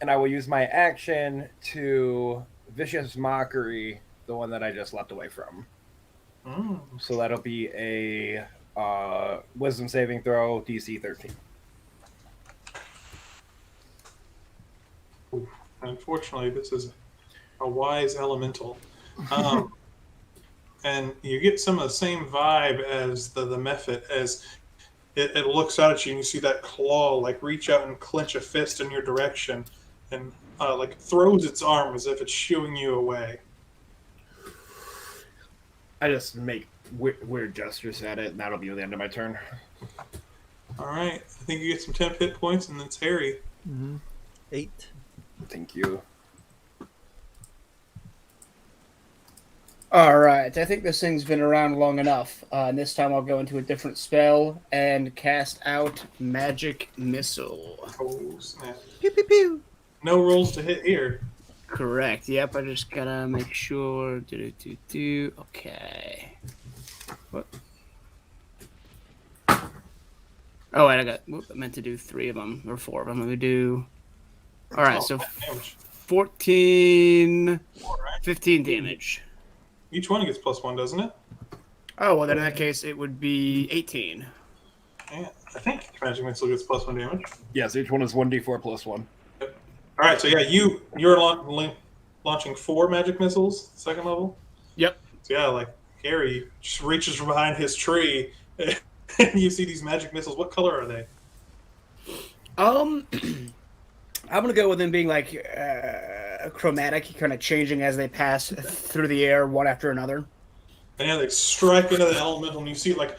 And I will use my action to Vicious Mockery, the one that I just leapt away from. So that'll be a Wisdom saving throw, DC 13. Unfortunately, this is a wise elemental. And you get some of the same vibe as the Mephit, as it looks out at you and you see that claw like reach out and clench a fist in your direction and like throws its arm as if it's shooing you away. I just make weird gestures at it, and that'll be the end of my turn. All right, I think you get some 10 hit points, and then it's Harry. 8. Thank you. All right, I think this thing's been around long enough. And this time I'll go into a different spell and cast out Magic Missile. Oh, snap. Pew, pew, pew. No rolls to hit here. Correct. Yep, I just gotta make sure. Okay. What? Oh, wait, I meant to do 3 of them, or 4 of them. Let me do... All right, so Damage. 14, All right. 15 damage. Each one gets +1, doesn't it? Oh, well, then in that case, it would be 18. Yeah, I think Magic Missile gets +1 damage. Yes, each one is 1d4 plus 1. All right, so yeah, you're launching 4 magic missiles, 2nd level. Yep. So yeah, like Harry just reaches from behind his tree, and you see these magic missiles. What color are they? I'm gonna go with them being like chromatic, kind of changing as they pass through the air, one after another. And yeah, they strike into the elemental, and you see it like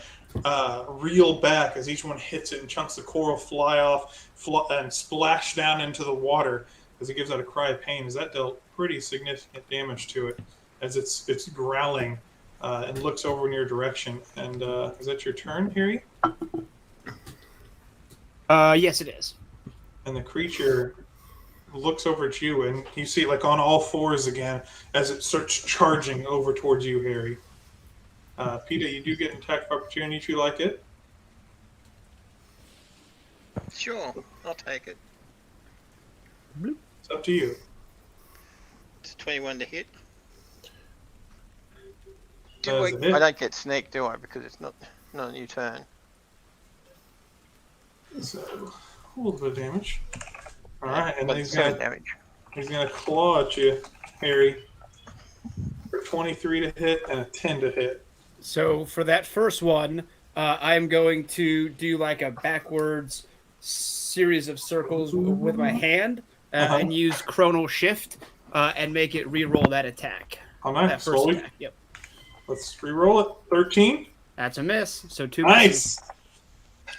reel back as each one hits it, and chunks of coral fly off and splash down into the water as it gives out a cry of pain. As that dealt pretty significant damage to it, as it's growling and looks over in your direction. And is that your turn, Harry? Yes, it is. And the creature looks over at you, and you see like on all fours again as it starts charging over towards you, Harry. PETA, you do get an attack of opportunity if you like it. Sure, I'll take it. It's up to you. It's 21 to hit. That is a hit. I don't get sneak, do I? Because it's not a new turn. So, a little bit of damage. All right, and But he's 7 gonna damage. claw at you, Harry, for 23 to hit and a 10 to hit. So for that first one, I'm going to do like a backwards series of circles with my hand and use Chronal Shift and make it re-roll that attack. Oh, nice. That first attack. Yep. Let's re-roll it. 13. That's a miss. So 2 Nice. misses.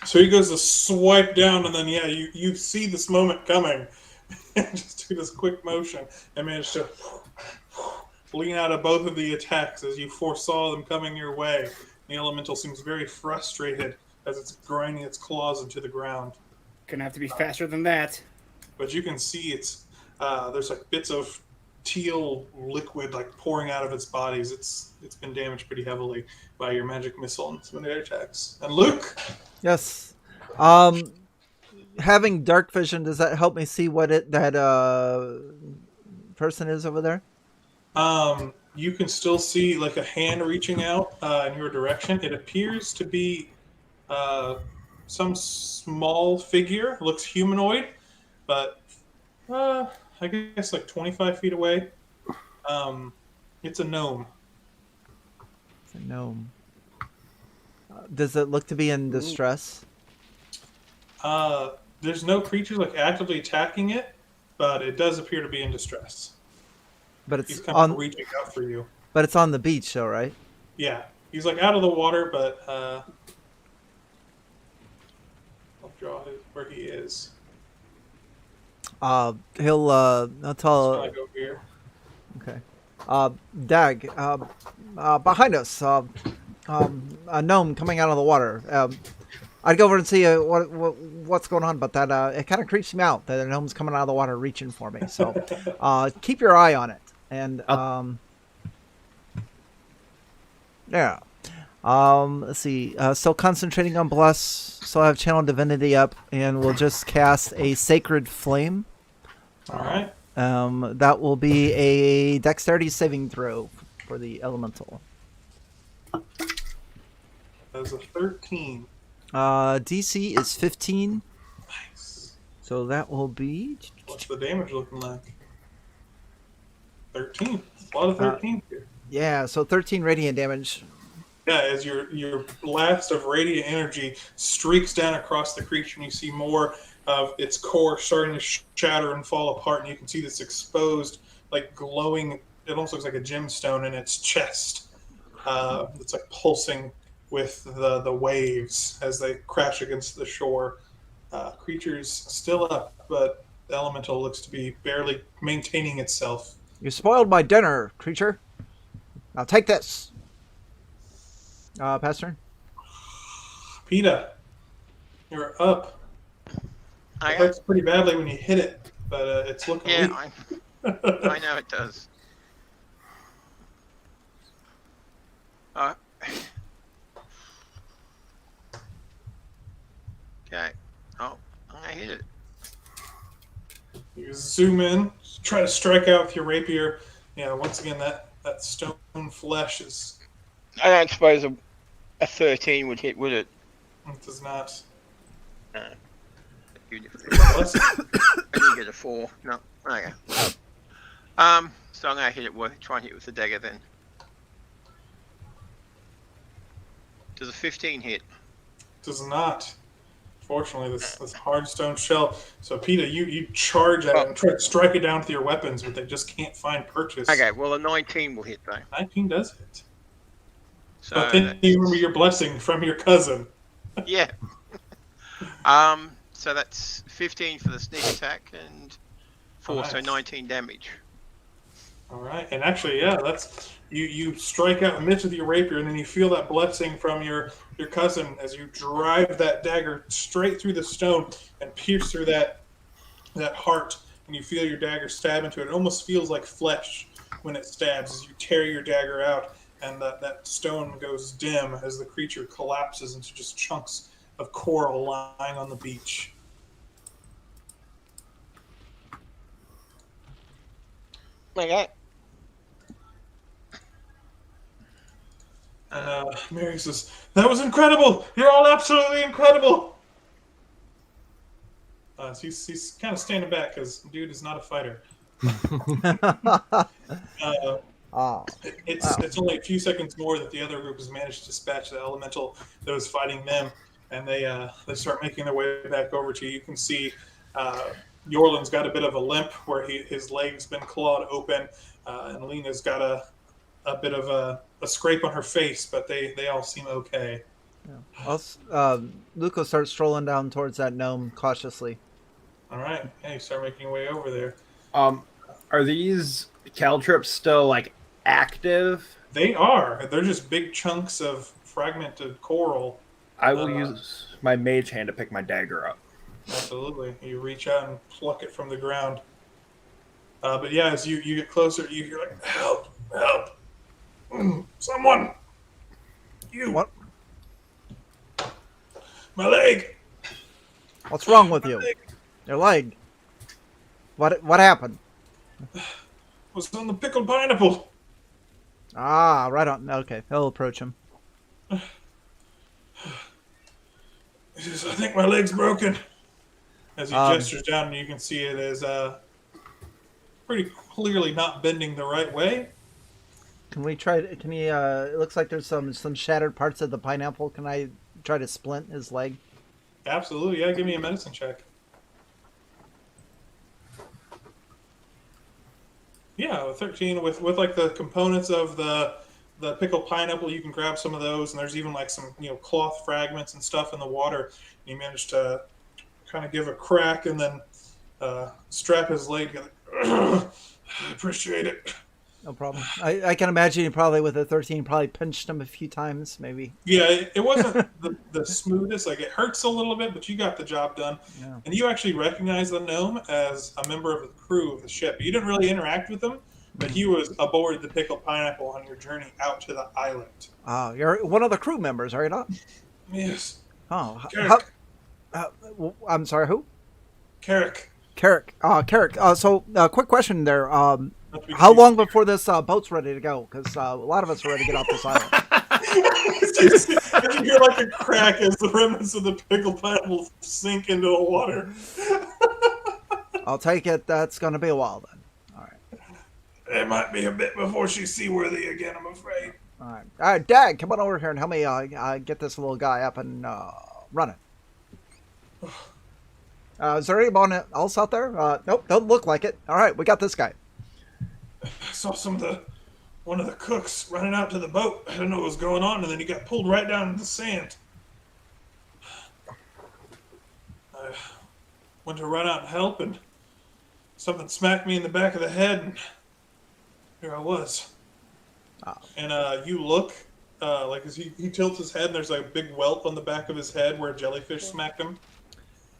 So he goes to swipe down, and then you see this moment coming, and just do this quick motion and manage to lean out of both of the attacks as you foresaw them coming your way. The elemental seems very frustrated as it's grinding its claws into the ground. Gonna have to be faster than that. But you can see there's like bits of teal liquid like pouring out of its bodies. It's been damaged pretty heavily by your magic missile and some of the other attacks. And Luke. Yes. Having dark vision, does that help me see what that person is over there? You can still see like a hand reaching out in your direction. It appears to be some small figure. It looks humanoid, but I guess like 25 feet away. It's a gnome. It's a gnome. Does it look to be in distress? There's no creatures like actively attacking it, but it does appear to be in distress. But He's it's kind of reaching out for you. But it's on the beach, though, right? Yeah, he's like out of the water, but I'll draw where he is. I'll I'll tell. go here. Okay. Dag, behind us, a gnome coming out of the water. I'd go over and see what's going on, but that it kind of creeps me out that a gnome's coming out of the water reaching for me. So keep your eye on it. And yeah. Let's see. Still concentrating on bless. So I have channel divinity up, and we'll just cast a sacred flame. All right. That will be a dexterity saving throw for the elemental. That's a 13. DC is 15. Nice. So that will be. What's the damage looking like? 13. A lot of 13 here. Yeah, so 13 radiant damage. Yeah, as your blast of radiant energy streaks down across the creature, and you see more of its core starting to shatter and fall apart, and you can see this exposed, like glowing. It almost looks like a gemstone in its chest. It's like pulsing with the waves as they crash against the shore. Creature's still up, but the elemental looks to be barely maintaining itself. You spoiled my dinner, creature. Now take this. Pass turn. PETA, you're up. It hurts pretty badly when you hit it, but it's looking weak. I know it does. Okay. Oh, I hit it. You zoom in, try to strike out with your rapier. Yeah, once again, that stone flesh is... I don't suppose a 13 would hit, would it? It does not. No. I didn't get a 4. No. Okay. So I'm going to hit it try and hit it with the dagger then. Does a 15 hit? Does not. Fortunately, this hard stone shell. So, PETA, you charge at it and try to strike it down with your weapons, but they just can't find purchase. Okay, well a 19 will hit though. 19 does hit. So but then you remember your blessing from your cousin. Yeah. So that's 15 for the sneak attack and 4, so 19 damage. All right, and actually, yeah, that's you strike out and miss with your rapier, and then you feel that blessing from your cousin as you drive that dagger straight through the stone and pierce through that heart and you feel your dagger stab into it. It almost feels like flesh when it stabs as you tear your dagger out, and that stone goes dim as the creature collapses into just chunks of coral lying on the beach. Okay. And Mary says, "That was incredible! You're all absolutely incredible!" So he's kind of standing back because dude is not a fighter. It's only a few seconds more that the other group has managed to dispatch the elemental that was fighting them, and they start making their way back over to you. You can see Yorland's got a bit of a limp where his leg's been clawed open, and Lena's got a bit of a scrape on her face, but they all seem okay. Yeah. Luca starts strolling down towards that gnome cautiously. All right, hey, start making your way over there. Are these caltrips still like active? They are. They're just big chunks of fragmented coral. I will use my mage hand to pick my dagger up. Absolutely. You reach out and pluck it from the ground. But yeah, as you get closer, you hear like, "Help! Help! Someone! You! What? My leg! What's wrong with you? Leg Your leg. What happened? was on the pickled pineapple." Ah, right on. Okay, he'll approach him. He says, "I think my leg's broken." As he gestures down, and you can see it is pretty clearly not bending the right way. Can we try? Can he? It looks like there's some shattered parts of the pineapple. Can I try to splint his leg? Absolutely, yeah. Give me a medicine check. Yeah, with 13, with like the components of the pickled pineapple, you can grab some of those, and there's even like some cloth fragments and stuff in the water. And you manage to kind of give a crack and then strap his leg together. I appreciate it. No problem. I can imagine you probably with a 13 probably pinched him a few times, maybe. Yeah, it wasn't the smoothest. Like, it hurts a little bit, but you got the job done. Yeah. And you actually recognize the gnome as a member of the crew of the ship. You didn't really interact with him, but he was aboard the pickled pineapple on your journey out to the island. Oh, you're one of the crew members, are you not? Yes. Oh, Carrick. I'm sorry, who? Carrick. Carrick. Carrick. So, quick question there. How long before this boat's ready to go? Because a lot of us are ready to get off this island. You hear like a crack as the remnants of the pickled pineapple sink into the water. I'll take it. That's going to be a while then. All right. It might be a bit before she's seaworthy again, I'm afraid. All right, Dag, come on over here and help me get this little guy up and running. Is there anyone else out there? Nope, don't look like it. All right, we got this guy. I saw one of the cooks running out to the boat. I didn't know what was going on, and then he got pulled right down into the sand. I went to run out and help, and something smacked me in the back of the head, and here I was. Oh. And you look, like as he tilts his head, and there's like a big welt on the back of his head where a jellyfish smacked him.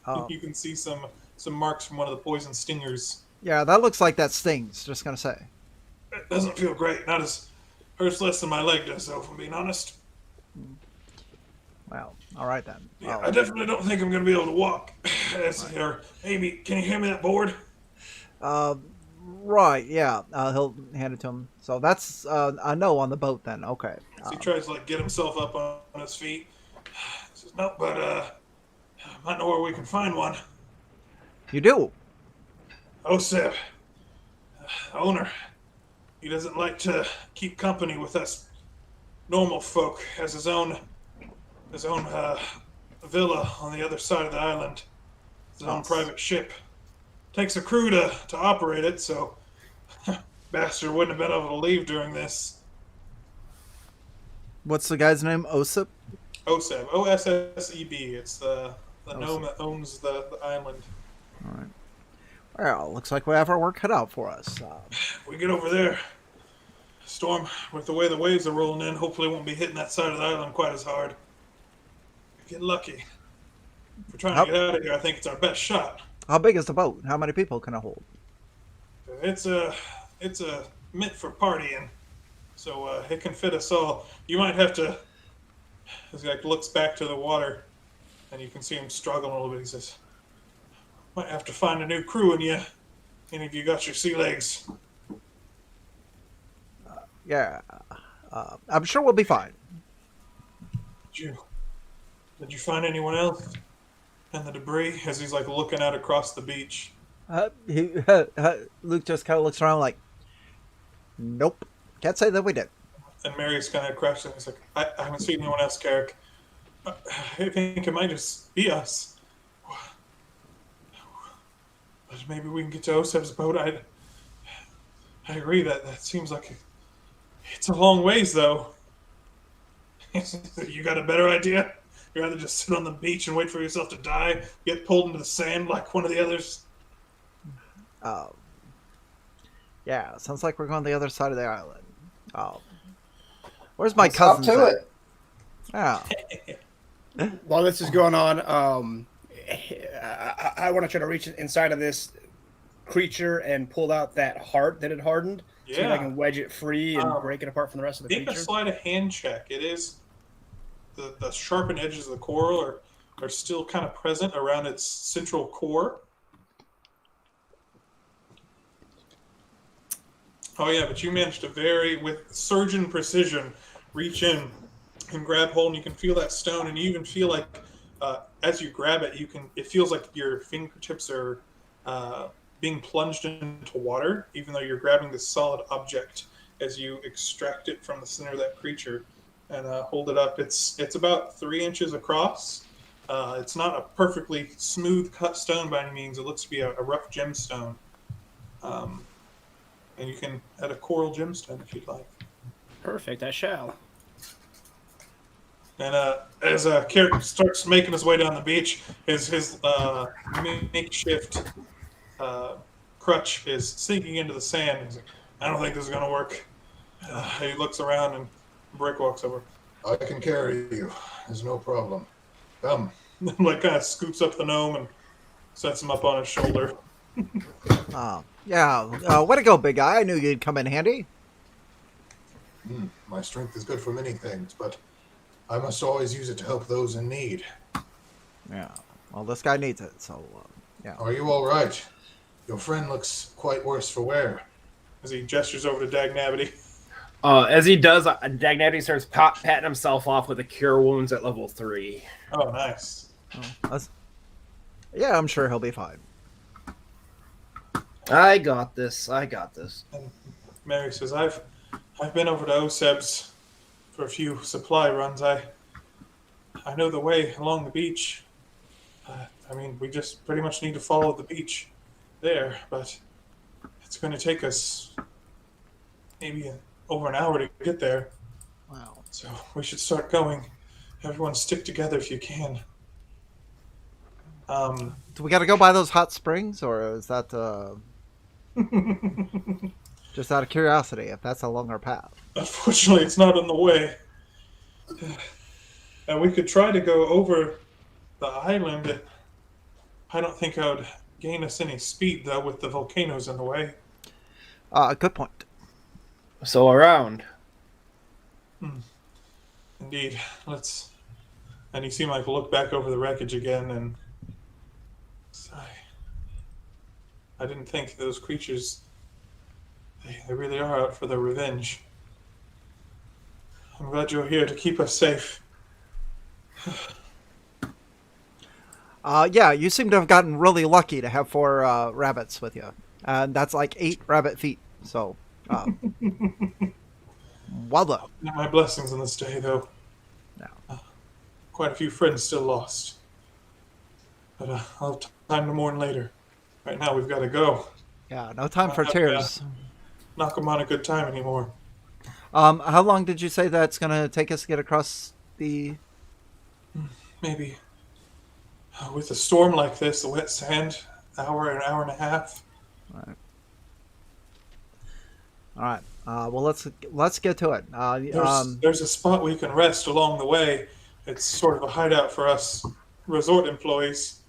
Oh. You can see some marks from one of the poison stingers. Yeah, that looks like that stings, just going to say. It doesn't feel great. Not as hurts less than my leg does, though, if I'm being honest. Well, all right then. Yeah, I definitely don't think I'm going to be able to walk. Or maybe, can you hand me that board? Right, yeah. He'll hand it to him. So that's a no on the boat then. Okay. So he tries to get himself up on his feet. He says, "No, but I might know where we can find one." You do? Oh, Seb, owner. He doesn't like to keep company with us normal folk. Has his own villa on the other side of the island. His own private ship. Takes a crew to operate it, so bastard wouldn't have been able to leave during this. What's the guy's name? Osip? Oseb. O-S-S-E-B. It's the gnome that owns the island. All right. Well, looks like we have our work cut out for us. We get over there. Storm, with the way the waves are rolling in, hopefully won't be hitting that side of the island quite as hard. Get lucky. If we're trying to get out of here, I think it's our best shot. How big is the boat? How many people can it hold? It's a meant for partying, so it can fit us all. You might have to. As he looks back to the water, and you can see him struggling a little bit. He says, "Might have to find a new crew in you. Any of you got your sea legs?" Yeah. I'm sure we'll be fine. Did you find anyone else in the debris? As he's looking out across the beach. Luke just kind of looks around like, nope. Can't say that we did. And Mary's kind of questioning. He's like, I haven't seen anyone else, Carrick. I think it might just be us. But maybe we can get to Oseb's boat. I agree that seems like it's a long ways, though. You got a better idea? You'd rather just sit on the beach and wait for yourself to die, get pulled into the sand like one of the others? Yeah, sounds like we're going the other side of the island. Where's my Let's hop cousin? to it. Yeah. While this is going on, I want to try to reach inside of this creature and pull out that heart that had hardened. See if I can wedge it free and break it apart from the rest of the Make creature. a sleight of hand check. It is the sharpened edges of the coral are still kind of present around its central core. Oh yeah, but you managed to with surgeon precision, reach in and grab hold, and you can feel that stone, and you even feel like as you grab it, it feels like your fingertips are being plunged into water, even though you're grabbing this solid object as you extract it from the center of that creature and hold it up. It's about 3 inches across. It's not a perfectly smooth cut stone by any means. It looks to be a rough gemstone. And you can add a coral gemstone if you'd like. Perfect, I shall. And as Carrick starts making his way down the beach, his makeshift crutch is sinking into the sand. He's like, I don't think this is going to work. He looks around and Brick walks over. I can carry you. There's no problem. Come. Kind of scoops up the gnome and sets him up on his shoulder. Yeah. Way to go, big guy. I knew you'd come in handy. My strength is good for many things, but I must always use it to help those in need. Yeah. Well, this guy needs it, so yeah. Are you all right? Your friend looks quite worse for wear. As he gestures over to Dagnavity. As he does, Dagnavity starts patting himself off with a Cure Wounds at level 3. Oh, nice. Yeah, I'm sure he'll be fine. I got this. And Mary says, I've been over to Oseb's for a few supply runs. I know the way along the beach. We just pretty much need to follow the beach there, but it's going to take us maybe over an hour to get there. Wow. So we should start going. Everyone stick together if you can. Do we got to go by those hot springs, or is that just out of curiosity, if that's a longer path? Unfortunately, it's not on the way. And we could try to go over the island. I don't think I would gain us any speed, though, with the volcanoes in the way. Good point. So around. Indeed. And you see Mike look back over the wreckage again and sigh. I didn't think those creatures, they really are out for their revenge. I'm glad you're here to keep us safe. Yeah, you seem to have gotten really lucky to have 4 rabbits with you. And that's like 8 rabbit feet. So, well done. My blessings on this day, though. No. Quite a few friends still lost. But I'll have time to mourn later. Right now, we've got to go. Yeah, no time for tears. Knock them on a good time anymore. How long did you say that's going to take us to get across the... Maybe with a storm like this, the wet sand, an hour and a half. All right. Well, let's get to it. There's a spot we can rest along the way. It's sort of a hideout for us resort employees.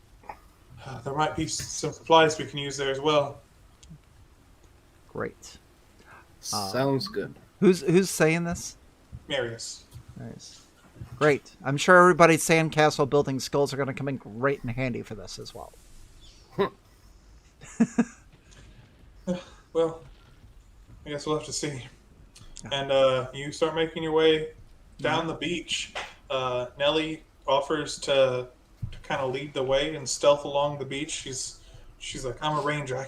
There might be some supplies we can use there as well. Great. Sounds good. Who's saying this? Marius. Nice. Great. I'm sure everybody's sandcastle building skills are going to come in great and handy for this as well. Well, I guess we'll have to see. And you start making your way down the beach. Nellie offers to kind of lead the way and stealth along the beach. She's like, I'm a ranger.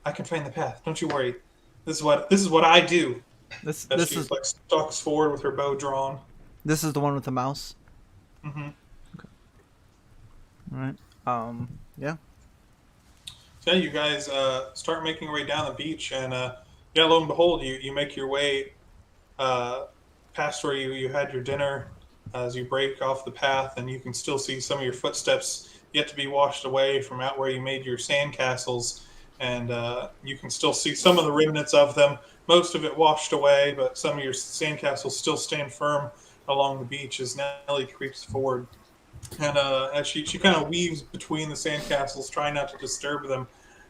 I can find the path. Don't you worry. This is what I do. This She is like stalks forward with her bow drawn. this is the one with the mouse. Mm-hmm. All right. Yeah. So you guys start making your way down the beach, and lo and behold, you make your way past where you had your dinner as you break off the path, and you can still see some of your footsteps yet to be washed away from out where you made your sandcastles, and you can still see some of the remnants of them. Most of it washed away, but some of your sandcastles still stand firm along the beach as Nellie creeps forward. And as she kind of weaves between the sandcastles, trying not to disturb them,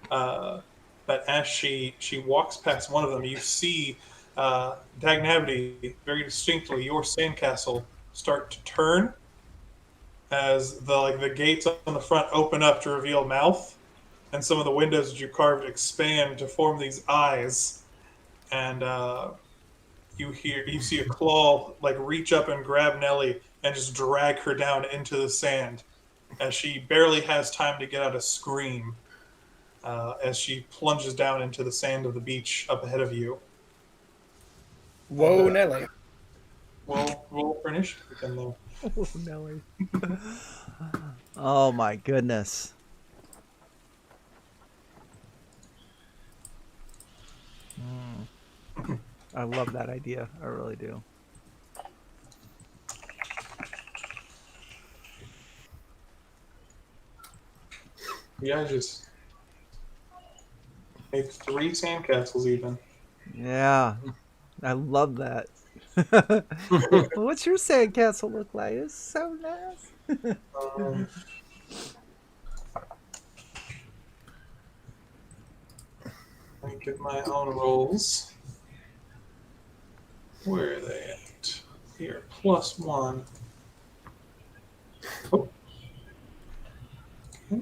but as she walks past one of them, you see Dagnavity very distinctly, your sandcastle, start to turn as the gates on the front open up to reveal mouth, and some of the windows that you carved expand to form these eyes, and you see a claw reach up and grab Nellie and just drag her down into the sand as she barely has time to get out a scream as she plunges down into the sand of the beach up ahead of you. Whoa, Nelly. Well, roll for initiative then, though. Oh, Nelly. Oh my goodness. I love that idea. I really do. You guys just make 3 sandcastles even. Yeah. I love that. What's your sandcastle look like? It's so nice. Let me get my own rolls. Where are they at? Here, +1. Oh. Okay.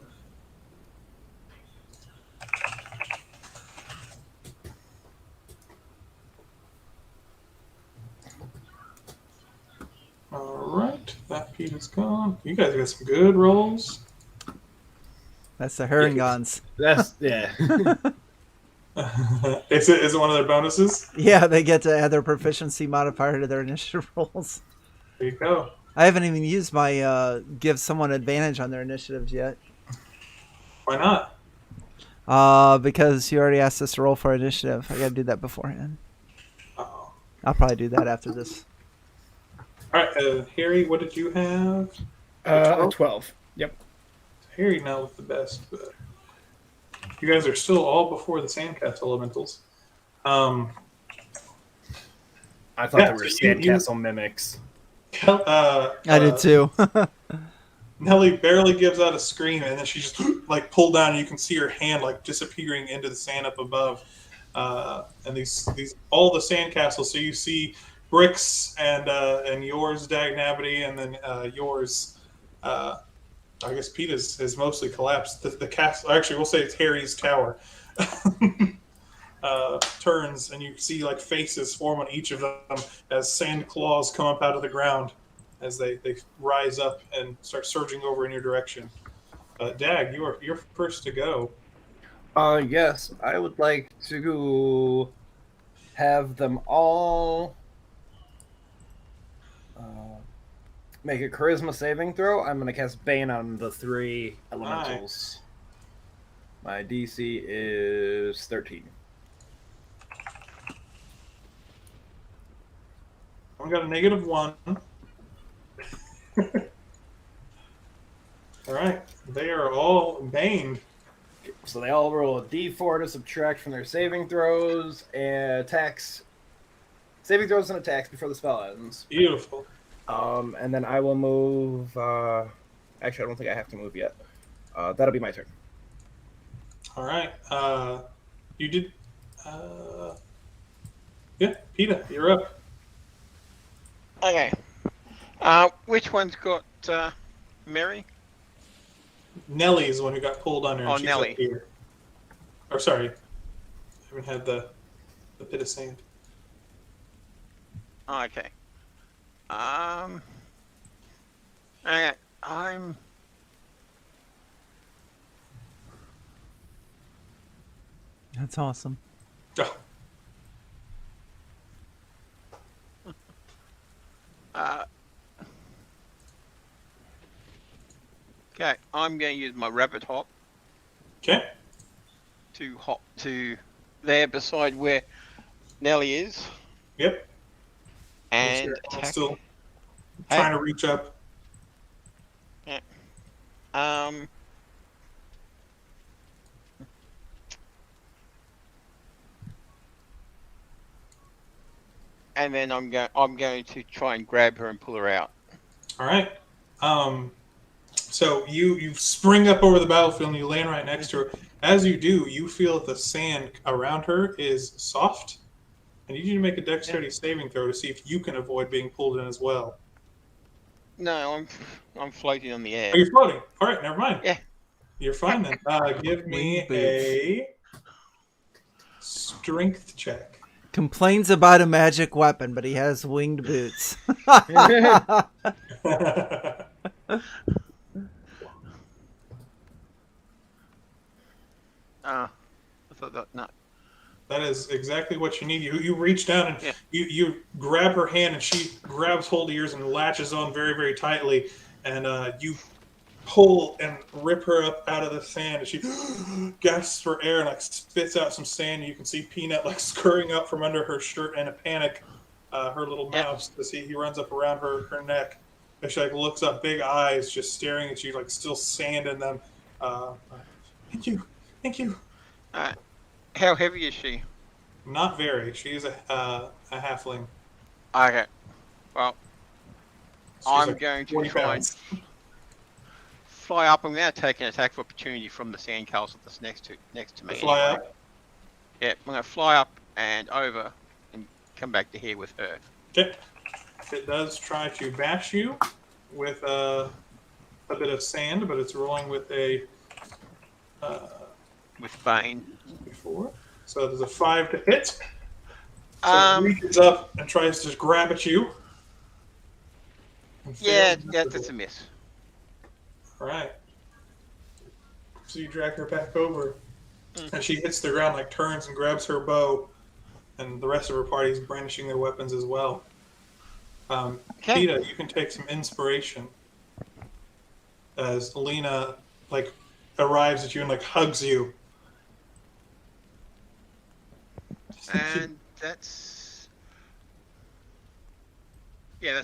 Alright, that Pete is gone. You guys got some good rolls. That's the Harengons. That's yeah. Is it one of their bonuses? Yeah, they get to add their proficiency modifier to their initiative rolls. There you go. I haven't even used my give someone advantage on their initiatives yet. Why not? Because you already asked us to roll for initiative. I gotta do that beforehand. Uh-oh. I'll probably do that after this. Alright, Harry, what did you have? A 12. Yep. Harry now with the best, but you guys are still all before the Sandcastle elementals. I thought Yeah, they were so you- Sandcastle mimics. I did too. Nellie barely gives out a scream, and then she just pulled down, and you can see her hand disappearing into the sand up above. And these all the sandcastles. So you see bricks and yours, Dagnavity, and then yours. I guess Pete is mostly collapsed. The castle, actually, we'll say it's Harry's tower. Turns, and you see faces form on each of them as sand claws come up out of the ground as they rise up and start surging over in your direction. Dag, you're first to go. Yes, I would like to have them all make a charisma saving throw. I'm going to cast Bane on the 3 elementals. My DC is 13. I've got a -1. All right, they are all baned. So they all roll a d4 to subtract from their saving throws and attacks. Saving throws and attacks before the spell ends. Beautiful. And then I will move. Actually, I don't think I have to move yet. That'll be my turn. All right. You did. Yeah, PETA, you're up. Okay. Which one's got Mary? Nellie's the one who got pulled under, and Oh, she's Nellie. up here. Or sorry, I haven't had the pit of sand. Oh, okay. Okay, I'm. That's awesome. Oh, Okay, I'm going to use my rabbit hop okay. to hop to there beside where Nellie is Yep. and I'm attack. still trying to reach up. Um. And then I'm going to try and grab her and pull her out. All right. So you spring up over the battlefield and you land right next to her. As you do, you feel that the sand around her is soft. I need you to make a dexterity saving throw to see if you can avoid being pulled in as well. No, I'm floating on the air. Oh, you're floating. All right, never mind. Yeah. You're fine then. Give me Wing boots. a strength check. Complains about a magic weapon, but he has winged boots. I thought that no. That is exactly what you need. You reach down and Yeah. you grab her hand, and she grabs hold of yours and latches on very, very tightly. And you pull and rip her up out of the sand, and she gasps for air and like spits out some sand. And you can see Peanut like scurrying up from under her shirt in a panic. Her little mouse, to see he runs up around her neck. And she like looks up, big eyes, just staring at you, like still sand in them. Thank you. How heavy is she? Not very. She's a halfling. Okay. Well, She's I'm like going to 40 try and pounds. fly up. I'm going to take an attack of opportunity from the sandcastle that's next to me. Fly anyway. up. Yeah, I'm going to fly up and over and come back to here with her. Okay. It does try to bash you with a bit of sand, but it's rolling with a With Bane. 4. So there's a 5 to hit. So it reaches up and tries to grab at you. And Yeah, fails. that's a miss. All right. So you drag her back over, and she hits the ground, like turns and grabs her bow, and the rest of her party is brandishing their weapons as well. Okay. Peeta, you can take some inspiration as Lena like arrives at you and like hugs you. And that's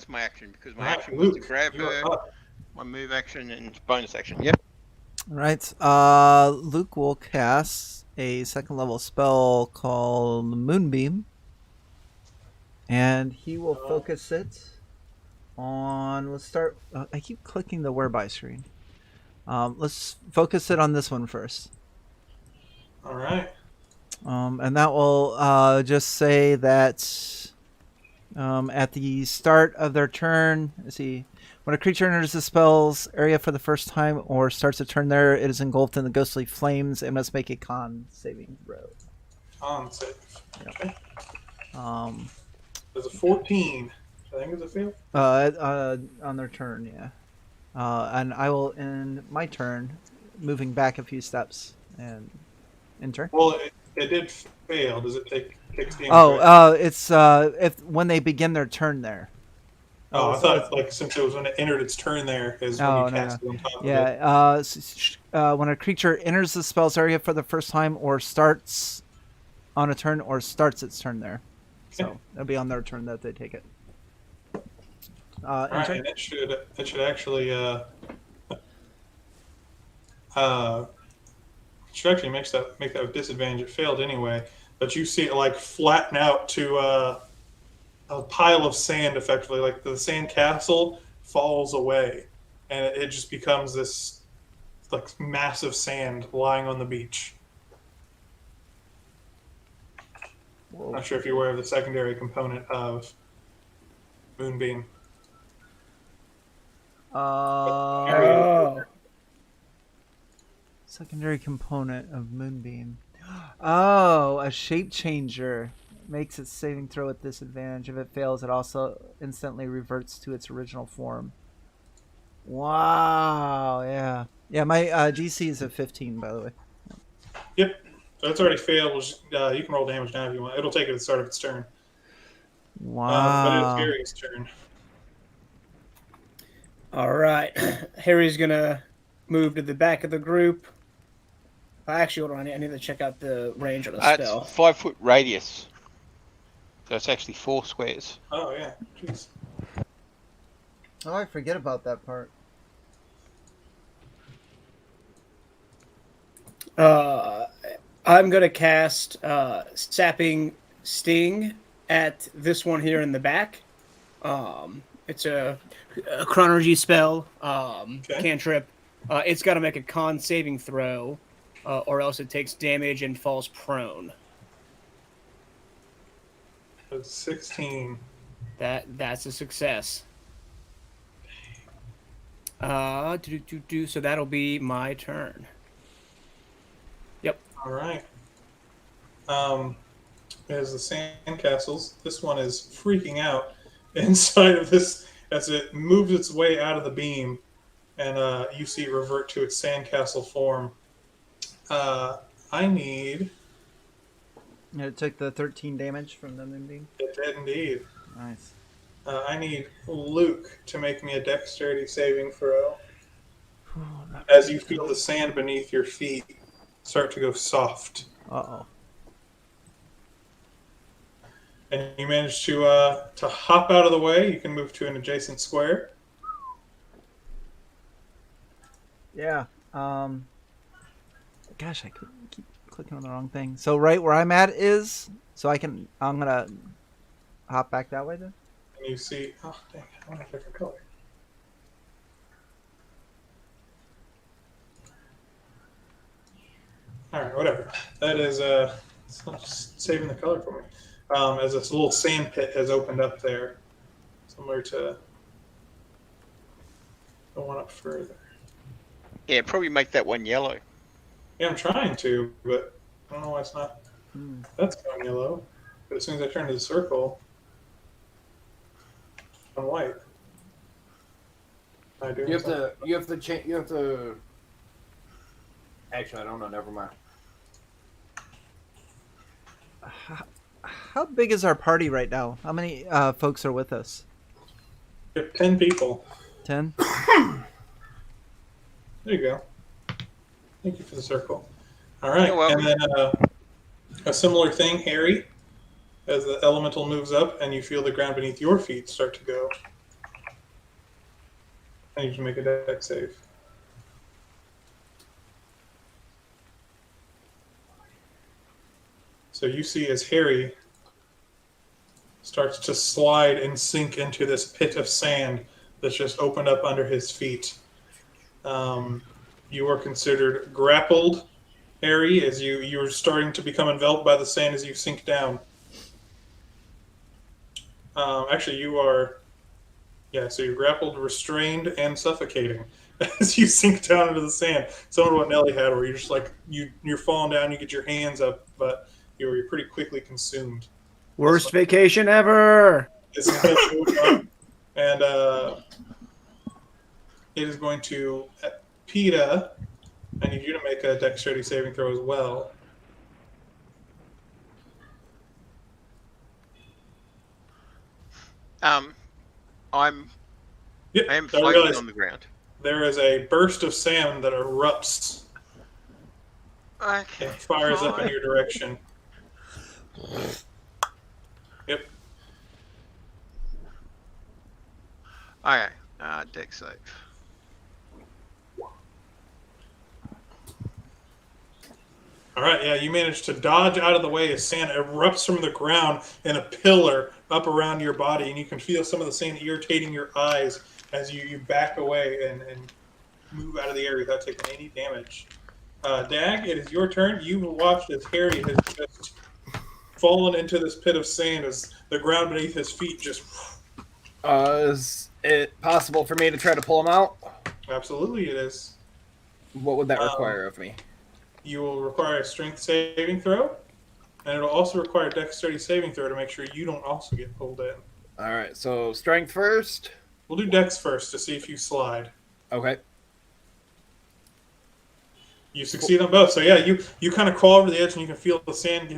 my action, because my All right, action was to Luke, grab you are her, up. my move action and bonus action. Yep. Right. Luke will cast a second level spell called Moonbeam. And he will focus it on, let's start, I keep clicking the whereby screen. Let's focus it on this one first. All right. And that will just say that at the start of their turn, let's see, when a creature enters the spell's area for the first time or starts a turn there, it is engulfed in the ghostly flames and must make a con saving throw. Con save. Okay. Um, There's a 14. I think it's a fail. on their turn, yeah. And I will end my turn, moving back a few steps and in turn. Well, it did fail. Does it take damage? Oh, it's if when they begin their turn there. Oh, I so thought like since it was when it entered its turn there is when Oh, you no, cast it on top of it. Yeah, when a creature enters the spell's area for the first time or starts on a turn or starts its turn there. So Okay. it'll be on their turn that they take it. All right, Enter. and it should actually should actually make that with disadvantage. It failed anyway, but you see it like flatten out to a pile of sand, effectively. Like the sandcastle falls away, and it just becomes this like massive sand lying on the beach. Whoa. Not sure if you're aware of the secondary component of Moonbeam. Oh. Secondary component of Moonbeam. Oh, a shape changer makes its saving throw at disadvantage. If it fails, it also instantly reverts to its original form. Wow, yeah. Yeah, my GC is a 15, by the way. Yep. So it's already failed. You can roll damage now if you want. It'll take it at the start of its turn. Wow. But it's Harry's turn. All right. Harry's going to move to the back of the group. Actually, hold on. I need to check out the range of the spell. It's 5 foot radius. So it's actually 4 squares. Oh, yeah. Jeez. Oh, I forget about that part. I'm going to cast Sapping Sting at this one here in the back. It's a chronology spell, cantrip. It's got to make a con saving throw, or else it takes damage and falls prone. It's 16. That's a success. So that'll be my turn. Yep. All right. As the Sandcastles, this one is freaking out inside of this as it moves its way out of the beam, and you see it revert to its Sandcastle form. I need... It took the 13 damage from the Moonbeam. It did indeed. Nice. I need Luke to make me a dexterity saving throw as you feel the sand beneath your feet start to go soft. Uh-oh. And you manage to hop out of the way. You can move to an adjacent square. Yeah. Gosh, I keep clicking on the wrong thing. So right where I'm at is... So I'm going to hop back that way then? And you see... Oh, dang. I want a different color. All right, whatever. That is... it's not just saving the color for me. As this little sand pit has opened up there, similar to the one up further. Yeah, probably make that one yellow. Yeah, I'm trying to, but I don't know why it's not. That's going yellow. But as soon as I turn to the circle, it's on white. I do. You have to. Actually, I don't know. Never mind. How big is our party right now? How many folks are with us? You have 10 people. 10? There you go. Thank you for the circle. All right. You're welcome. And then a similar thing, Harry, as the elemental moves up and you feel the ground beneath your feet start to go. I need you to make a dex save. So you see as Harry starts to slide and sink into this pit of sand that's just opened up under his feet. You are considered grappled, Harry, as you're starting to become enveloped by the sand as you sink down. Actually, you are... Yeah, so you're grappled, restrained, and suffocating as you sink down into the sand. Similar to what Nelly had, where you're just like, you're falling down, you get your hands up, but you're pretty quickly consumed. Worst vacation ever! And it is going to... PETA, I need you to make a dexterity saving throw as well. I am I floating on the ground. There is a burst of sand that erupts Okay. and fires up in your direction. Yep. Okay. Dex save. All right, yeah, you managed to dodge out of the way as sand erupts from the ground in a pillar up around your body, and you can feel some of the sand irritating your eyes as you back away and move out of the area without taking any damage. Dag, it is your turn. You've watched as Harry has just fallen into this pit of sand as the ground beneath his feet just... Is it possible for me to try to pull him out? Absolutely it is. What would that require of me? You will require a strength saving throw, and it'll also require a dexterity saving throw to make sure you don't also get pulled in. All right, so strength first. We'll do dex first to see if you slide. Okay. You succeed on both. So yeah, you kind of crawl over the edge and you can feel the sand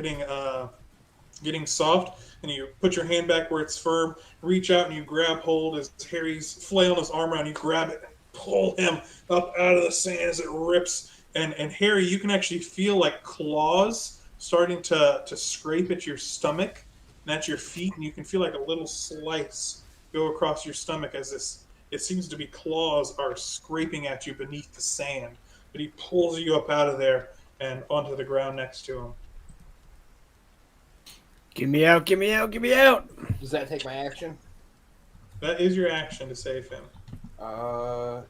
getting soft, and you put your hand back where it's firm, reach out and you grab hold as Harry's flailing his arm around, you grab it and pull him up out of the sand as it rips. And Harry, you can actually feel like claws starting to scrape at your stomach and at your feet, and you can feel like a little slice go across your stomach as it seems to be claws are scraping at you beneath the sand. But he pulls you up out of there and onto the ground next to him. Get me out, get me out, get me out! Does that take my action? That is your action to save him. But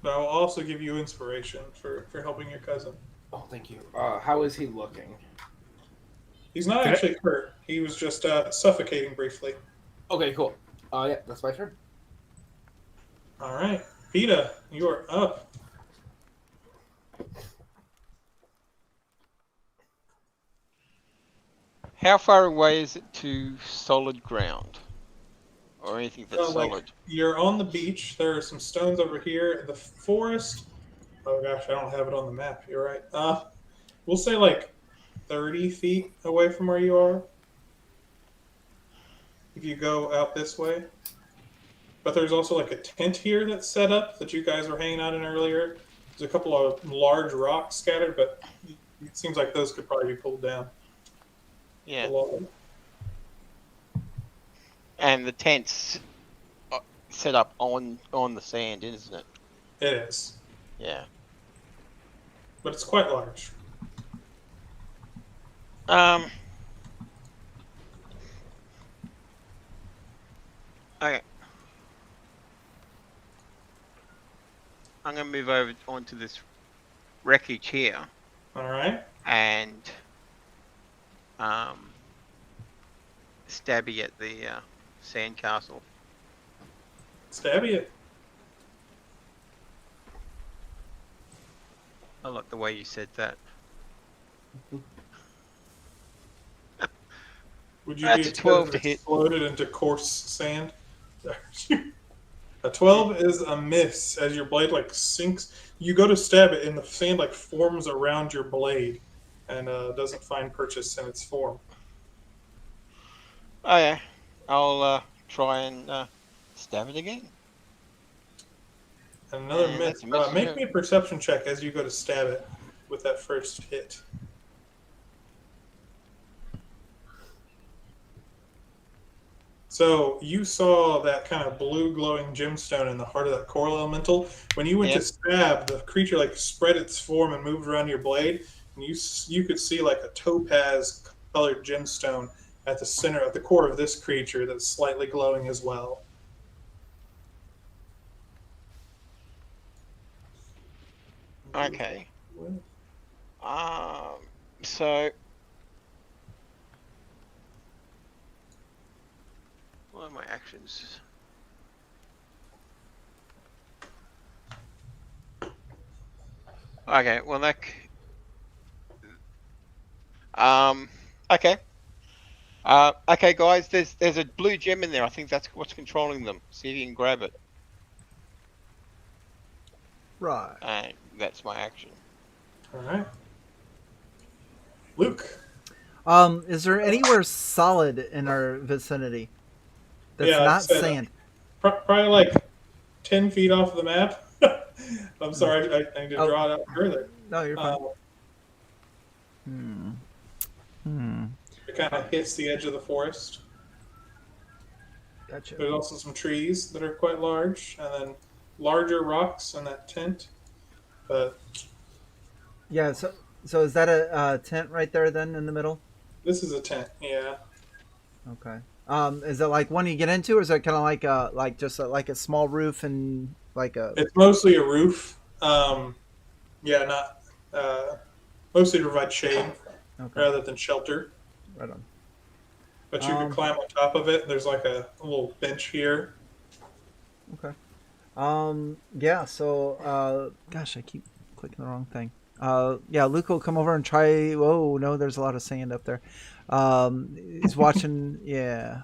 I will also give you inspiration for helping your cousin. Oh, thank you. How is he looking? He's not actually hurt. He was just suffocating briefly. Okay, cool. Yeah, that's my turn. All right. PETA, you are up. How far away is it to solid ground? Or anything that's solid? You're on the beach. There are some stones over here. The forest. Oh gosh, I don't have it on the map. You're right. We'll say like 30 feet away from where you are. If you go out this way. But there's also like a tent here that's set up that you guys were hanging out in earlier. There's a couple of large rocks scattered, but it seems like those could probably be pulled down. Yeah. And the tent's set up on the sand, isn't it? It is. Yeah. But it's quite large. Okay. I'm going to move over onto this wreckage here. All right. And stabby at the Sandcastle. Stabby it. I like the way you said that. Would you That's be 12 to hit. Exploded into coarse sand? A 12 is a miss as your blade like sinks. You go to stab it and the sand like forms around your blade and doesn't find purchase in its form. Oh yeah, I'll try and stab it again. Another miss. That's a miss, Make yeah. me a perception check as you go to stab it with that first hit. So you saw that kind of blue glowing gemstone in the heart of that coral elemental. When you went to stab, the creature like spread its form and moved around your blade, and you could see like a topaz colored gemstone at the center, at the core of this creature that's slightly glowing as well. Okay. So what are my actions? Okay, well that. Okay. Okay, guys. There's a blue gem in there. I think that's what's controlling them. See if you can grab it. Right. And that's my action. All right. Luke. Is there anywhere solid in our vicinity that's Yeah, not so- sand? Probably like 10 feet off the map. I'm sorry, I need to draw it out further. No, you're fine. It kind of hits the edge of the forest. Gotcha. There's also some trees that are quite large, and then larger rocks in that tent. But Yeah. So is that a tent right there then in the middle? this is a tent, yeah. Okay. Is it like one you get into, or is it kind of like like a small roof and like a? It's mostly a roof. Yeah, not mostly to provide shade Okay. rather than shelter. Right on. But you can climb on top of it. There's like a little bench here. Okay. Yeah, so, gosh, I keep clicking the wrong thing. Yeah, Luke will come over and try. Whoa, no, there's a lot of sand up there. He's watching. Yeah.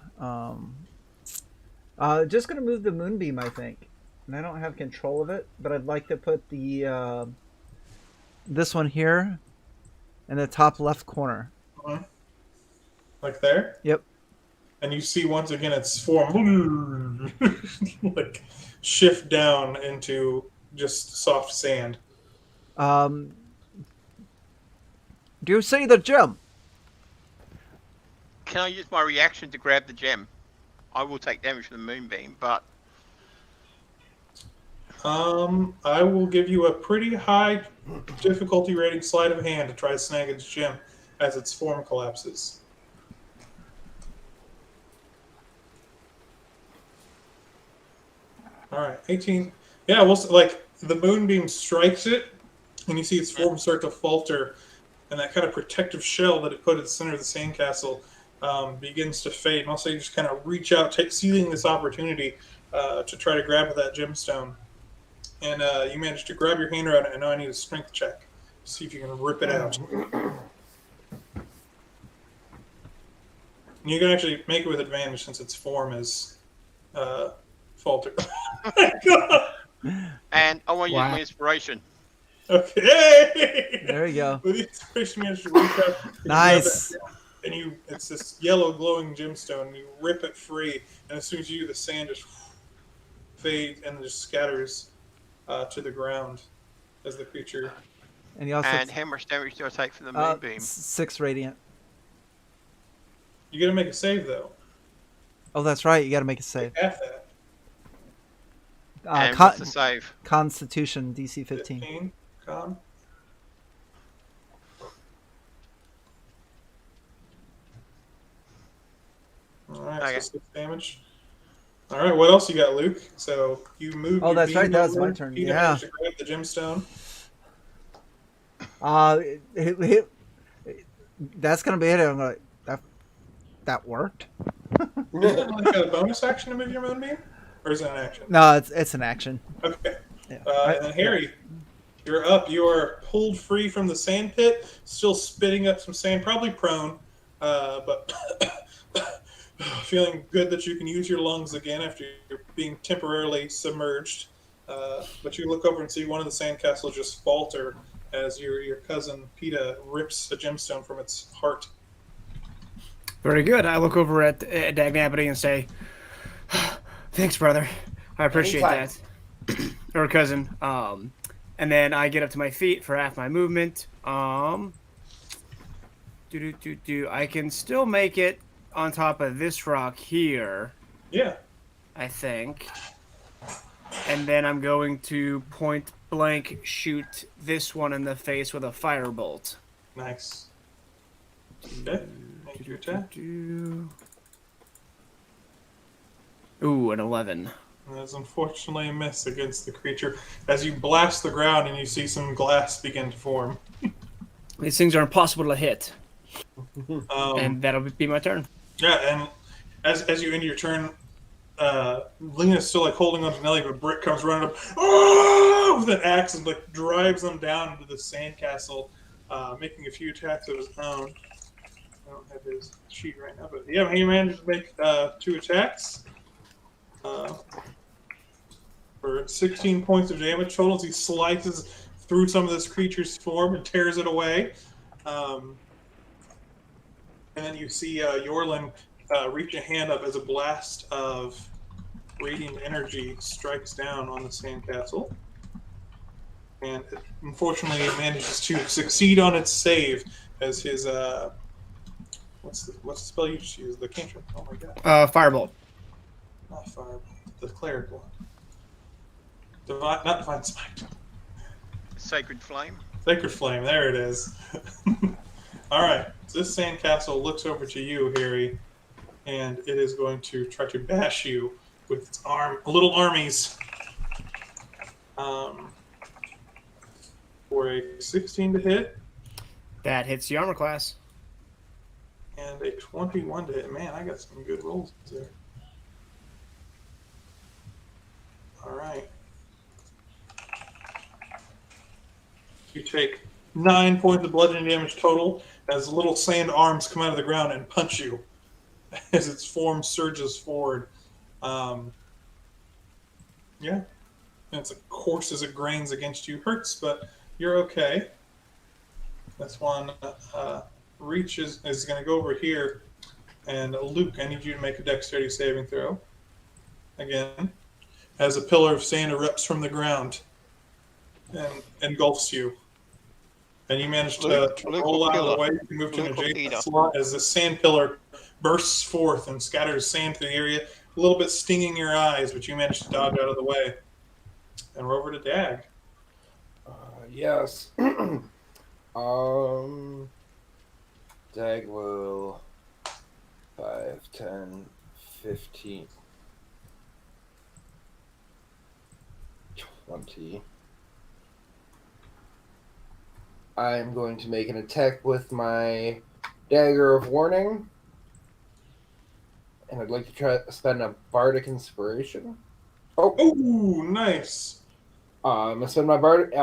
Just gonna move the moonbeam, I think. And I don't have control of it, but I'd like to put the this one here in the top left corner. Like there? Yep. And you see once again its form like shift down into just soft sand. Do you see the gem? Can I use my reaction to grab the gem? I will take damage from the moonbeam, but I will give you a pretty high difficulty rating sleight of hand to try to snag its gem as its form collapses. All right, 18. Yeah, well, like the moonbeam strikes it, and you see its form start to falter, and that kind of protective shell that it put at the center of the sandcastle begins to fade. And also, you just kind of reach out, seizing this opportunity to try to grab at that gemstone. And you manage to grab your hand around it, and now I need a strength check to see if you can rip it out. And you can actually make it with advantage since its form is faltered. And I want to use my inspiration. Okay. There you go. With the inspiration, you manage to reach out. Nice. And it's this yellow glowing gemstone. And you rip it free, and as soon as you do, the sand just fades and just scatters to the ground as the creature. And you also how much damage do I take from the moonbeam? 6 radiant. You got to make a save though. Oh, that's right. You got to make a save. Half that. And what's the save? Constitution DC 15. 15. Con. All right, Okay. so 6 damage. All right, what else you got, Luke? So you moved. Oh, your that's right. beam That was over. my turn. You Yeah. managed to grab the gemstone. That's gonna be it. I'm like that worked. Is it like a bonus action to move your moonbeam, or is it an action? No, it's an action. Okay. Yeah. And then Harry, you're up. You are pulled free from the sand pit, still spitting up some sand, probably prone, but feeling good that you can use your lungs again after you're being temporarily submerged. But you look over and see one of the sandcastles just falter as your cousin Peta rips a gemstone from its heart. Very good. I look over at Dagnabity and say, "Thanks, brother. I appreciate that." Or cousin. And then I get up to my feet for half my movement. I can still make it on top of this rock here. Yeah. I think. And then I'm going to point blank shoot this one in the face with a firebolt. Nice. Okay. Make your attack. Ooh, an 11. That's unfortunately a miss against the creature as you blast the ground and you see some glass begin to form. These things are impossible to hit. And that'll be my turn. Yeah, and as you end your turn, Lena's still like holding on to Nelly, but Brick comes running up with an axe and like drives them down into the sandcastle, making a few attacks of his own. I don't have his sheet right now, but yeah, he managed to make 2 attacks for 16 points of damage total. He slices through some of this creature's form and tears it away. And then you see Yorlin reach a hand up as a blast of radiant energy strikes down on the sandcastle. And it, unfortunately, it manages to succeed on its save as his what's the spell you just used? The cantrip. Oh my god. Firebolt. Not fire. The cleric one. Not divine smite. Sacred Flame. Sacred flame. There it is. All right. So this sandcastle looks over to you, Harry, and it is going to try to bash you with its little armies. For a 16 to hit. That hits the armor class. And And a 21 to hit. Man, I got some good rolls there. All right. You take 9 points of bludgeoning damage total as little sand arms come out of the ground and punch you as its form surges forward. Yeah. And it's as coarse as it grains against you. Hurts, but you're okay. This one reaches, is going to go over here. And Luke, I need you to make a dexterity saving throw. Again. As a pillar of sand erupts from the ground and engulfs you. And you manage to roll out of the way. You move to an adjacent slot as the sand pillar bursts forth and scatters sand through the area, a little bit stinging your eyes, but you manage to dodge out of the way. And we're over to Dag. Yes. Dag will 5, 10, 15, 20. I'm going to make an attack with my Dagger of Warning. And I'd like to try to spend a Bardic Inspiration. Oh, nice. I'm gonna spend my Bardic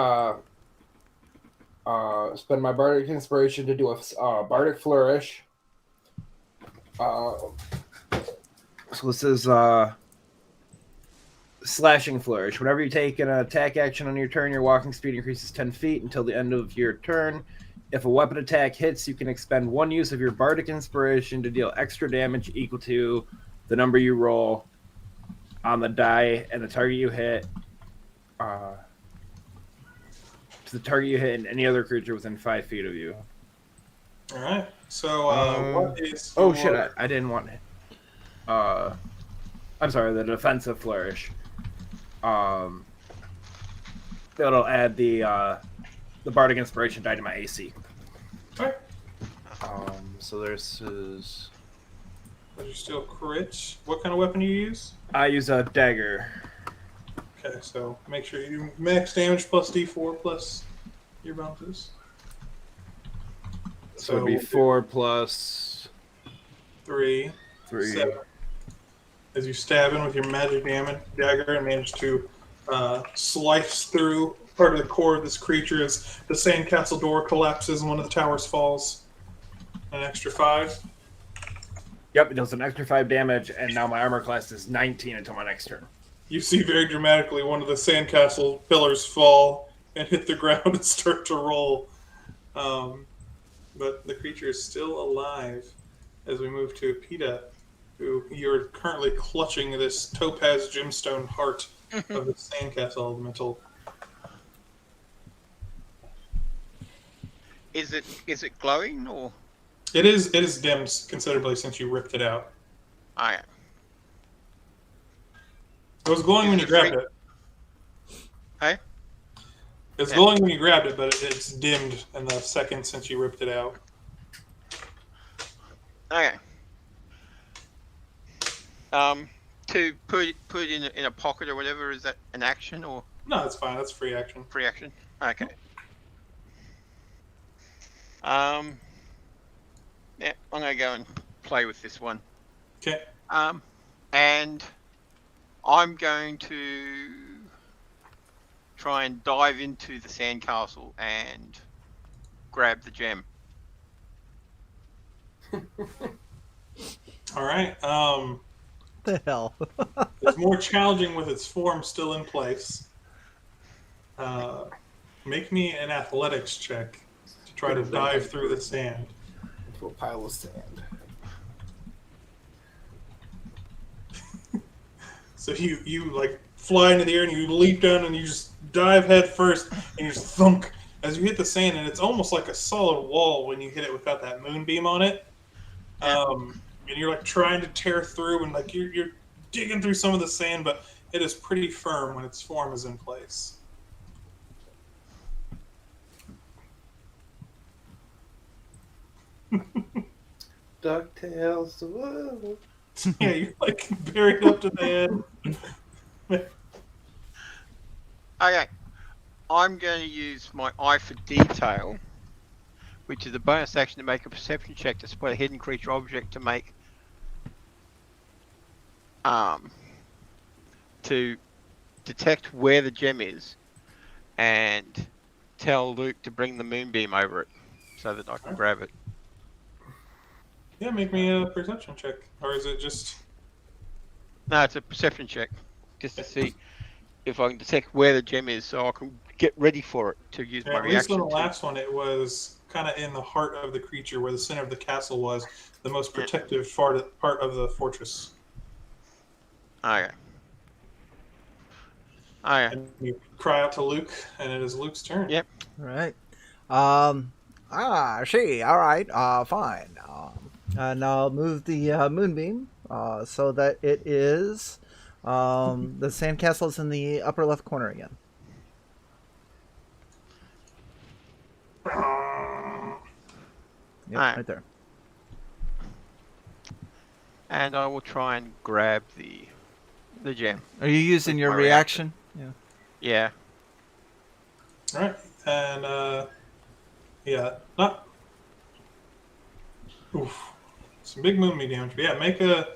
Inspiration to do a Bardic Flourish. So this is Slashing Flourish. Whenever you take an attack action on your turn, your walking speed increases 10 feet until the end of your turn. If a weapon attack hits, you can expend 1 use of your Bardic Inspiration to deal extra damage equal to the number you roll on the die and the target you hit. To the target you hit and any other creature within 5 feet of you. All right. So what is? Oh shit! I didn't want it. I'm sorry. The defensive flourish. That'll add the Bardic Inspiration die to my AC. Okay. So there's is. But you still crit. What kind of weapon do you use? I use a dagger. Okay, so make sure you do max damage plus D4 plus your bonuses. So it'd be 4 plus 3. 7. As you stab in with your magic dagger and manage to slice through part of the core of this creature as the Sandcastle door collapses and one of the towers falls. An extra 5. Yep, it does an extra 5 damage, and now my armor class is 19 until my next turn. You see very dramatically one of the Sandcastle pillars fall and hit the ground and start to roll. But the creature is still alive as we move to PETA, who you're currently clutching this topaz gemstone heart of the Sandcastle elemental. Is it glowing or? It is dimmed considerably since you ripped it out. I. It was glowing when you grabbed it. Hey? It's glowing when you grabbed it, but it's dimmed in the second since you ripped it out. Okay. To put it in a pocket or whatever, is that an action or? No, that's fine. That's free action. Free action. Okay. Yeah, I'm gonna go and play with this one. Okay. And I'm going to try and dive into the sandcastle and grab the gem. All right. The hell? It's more challenging with its form still in place. Make me an athletics check to try to dive through the sand. Into a pile of sand. So you like fly into the air and you leap down and you just dive head first and you just thunk as you hit the sand, and it's almost like a solid wall when you hit it without that moonbeam on it. And you're like trying to tear through and like you're digging through some of the sand, but it is pretty firm when its form is in place. DuckTales, whoa. Yeah, you're like buried up to the head. Okay. I'm going to use my eye for detail, which is a bonus action to make a perception check to spot a hidden creature object to make to detect where the gem is and tell Luke to bring the moonbeam over it so that I can grab it. Yeah, make me a perception check. Or is it just... No, it's a perception check just to see if I can detect where the gem is so I can get ready for it to use my At least reaction. on the last one, it was kind of in the heart of the creature where the center of the castle was, the most protective part of the fortress. Okay. Okay. And you cry out to Luke, and it is Luke's turn. Yep. All right. All right. Fine. And I'll move the moonbeam so that it is the sandcastle is in the upper left corner again. Yep, Alright. right there. And I will try and grab the gem. Are you using your My reaction? Yeah. Yeah. All right, and yeah, not. Oof, some big moonbeam damage. But yeah, make a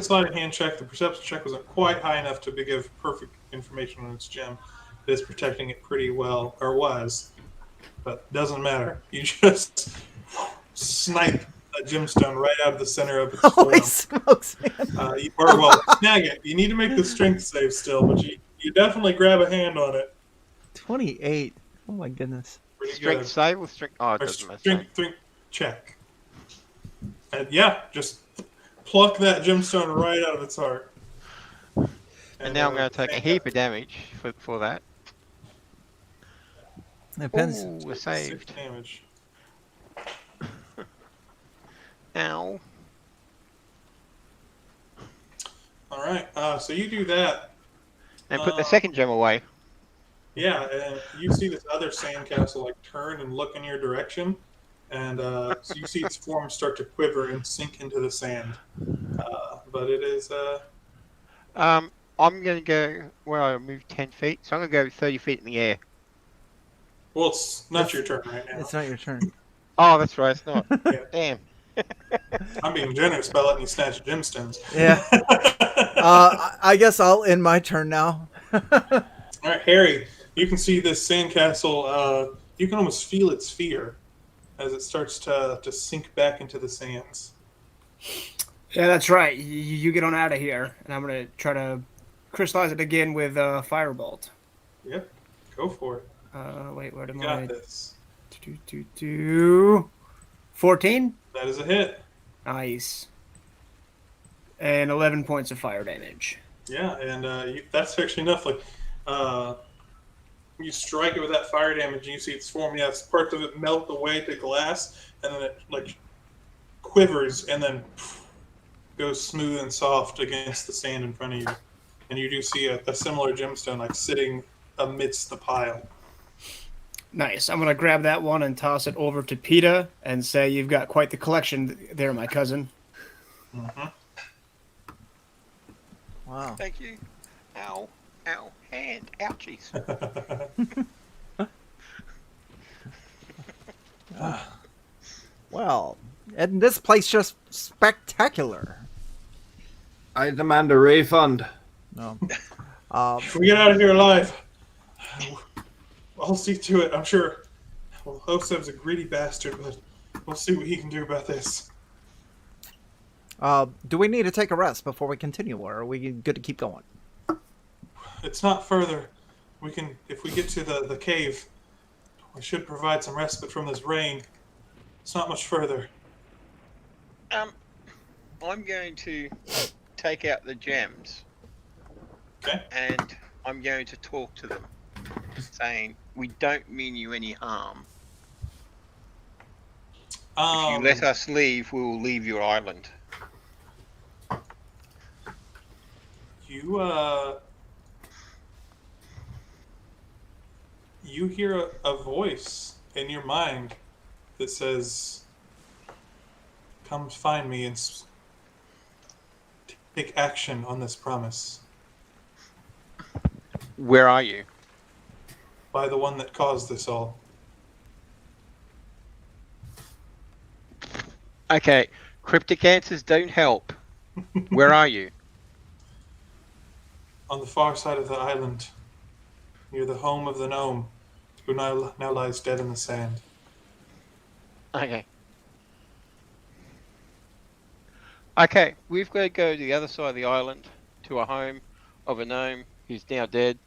sleight of hand check. The perception check wasn't quite high enough to give perfect information on its gem. It is protecting it pretty well, or was, but doesn't matter. You just snipe a gemstone right out of the center of its Holy form. smokes, man. Snag it. You need to make the strength save still, but you definitely grab a hand on it. 28. Oh my goodness. Pretty Strength good. save with strength. Oh, it Or doesn't matter. strength check. And yeah, just pluck that gemstone right out of its heart. And now I'm going to take a heap of damage for that. Depends. Ooh, we're saved. 6 damage. Ow. All right, so you do that. And put the second gem away. Yeah, and you see this other sandcastle like turn and look in your direction, and so you see its form start to quiver and sink into the sand. But it is. I'm going to go where I moved 10 feet, so I'm going to go 30 feet in the air. Well, it's not your turn right now. It's not your turn. Oh, that's right, it's not. Yeah. Damn. I'm being generous by letting you snatch gemstones. Yeah. I guess I'll end my turn now. All right, Harry, you can see this sandcastle. You can almost feel its fear as it starts to sink back into the sands. Yeah, that's right. You get on out of here, and I'm going to try to crystallize it again with Firebolt. Yep, go for it. Wait, where am You I? got this. 14? That is a hit. Nice. And 11 points of fire damage. Yeah, and that's actually enough. Like, you strike it with that fire damage, and you see its form. Yeah, parts of it melt away to glass, and then it like quivers, and then goes smooth and soft against the sand in front of you. And you do see a similar gemstone like sitting amidst the pile. Nice. I'm going to grab that one and toss it over to PETA and say, you've got quite the collection there, my cousin. Mm-hmm. Wow. Thank you. Ow. Ow. Hand. Ouchies. Well, and this place just spectacular. I demand a refund. No. If we get out of here alive, I'll see to it. I'm sure. Well, Oseb's a greedy bastard, but we'll see what he can do about this. Do we need to take a rest before we continue, or are we good to keep going? It's not further. We can, if we get to the cave, we should provide some respite from this rain. It's not much further. I'm going to take out the gems. Okay. And I'm going to talk to them, saying, we don't mean you any harm. If you let us leave, we will leave your island. You hear a voice in your mind that says, "Come find me and take action on this promise." Where are you? By the one that caused this all. Okay, cryptic answers don't help. Where are you? On the far side of the island, near the home of the gnome, who now lies dead in the sand. Okay. Okay, we've got to go to the other side of the island to a home of a gnome who's now dead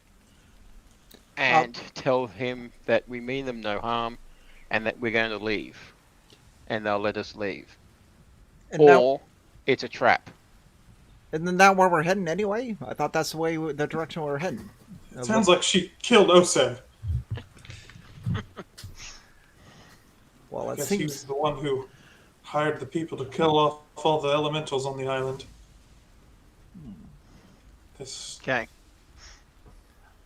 and tell him that we mean them no harm and that we're going to leave. And they'll let us leave. And Or it's a trap. Isn't that where we're heading anyway? I thought that's the direction we're heading. It sounds like she killed Osed. Well, I it guess seems he's the one who hired the people to kill off all the elementals on the island. Okay.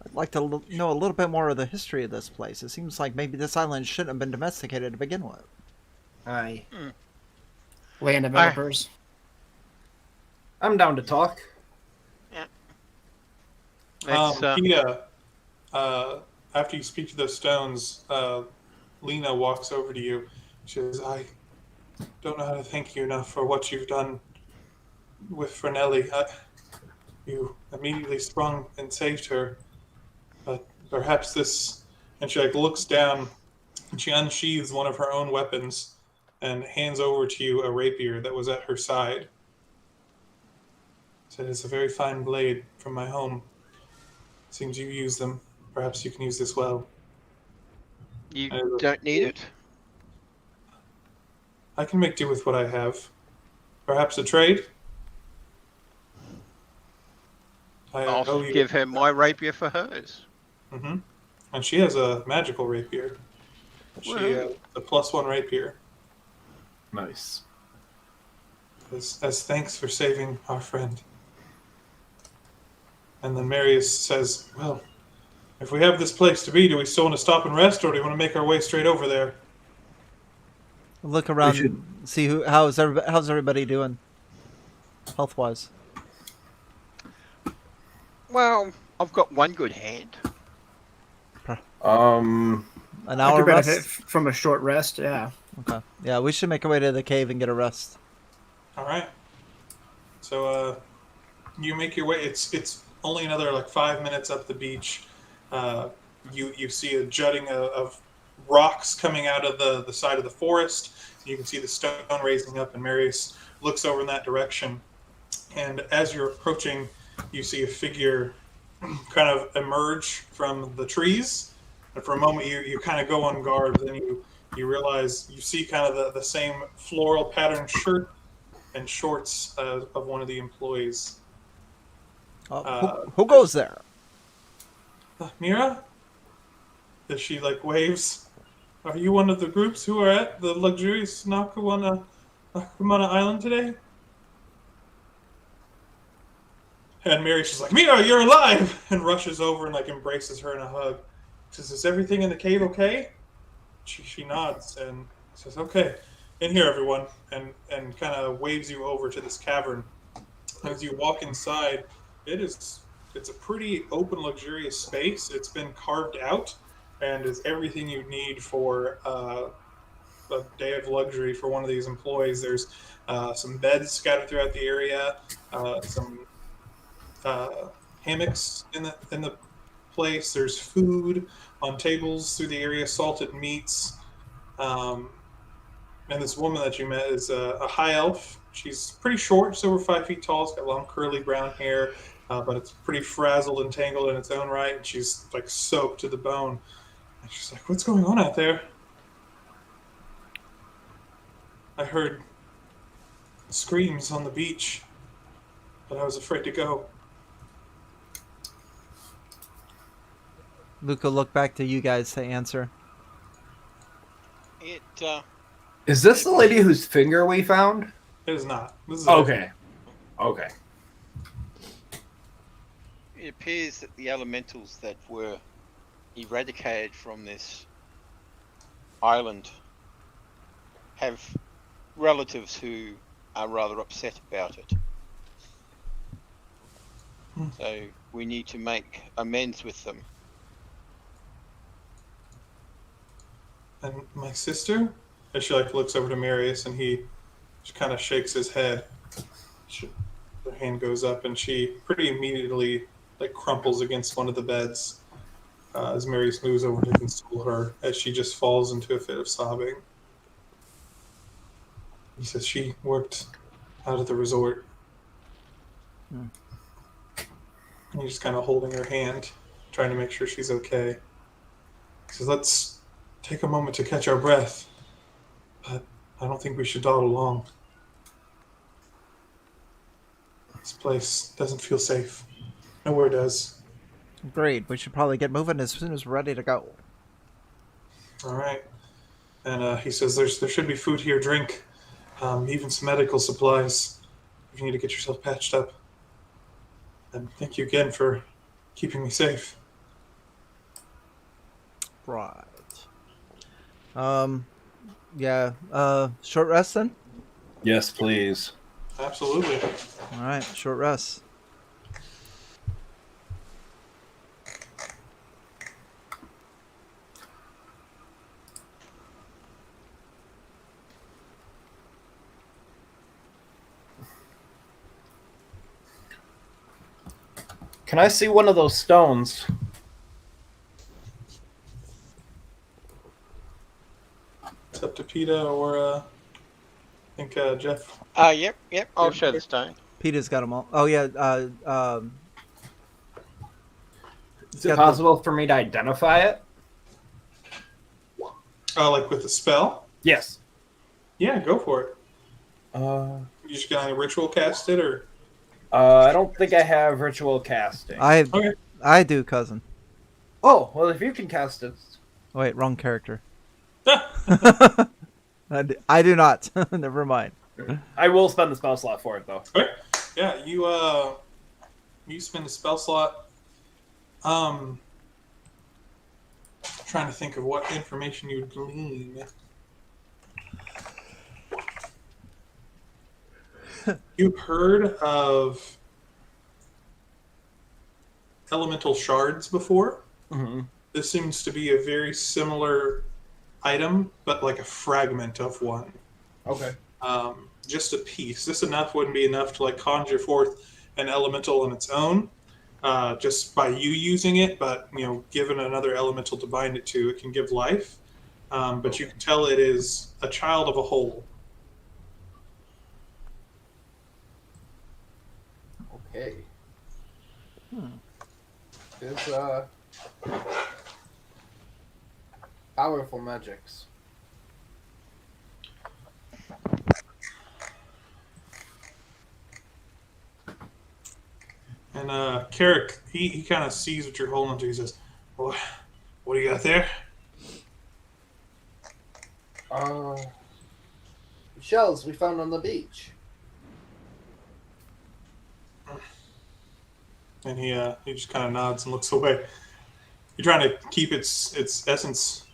I'd like to know a little bit more of the history of this place. It seems like maybe this island shouldn't have been domesticated to begin with. Aye. Land developers. I'm down to talk. After you speak to those stones, Lena walks over to you. She says, I don't know how to thank you enough for what you've done with Fernelli. You immediately sprung and saved her. But perhaps this... And she looks down and she unsheathes one of her own weapons and hands over to you a rapier that was at her side. Said, it's a very fine blade from my home. Seems you use them. Perhaps you can use this well. You don't need it. I can make do with what I have. Perhaps a trade? I'll give her my rapier for hers. Mm-hmm. And she has a magical rapier. A +1 rapier. Nice. As thanks for saving our friend. And then Marius says, well, if we have this place to be, do we still want to stop and rest, or do we want to make our way straight over there? Look around and see how's everybody doing, health-wise. Well, I've got one good hand. An hour rest from a short rest. Yeah. Okay. Yeah, we should make our way to the cave and get a rest. All right. So you make your way. It's only another 5 minutes up the beach. You see a jutting of rocks coming out of the side of the forest. You can see the stone raising up, and Marius looks over in that direction. And as you're approaching, you see a figure kind of emerge from the trees. And for a moment, you kind of go on guard. Then you realize you see kind of the same floral patterned shirt and shorts of one of the employees. Who goes there? Mira? As she waves. Are you one of the groups who are at the luxurious Nakumana Island today? And Marius is like, Mira, you're alive! And rushes over and embraces her in a hug. Says, is everything in the cave okay? She nods and says, okay, in here everyone, and kind of waves you over to this cavern. As you walk inside, it's a pretty open, luxurious space. It's been carved out and is everything you need for a day of luxury for one of these employees. There's some beds scattered throughout the area, some hammocks in the place. There's food on tables through the area, salted meats. And this woman that you met is a high elf. She's pretty short, just over 5 feet tall. She's got long curly brown hair, but it's pretty frazzled and tangled in its own right. And she's soaked to the bone. And she's like, what's going on out there? I heard screams on the beach, but I was afraid to go. Luca, look back to you guys to answer. Is this the lady whose finger we found? It is not. This is Okay. Okay. It appears that the elementals that were eradicated from this island have relatives who are rather upset about it. So we need to make amends with them. And my sister? As she looks over to Marius, and he She kind of shakes his head. Her hand goes up, and she pretty immediately crumples against one of the beds as Mary moves over to console her as she just falls into a fit of sobbing. He says she worked out at the resort. And he's just kind of holding her hand, trying to make sure she's okay. He says, let's take a moment to catch our breath, but I don't think we should dawdle long. This place doesn't feel safe. Nowhere does. Agreed. We should probably get moving as soon as we're ready to go. All right. And he says there should be food here, drink, even some medical supplies if you need to get yourself patched up. And thank you again for keeping me safe. Right. Yeah. Short rest then? Yes, please. Absolutely. All right. Short rest. Can I see one of those stones? It's up to PETA or I think Jeff. Yep. I'll show the stone. Peter's got them all. Oh yeah. Is it possible for me to identify it? Like with the spell? Yes. Yeah, go for it. Uh, You just gonna ritual cast it, or? I don't think I have ritual casting. Okay. I do, cousin. Oh, well, if you can cast it. Oh, wait, wrong character. I do not. Never mind. I will spend the spell slot for it, though. Okay. Yeah, you spend a spell slot. Trying to think of what information you would glean. You've heard of elemental shards before? Mm-hmm. This seems to be a very similar item, but like a fragment of one. Okay. Just a piece. This wouldn't be enough to conjure forth an elemental on its own, just by you using it. But given another elemental to bind it to, it can give life. But you can tell it is a child of a whole. Okay. It's powerful magics. And Carrick, he kind of sees what you're holding to. He says, "What do you got there?" Shells we found on the beach. And he just kind of nods and looks away. You're trying to keep its essence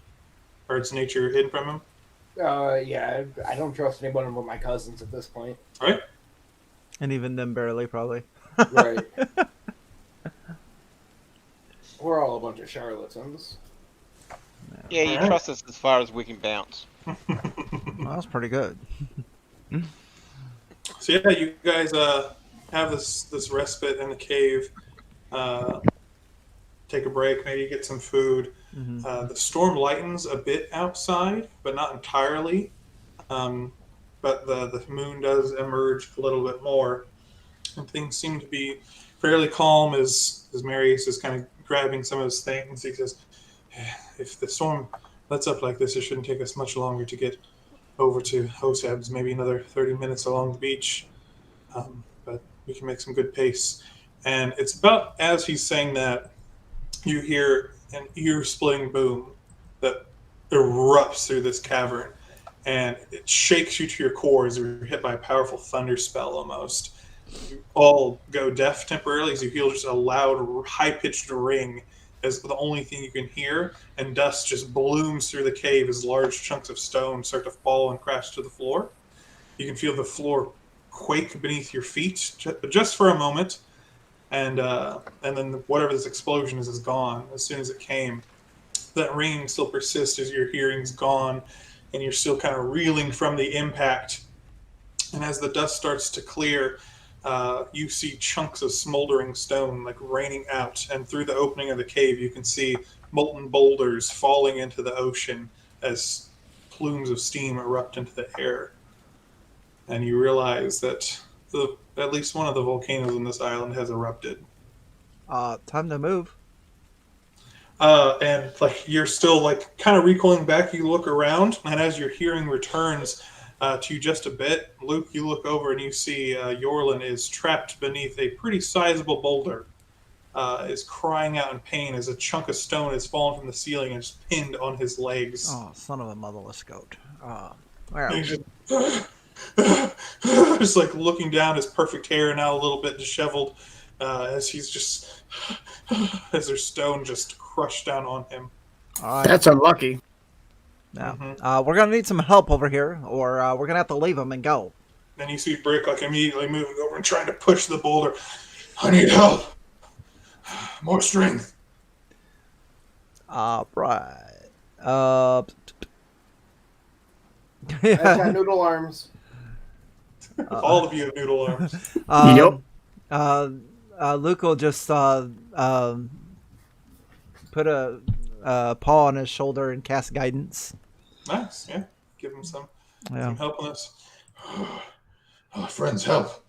or its nature hidden from him? Yeah, I don't trust anyone but my cousins at this point. All right. And even them barely, probably. Right. We're all a bunch of charlatans. Yeah, you trust us as far as we can bounce. Well, that's pretty good. So yeah, you guys have this respite in the cave. Take a break, maybe get some food. Mm-hmm. The storm lightens a bit outside, but not entirely. But the moon does emerge a little bit more, and things seem to be fairly calm as Marius is kind of grabbing some of his things. He says, "If the storm lets up like this, it shouldn't take us much longer to get over to Hoseb's. Maybe another 30 minutes along the beach, but we can make some good pace." And it's about as he's saying that, you hear an ear-splitting boom that erupts through this cavern, and it shakes you to your core as you're hit by a powerful thunder spell almost. You all go deaf temporarily as you hear just a loud, high-pitched ring as the only thing you can hear, and dust just blooms through the cave as large chunks of stone start to fall and crash to the floor. You can feel the floor quake beneath your feet just for a moment, and then whatever this explosion is gone as soon as it came. That ringing still persists as your hearing's gone, and you're still kind of reeling from the impact. And as the dust starts to clear, you see chunks of smoldering stone like raining out, and through the opening of the cave you can see molten boulders falling into the ocean as plumes of steam erupt into the air. And you realize that at least one of the volcanoes on this island has erupted. Time to move. And like you're still like kind of recoiling back, you look around, and as your hearing returns to you just a bit, Luke, you look over and you see Yorlin is trapped beneath a pretty sizable boulder, is crying out in pain as a chunk of stone has fallen from the ceiling and is pinned on his legs. Oh, son of a motherless goat. Where are He's we? just like looking down, his perfect hair now a little bit disheveled, as he's just as there's stone just crushed down on him. All right. That's unlucky. Now, we're gonna need some help over here, or we're gonna have to leave him and go. Then you see Brick like immediately moving over and trying to push the boulder. I need help. More strength. Right. I've got noodle arms. All of you have noodle arms. Luke will just put a paw on his shoulder and cast guidance. Nice, yeah. Give him some help on this. Friends, help.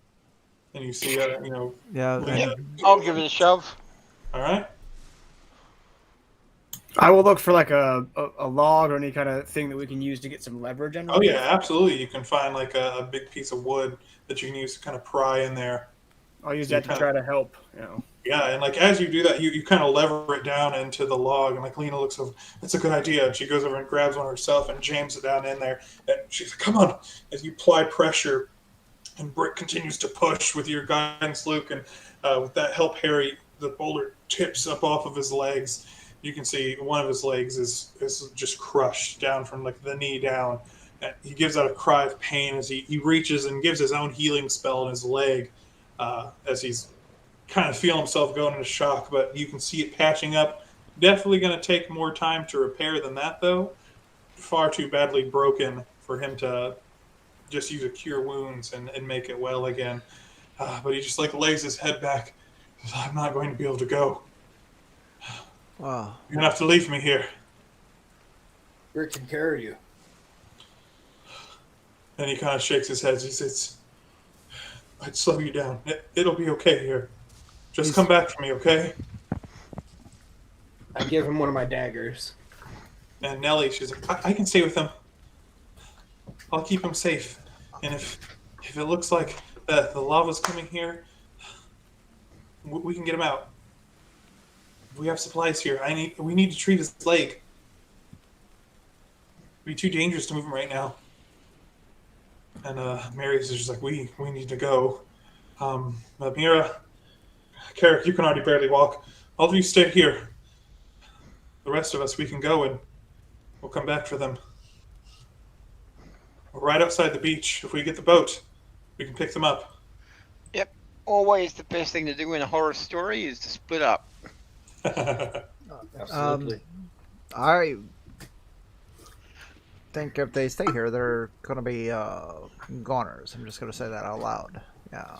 And you see, Yeah. I'll give it a shove. All right. I will look for like a log or any kind of thing that we can use to get some leverage on. Oh yeah, absolutely. You can find like a big piece of wood that you can use to kind of pry in there. I'll use that to try to help. Yeah, and like as you do that, you kind of lever it down into the log, and like Lena looks over, that's a good idea, and she goes over and grabs one herself and jams it down in there, and she's like, come on, as you apply pressure, and Brick continues to push with your guidance, Luke, and with that help, Harry, the boulder tips up off of his legs. You can see one of his legs is just crushed down from like the knee down. And he gives out a cry of pain as he reaches and gives his own healing spell in his leg as he's kind of feel himself going into shock, but you can see it patching up. Definitely going to take more time to repair than that, though. Far too badly broken for him to just use a cure wounds and make it well again. But he just like lays his head back. He says, I'm not going to be able to go. Wow. You're going to have to leave me here. Rick can carry you. And he kind of shakes his head. He says, I'd slow you down. It'll be okay here. Just come back for me, okay? I give him one of my daggers. And Nellie, she's like, I can stay with him. I'll keep him safe. And if it looks like the lava's coming here, we can get him out. We have supplies here. We need to treat his leg. It'd be too dangerous to move him right now. And Mary's just like, we need to go. Mira, Carrick, you can already barely walk. All of you stay here. The rest of us, we can go and we'll come back for them. We're right outside the beach. If we get the boat, we can pick them up. Yep. Always the best thing to do in a horror story is to split up. Absolutely. I think if they stay here, they're going to be goners. I'm just going to say that out loud. Yeah.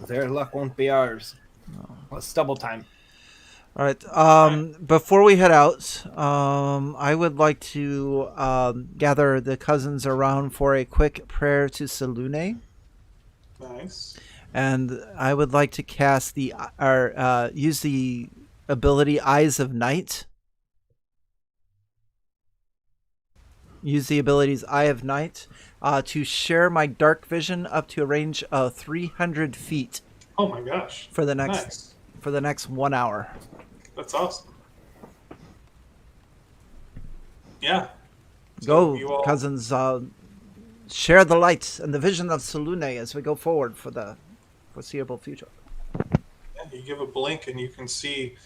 Their luck won't be ours. Well, it's double time. All right. Before we head out, I would like to gather the cousins around for a quick prayer to Selune. Nice. And I would like to cast use the ability Eyes of Night. Use the abilities Eye of Night to share my dark vision up to a range of 300 feet. Oh my gosh. For the next 1 hour. That's awesome. Yeah. Go, cousins. Share the light and the vision of Selune as we go forward for the foreseeable future. Yeah, you give a blink and you can see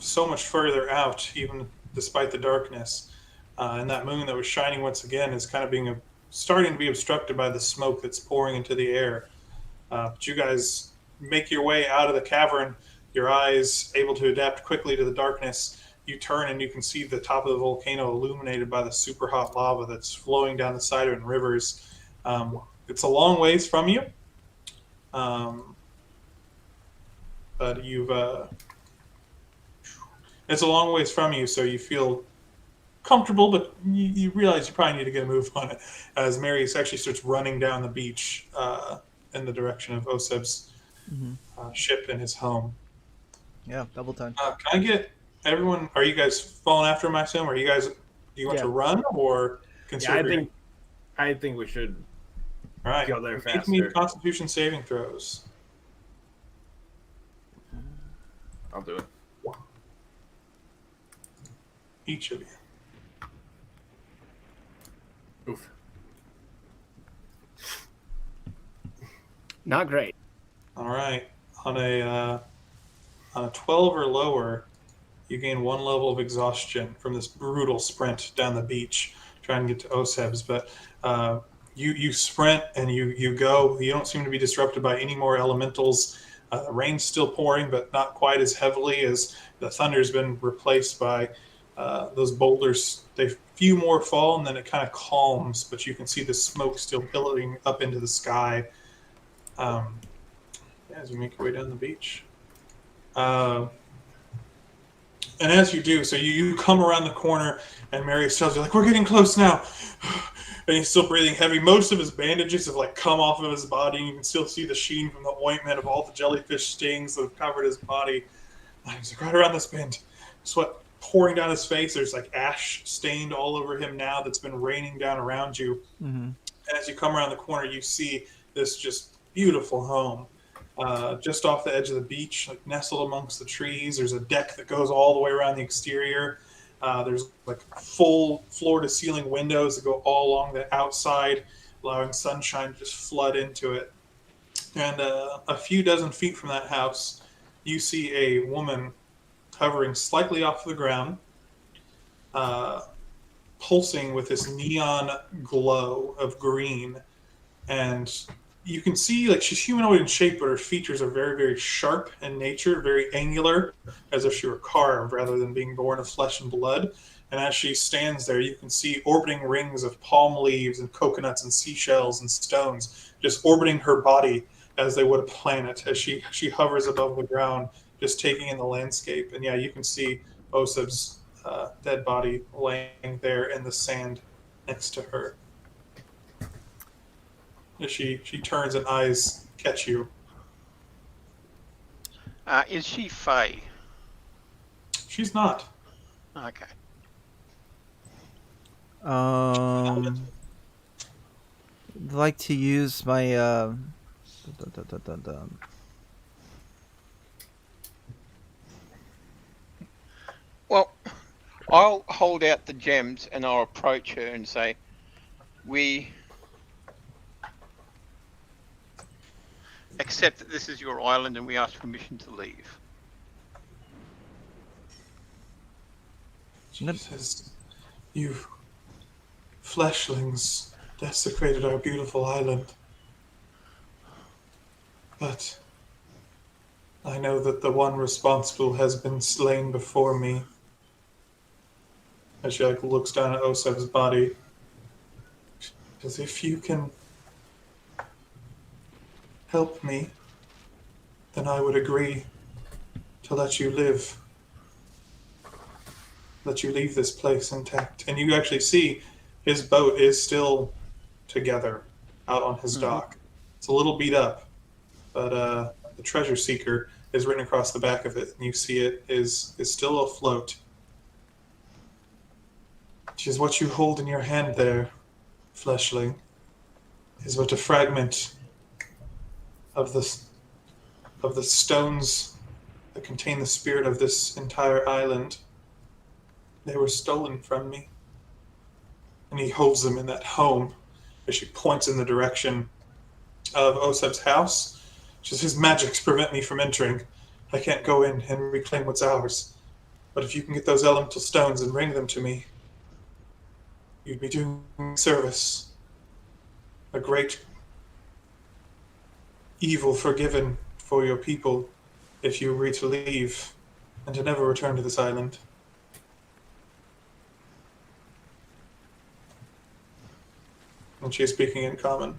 so much further out, even despite the darkness. And that moon that was shining once again is kind of starting to be obstructed by the smoke that's pouring into the air. But you guys make your way out of the cavern, your eyes able to adapt quickly to the darkness. You turn and you can see the top of the volcano illuminated by the super hot lava that's flowing down the side of it in rivers. it's a long ways from you. But it's a long ways from you, so you feel comfortable, but you realize you probably need to get a move on it as Marius actually starts running down the beach in the direction of Oseb's ship and his home. Yeah, double time. Can I get everyone? Are you guys following after him, I assume? Do you want to run or consider? Yeah, I think we should All right. go there Make faster. me Constitution saving throws. I'll do it. Each of you. Oof. Not great. All right. On a 12 or lower, you gain 1 level of exhaustion from this brutal sprint down the beach, trying to get to Oseb's. But you sprint and you go. You don't seem to be disrupted by any more elementals. The rain's still pouring, but not quite as heavily as the thunder's been replaced by those boulders. They few more fall, and then it kind of calms, but you can see the smoke still billowing up into the sky. As you make your way down the beach. And as you do, so you come around the corner, and Marius tells you, like, we're getting close now. And he's still breathing heavy. Most of his bandages have, like, come off of his body, and you can still see the sheen from the ointment of all the jellyfish stings that have covered his body. And he's like, right around this bend. Sweat pouring down his face. There's, like, ash stained all over him now that's been raining down around you. Mm-hmm. And as you come around the corner, you see this just beautiful home. Just off the edge of the beach, like nestled amongst the trees. There's a deck that goes all the way around the exterior. There's like full floor-to-ceiling windows that go all along the outside, allowing sunshine to just flood into it. And a few dozen feet from that house, you see a woman hovering slightly off the ground, pulsing with this neon glow of green. And you can see, like, she's humanoid in shape, but her features are very, very sharp in nature, very angular, as if she were carved rather than being born of flesh and blood. And as she stands there, you can see orbiting rings of palm leaves and coconuts and seashells and stones just orbiting her body as they would a planet, as she hovers above the ground, just taking in the landscape. And yeah, you can see Oseb's dead body laying there in the sand next to her. As she turns and eyes catch you. Is she Fae? She's not. Okay. I'd like to use my Well, I'll hold out the gems and I'll approach her and say, we accept that this is your island and we ask permission to leave. She says, you fleshlings desecrated our beautiful island. But I know that the one responsible has been slain before me. As she looks down at Oseb's body. She says, if you can help me, then I would agree to let you live. Let you leave this place intact. And you actually see his boat is still together out on his dock. It's a little beat up, but the treasure seeker is written across the back of it, and you see it is still afloat. She says, what you hold in your hand there, fleshling, is but a fragment of the stones that contain the spirit of this entire island. They were stolen from me. And he holds them in that home as she points in the direction of Oseb's house. She says, his magics prevent me from entering. I can't go in and reclaim what's ours. But if you can get those elemental stones and bring them to me, you'd be doing service. A great evil forgiven for your people if you agree to leave and to never return to this island. And she is speaking in common.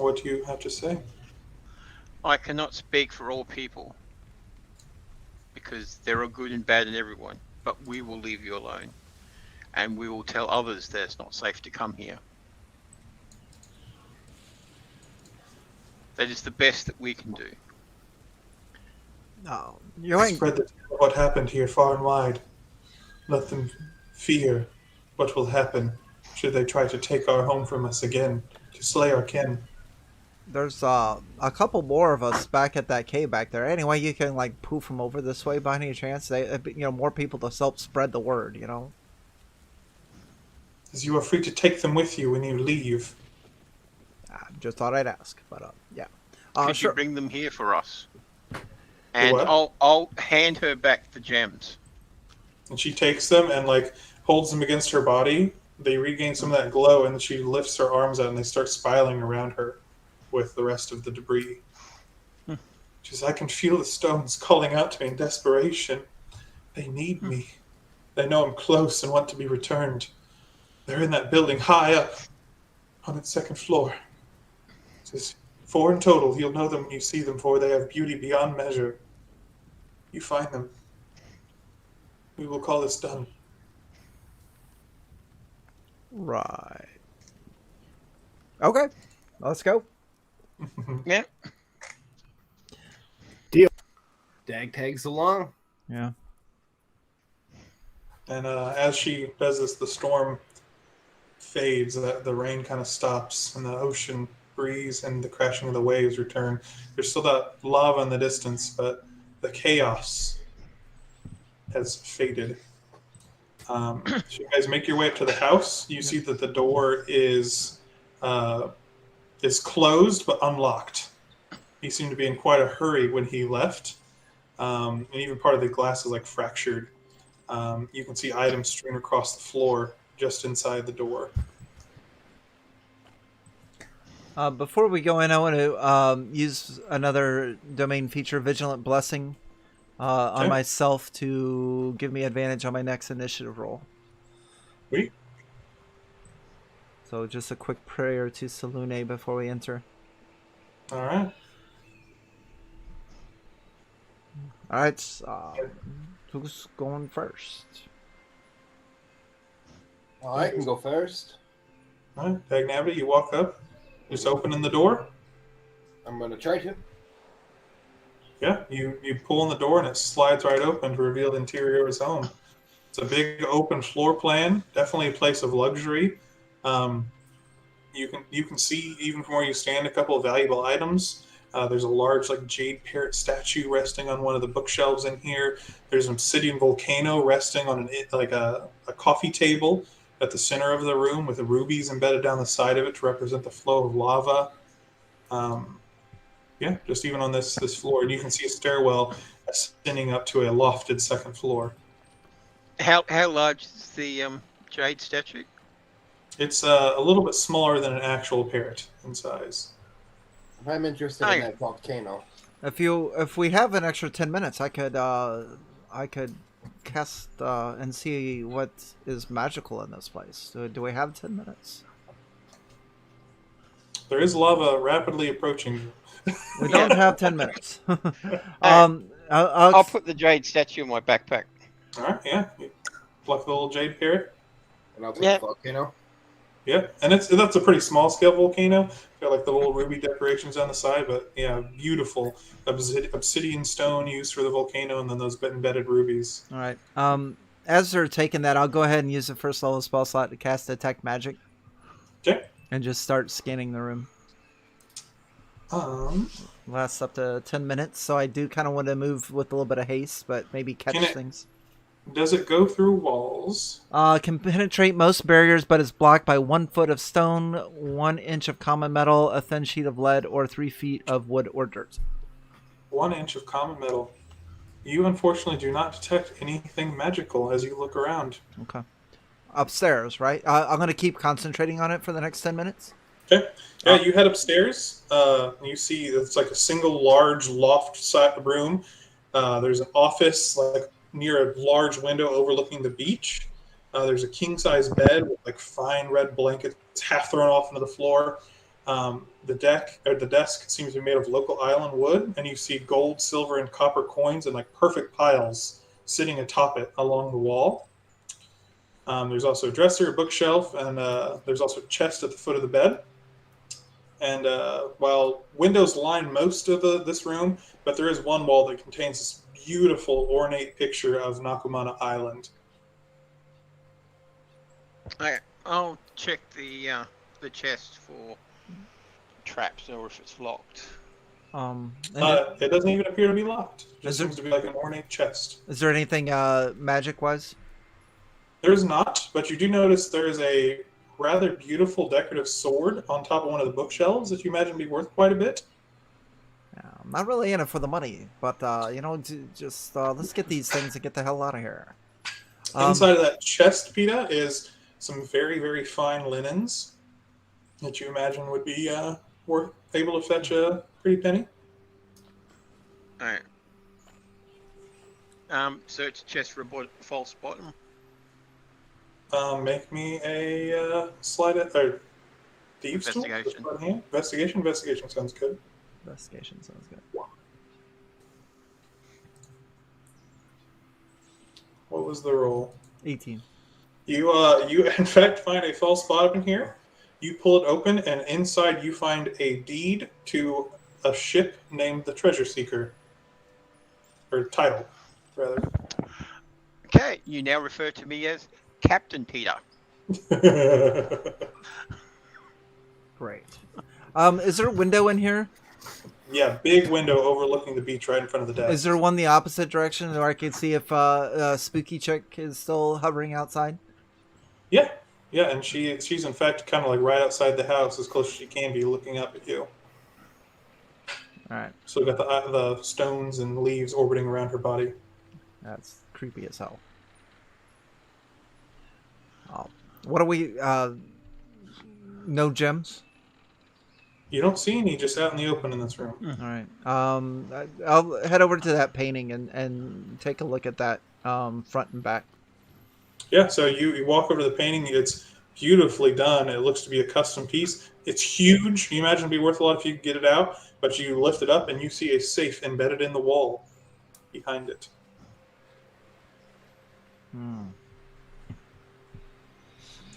What do you have to say? I cannot speak for all people, because there are good and bad in everyone, but we will leave you alone, and we will tell others that it's not safe to come here. That is the best that we can do. No, you ain't. Spread the tale of what happened here far and wide. Let them fear what will happen should they try to take our home from us again, to slay our kin. There's a couple more of us back at that cave back there. Anyway, you can like poof them over this way by any chance. They, more people to help spread the word. As you are free to take them with you when you leave. I just thought I'd ask, but yeah. Could Sure. you bring them here for us? And what? I'll hand her back the gems. And she takes them and like holds them against her body. They regain some of that glow, and then she lifts her arms out and they start spiraling around her with the rest of the debris. She says, I can feel the stones calling out to me in desperation. They need me. They know I'm close and want to be returned. They're in that building high up on its second floor. Says, 4 in total. You'll know them when you see them, for they have beauty beyond measure. You find them. We will call this done. Right. Okay, let's go. Yeah. Dag tags along. Yeah. And as she does this, the storm fades, the rain kind of stops, and the ocean breeze and the crashing of the waves return. There's still that lava in the distance, but the chaos has faded. So you guys make your way up to the house. You see that the door is closed but unlocked. He seemed to be in quite a hurry when he left, and even part of the glass is like fractured. You can see items strewn across the floor just inside the door. Before we go in, I want to use another domain feature, Vigilant Blessing, on myself to give me advantage on my next initiative roll. Sweet. So just a quick prayer to Selune before we enter. All right. All right. Who's going first? I can go first. All right. Dagnavity, you walk up, just opening the door. I'm going to try to. Yeah, you pull on the door and it slides right open to reveal the interior of his home. It's a big open floor plan, definitely a place of luxury. You can see even from where you stand a couple of valuable items. There's a large jade parrot statue resting on one of the bookshelves in here. There's an obsidian volcano resting on a coffee table at the center of the room with the rubies embedded down the side of it to represent the flow of lava. Yeah, just even on this floor. And you can see a stairwell ascending up to a lofted second floor. How large is the jade statue? It's a little bit smaller than an actual parrot in size. I'm interested in that volcano. If we have an extra 10 minutes, I could cast and see what is magical in this place. Do we have 10 minutes? There is lava rapidly approaching you. We don't have 10 minutes. I'll put the jade statue in my backpack. All right, yeah. You pluck the little jade parrot. And I'll take the volcano. Yeah, and that's a pretty small scale volcano. Got the little ruby decorations on the side, but yeah, beautiful obsidian stone used for the volcano, and then those embedded rubies. All right. As they're taking that, I'll go ahead and use the first level spell slot to cast Detect Magic. Okay. And just start scanning the room. Lasts up to 10 minutes, so I do kind of want to move with a little bit of haste, but maybe catch things. Does it go through walls? Can penetrate most barriers, but is blocked by 1 foot of stone, 1 inch of common metal, a thin sheet of lead, or 3 feet of wood or dirt. 1 inch of common metal. You unfortunately do not detect anything magical as you look around. Okay. Upstairs, right? I'm going to keep concentrating on it for the next 10 minutes. Okay. Yeah, you head upstairs. You see it's a single large loft room. There's an office near a large window overlooking the beach. There's a king-size bed with fine red blankets half thrown off into the floor. The desk seems to be made of local island wood, and you see gold, silver, and copper coins in like perfect piles sitting atop it along the wall. There's also a dresser, a bookshelf, and there's also a chest at the foot of the bed. And while windows line most of this room, but there is one wall that contains this beautiful, ornate picture of Nakumana Island. I'll check the chest for traps or if it's locked. It doesn't even appear to be locked. It just seems to be like an ornate chest. Is there anything magic-wise? There's not, but you do notice there is a rather beautiful decorative sword on top of one of the bookshelves that you imagine to be worth quite a bit. I'm not really in it for the money, but just let's get these things and get the hell out of here. Inside of that chest, Peta, is some very, very fine linens that you imagine would be able to fetch a pretty penny. Alright. Search chest for a false bottom. Make me a thieves tool? Investigation. Investigation sounds good. Investigation sounds good. What was the roll? 18. You in fact find a false bottom in here. You pull it open, and inside you find a deed to a ship named the Treasure Seeker. Or title, rather. Okay, you now refer to me as Captain Peter. Great. Is there a window in here? Yeah, big window overlooking the beach right in front of the desk. Is there one the opposite direction where I can see if Spooky Chick is still hovering outside? Yeah, and she's in fact kind of like right outside the house, as close as she can be, looking up at you. All right. So we've got the stones and leaves orbiting around her body. That's creepy as hell. What are we? No gems? You don't see any just out in the open in this room. All right. I'll head over to that painting and take a look at that front and back. Yeah, so you walk over to the painting. It's beautifully done. It looks to be a custom piece. It's huge. You imagine it'd be worth a lot if you could get it out, but you lift it up and you see a safe embedded in the wall behind it. And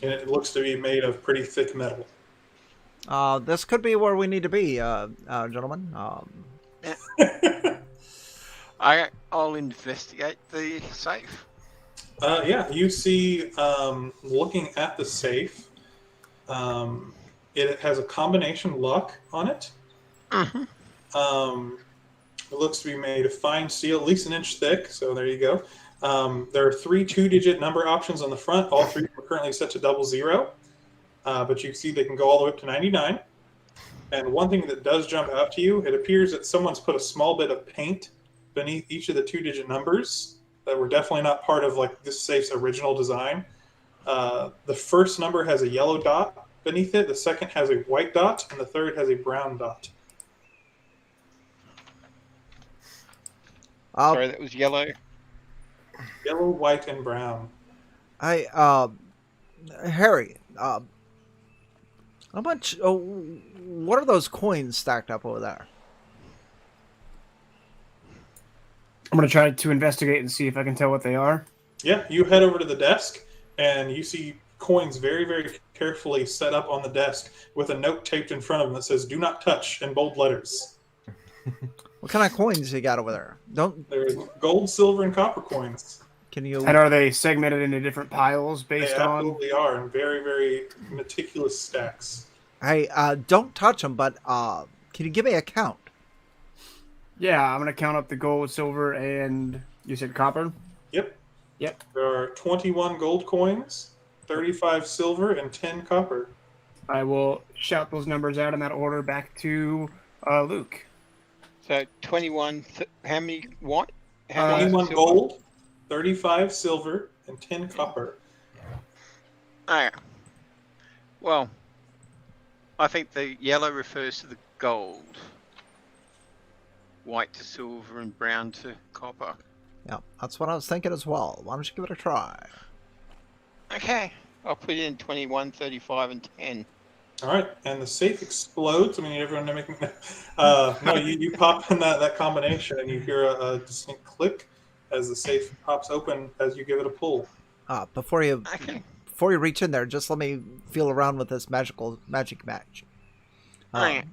it looks to be made of pretty thick metal. This could be where we need to be, gentlemen. I'll investigate the safe. Yeah, you see, looking at the safe, it has a combination lock on it. Mm-hmm. It looks to be made of fine steel, at least an inch thick, so there you go. There are 3 two-digit number options on the front. All 3 are currently set to 00. But you see they can go all the way up to 99. And one thing that does jump out to you, it appears that someone's put a small bit of paint beneath each of the two-digit numbers that were definitely not part of like this safe's original design. The first number has a yellow dot beneath it, the second has a white dot, and the third has a brown dot. Sorry, that was yellow. Yellow, white, and brown. Harry, how much? What are those coins stacked up over there? I'm going to try to investigate and see if I can tell what they are. Yeah, you head over to the desk, and you see coins very, very carefully set up on the desk with a note taped in front of them that says, "Do not touch," in bold letters. What kind of coins you got over there? There's gold, silver, and copper coins. Can you? And are they segmented into different piles based They on? absolutely are, in very, very meticulous stacks. Hey, don't touch them, but can you give me a count? Yeah, I'm going to count up the gold, silver, and you said copper? Yep. Yep. There are 21 gold coins, 35 silver, and 10 copper. I will shout those numbers out in that order back to Luke. So 21. How many? What? How many 21 silver? gold, 35 silver, and 10 copper. Oh. Well, I think the yellow refers to the gold. White to silver and brown to copper. Yeah, that's what I was thinking as well. Why don't you give it a try? Okay. I'll put in 21, 35, and 10. All right, and the safe explodes. I mean, everyone making no. You pop in that combination, and you hear a distinct click as the safe pops open as you give it a pull. Before you Okay. reach in there, just let me feel around with this magic match. Alright.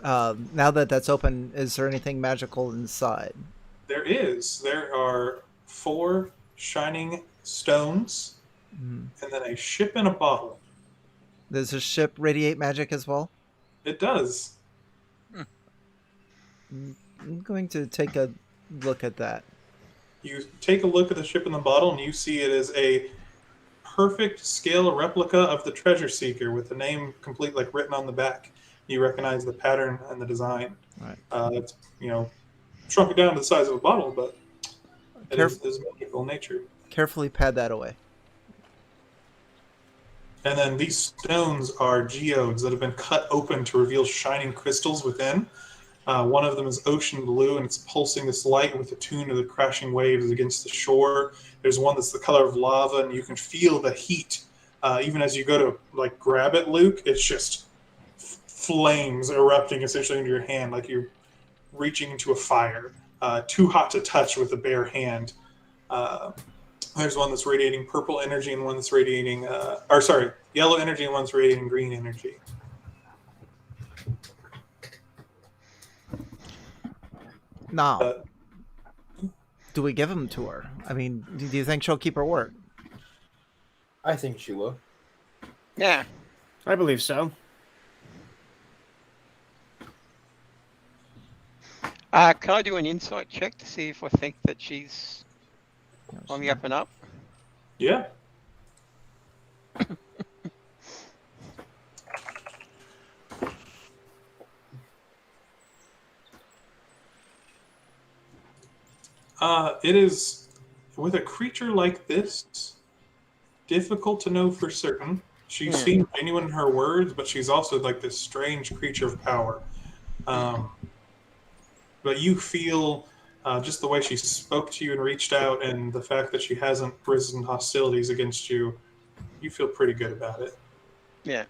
Now that that's open, is there anything magical inside? There is. There are 4 shining stones, and then a ship in a bottle. Does the ship radiate magic as well? It does. I'm going to take a look at that. You take a look at the ship in the bottle, and you see it is a perfect scale replica of the Treasure Seeker with the name complete, like written on the back. You recognize the pattern and the design. Right. It's shrunk it down to the size of a bottle, but it is magical in nature. Carefully pad that away. And then these stones are geodes that have been cut open to reveal shining crystals within. One of them is ocean blue, and it's pulsing this light with the tune of the crashing waves against the shore. There's one that's the color of lava, and you can feel the heat. Even as you go to like grab it, Luke, it's just flames erupting essentially into your hand, like you're reaching into a fire. Too hot to touch with a bare hand. There's one that's radiating purple energy and one that's radiating, yellow energy and one's radiating green energy. Now, do we give them to her? I mean, do you think she'll keep her word? I think she will. Yeah. I believe so. Can I do an insight check to see if I think that she's on the up and up? Yeah. It is, with a creature like this, difficult to know for certain. She seems genuine in her words, but she's also like this strange creature of power. But you feel just the way she spoke to you and reached out, and the fact that she hasn't risen hostilities against you, you feel pretty good about it. Yeah.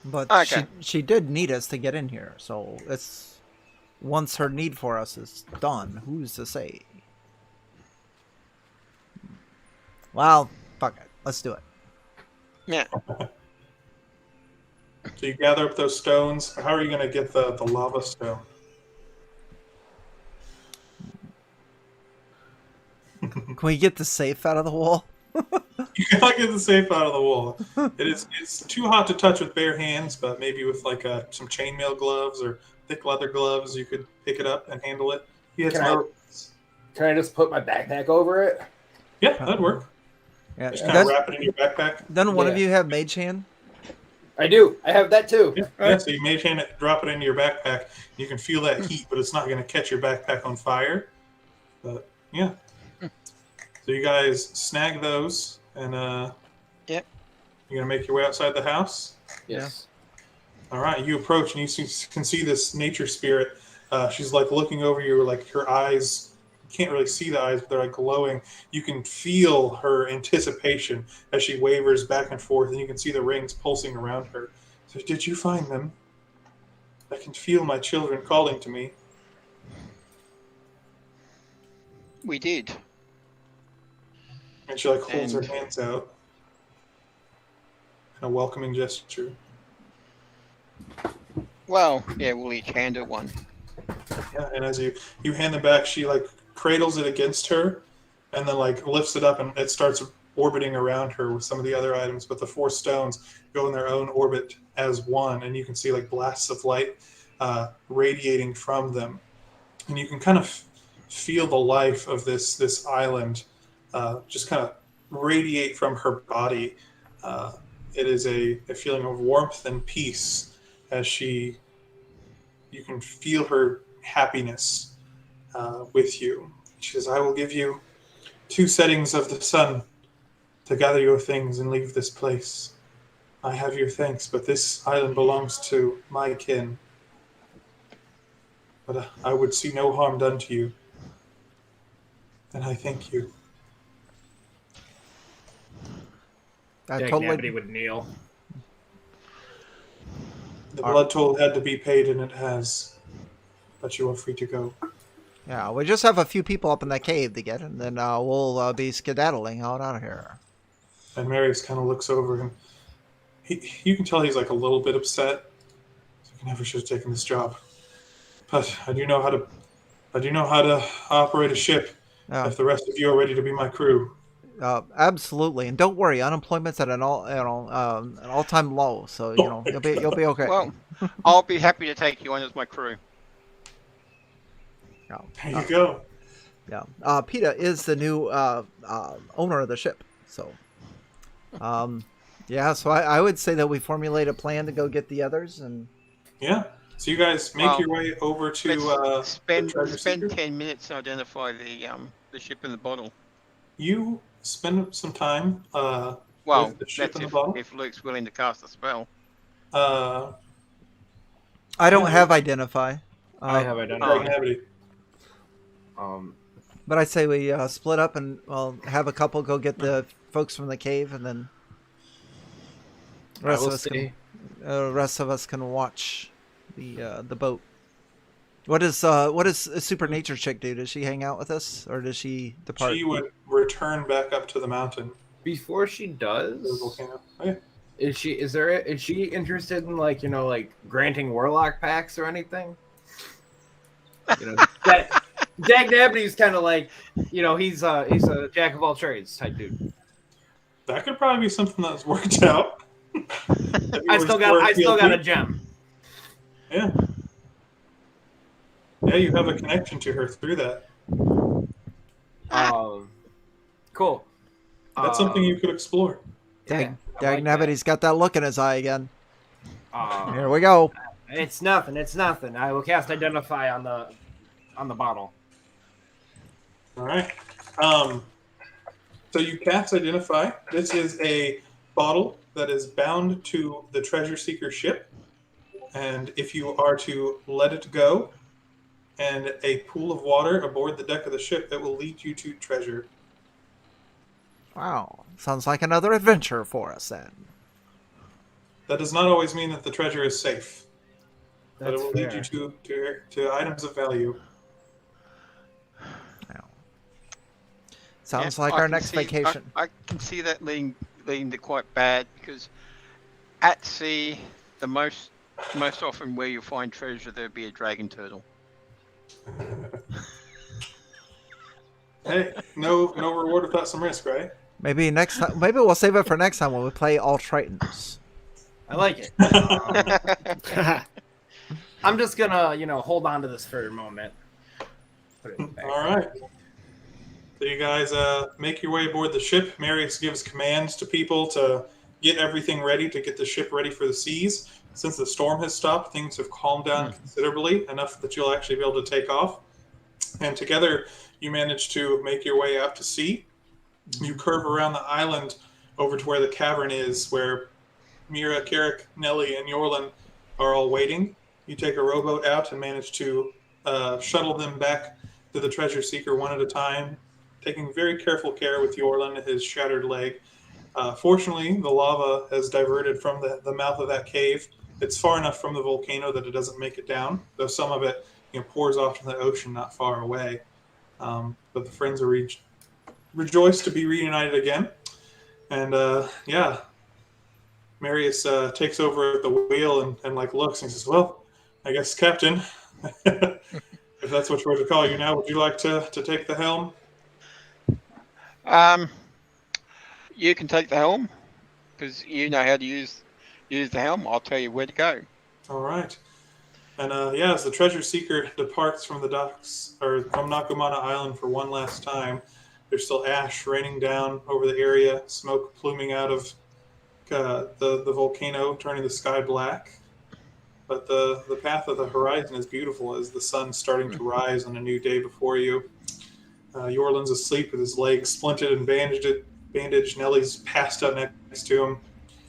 But Okay. she did need us to get in here, so it's once her need for us is done, who's to say? Well, fuck it. Let's do it. Yeah. So you gather up those stones. How are you going to get the lava stone? Can we get the safe out of the wall? You cannot get the safe out of the wall. It's too hot to touch with bare hands, but maybe with like some chainmail gloves or thick leather gloves, you could pick it up and handle it. Can I just put my backpack over it? Yeah, that'd work. Yeah. Just kind of wrap it in your backpack. Then one of you have mage hand? I do. I have that too. Yeah, so you mage hand it, drop it into your backpack. You can feel that heat, but it's not going to catch your backpack on fire. But yeah. So you guys snag those, and Yep. you're going to make your way outside the house? Yes. All right, you approach, and you can see this nature spirit. She's like looking over you, like her eyes. You can't really see the eyes, but they're like glowing. You can feel her anticipation as she wavers back and forth, and you can see the rings pulsing around her. So, did you find them? I can feel my children calling to me. We did. And she like holds her And- hands out in a welcoming gesture. Well, yeah, we'll each hand her one. Yeah, and as you hand them back, she like cradles it against her, and then like lifts it up, and it starts orbiting around her with some of the other items. But the 4 stones go in their own orbit as one, and you can see like blasts of light radiating from them, and you can kind of feel the life of this island just kind of radiate from her body. It is a feeling of warmth and peace as you can feel her happiness with you. She says, I will give you 2 settings of the sun to gather your things and leave this place. I have your thanks, but this island belongs to my kin. But I would see no harm done to you. And I thank you. I Dag totally nabbity would kneel. The blood toll had to be paid, and it has. But you are free to go. Yeah, we just have a few people up in that cave to get, and then we'll be skedaddling out of here. And Marius kind of looks over, and you can tell he's like a little bit upset. I never should have taken this job, but I do know how to operate a ship. If the rest of you are ready to be my crew. Absolutely, and don't worry, unemployment's at an all-time low, so you'll be okay. Well, I'll be happy to take you on as my crew. There you go. Yeah, PETA is the new owner of the ship, so so I would say that we formulate a plan to go get the others, and so you guys make your way over to spend 10 minutes to identify the ship in the bottle. You spend some time with the ship in the bottle. If Luke's willing to cast a spell. I don't have identify. I have identify. But I say we split up and have a couple go get the folks from the cave, and then the rest of us can watch the boat. What does a super nature chick do? Does she hang out with us, or does she depart? She would return back up to the mountain. Before she does, the volcano. Okay. Is she interested in like granting warlock packs or anything? Dag Nabby's kind of like, he's a jack of all trades type dude. That could probably be something that's worked out. I still got a gem. Yeah. Yeah, you have a connection to her through that. Cool. That's something you could explore. Dag Nabby's got that look in his eye again. Here we go. It's nothing. I will cast Identify on the bottle. All right. So you cast Identify. This is a bottle that is bound to the treasure seeker ship, and if you are to let it go, and a pool of water aboard the deck of the ship, it will lead you to treasure. Wow, sounds like another adventure for us then. That does not always mean that the treasure is safe, but it will fair. lead you to items of value. Sounds like our next vacation. I can see that leading to quite bad, because at sea, the most often where you find treasure, there'll be a dragon turtle. Hey, no reward without some risk, right? Maybe next time. Maybe we'll save it for next time when we play all Tritons. I like it. I'm just gonna, hold on to this for a moment. Put it back. All right. So you guys make your way aboard the ship. Marius gives commands to people to get everything ready, to get the ship ready for the seas. Since the storm has stopped, things have calmed down considerably, enough that you'll actually be able to take off. And together, you manage to make your way out to sea. You curve around the island over to where the cavern is, where Mira, Carrick, Nelly, and Yorlin are all waiting. You take a rowboat out and manage to shuttle them back to the treasure seeker one at a time, taking very careful care with Yorlin and his shattered leg. Fortunately, the lava has diverted from the mouth of that cave. It's far enough from the volcano that it doesn't make it down, though some of it pours off to the ocean not far away. But the friends are rejoiced to be reunited again. And Marius takes over the wheel and looks and says, "Well, I guess, Captain, if that's what we're to call you now, would you like to take the helm?" You can take the helm, because you know how to use the helm. I'll tell you where to go. All right. And as the treasure seeker departs from the docks, or from Nakumana Island for one last time, there's still ash raining down over the area, smoke pluming out of the volcano, turning the sky black. But the path of the horizon is beautiful as the sun's starting to rise on a new day before you. Yorlin's asleep with his legs splinted and bandaged. Nelly's passed out next to him.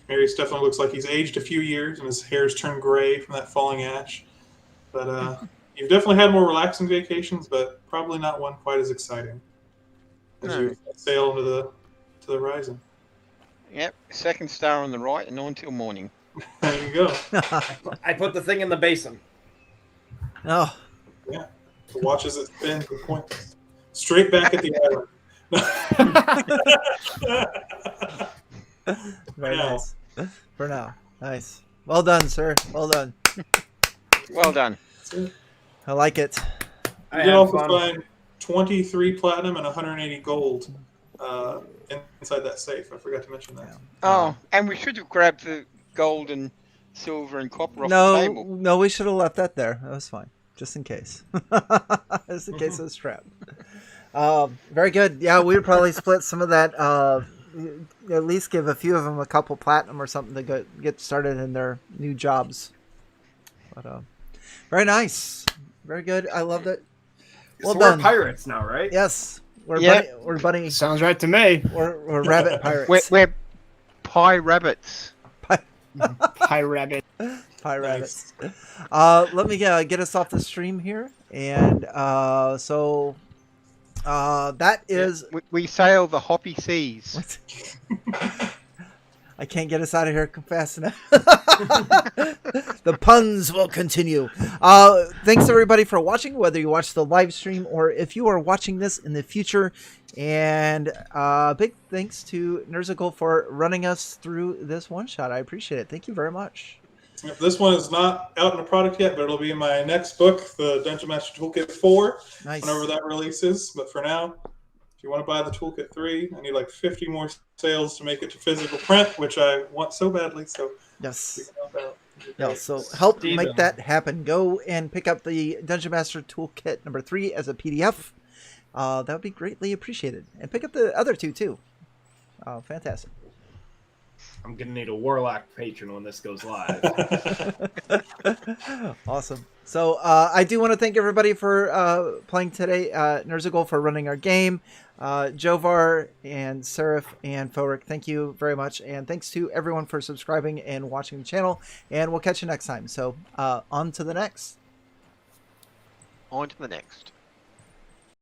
Marius definitely looks like he's aged a few years, and his hair's turned gray from that falling ash. But you've definitely had more relaxing vacations, but probably not one quite as exciting as you sail into the horizon. Yep, second star on the right, and on till morning. There you go. I put the thing in the basin. Oh, Yeah. So watch as it spins and points straight back at the island. very now. nice. For now. Nice. Well done, sir. Well done. Well done. That's it. I like it. I You can had also fun. find 23 platinum and 180 gold inside that safe. I forgot to mention that. Oh, and we should have grabbed the gold and silver and copper off the table. No, we should have left that there. That was fine. Just in case. Just in case it was trapped. Very good. Yeah, we would probably split some of that. At least give a few of them a couple platinum or something to get started in their new jobs. But very nice. Very good. I loved it. Well So done. we're pirates now, right? Yes. We're Yep. bunny. Sounds right to me. We're rabbit pirates. We're pie rabbits. Pie rabbit. Pie rabbits. Let me get us off the stream here. And so that is... We sail the hoppy seas. What? I can't get us out of here fast enough. The puns will continue. Thanks everybody for watching, whether you watch the live stream or if you are watching this in the future. And big thanks to Nerzugal for running us through this one shot. I appreciate it. Thank you very much. Yep, this one is not out in a product yet, but it'll be in my next book, the Dungeon Master Toolkit 4, Nice. whenever that releases. But for now, if you want to buy the Toolkit 3, I need like 50 more sales to make it to physical print, which I want so badly. So Yes. we can help out. Yeah, so help Steven. make that happen. Go and pick up the Dungeon Master Toolkit number 3 as a PDF. That would be greatly appreciated. And pick up the other two too. Fantastic. I'm gonna need a warlock patron when this goes live. Awesome. So I do want to thank everybody for playing today. Nerzugal for running our game. Jovar and Sariph and Foerick, thank you very much. And thanks to everyone for subscribing and watching the channel. And we'll catch you next time. So on to the next. On to the next.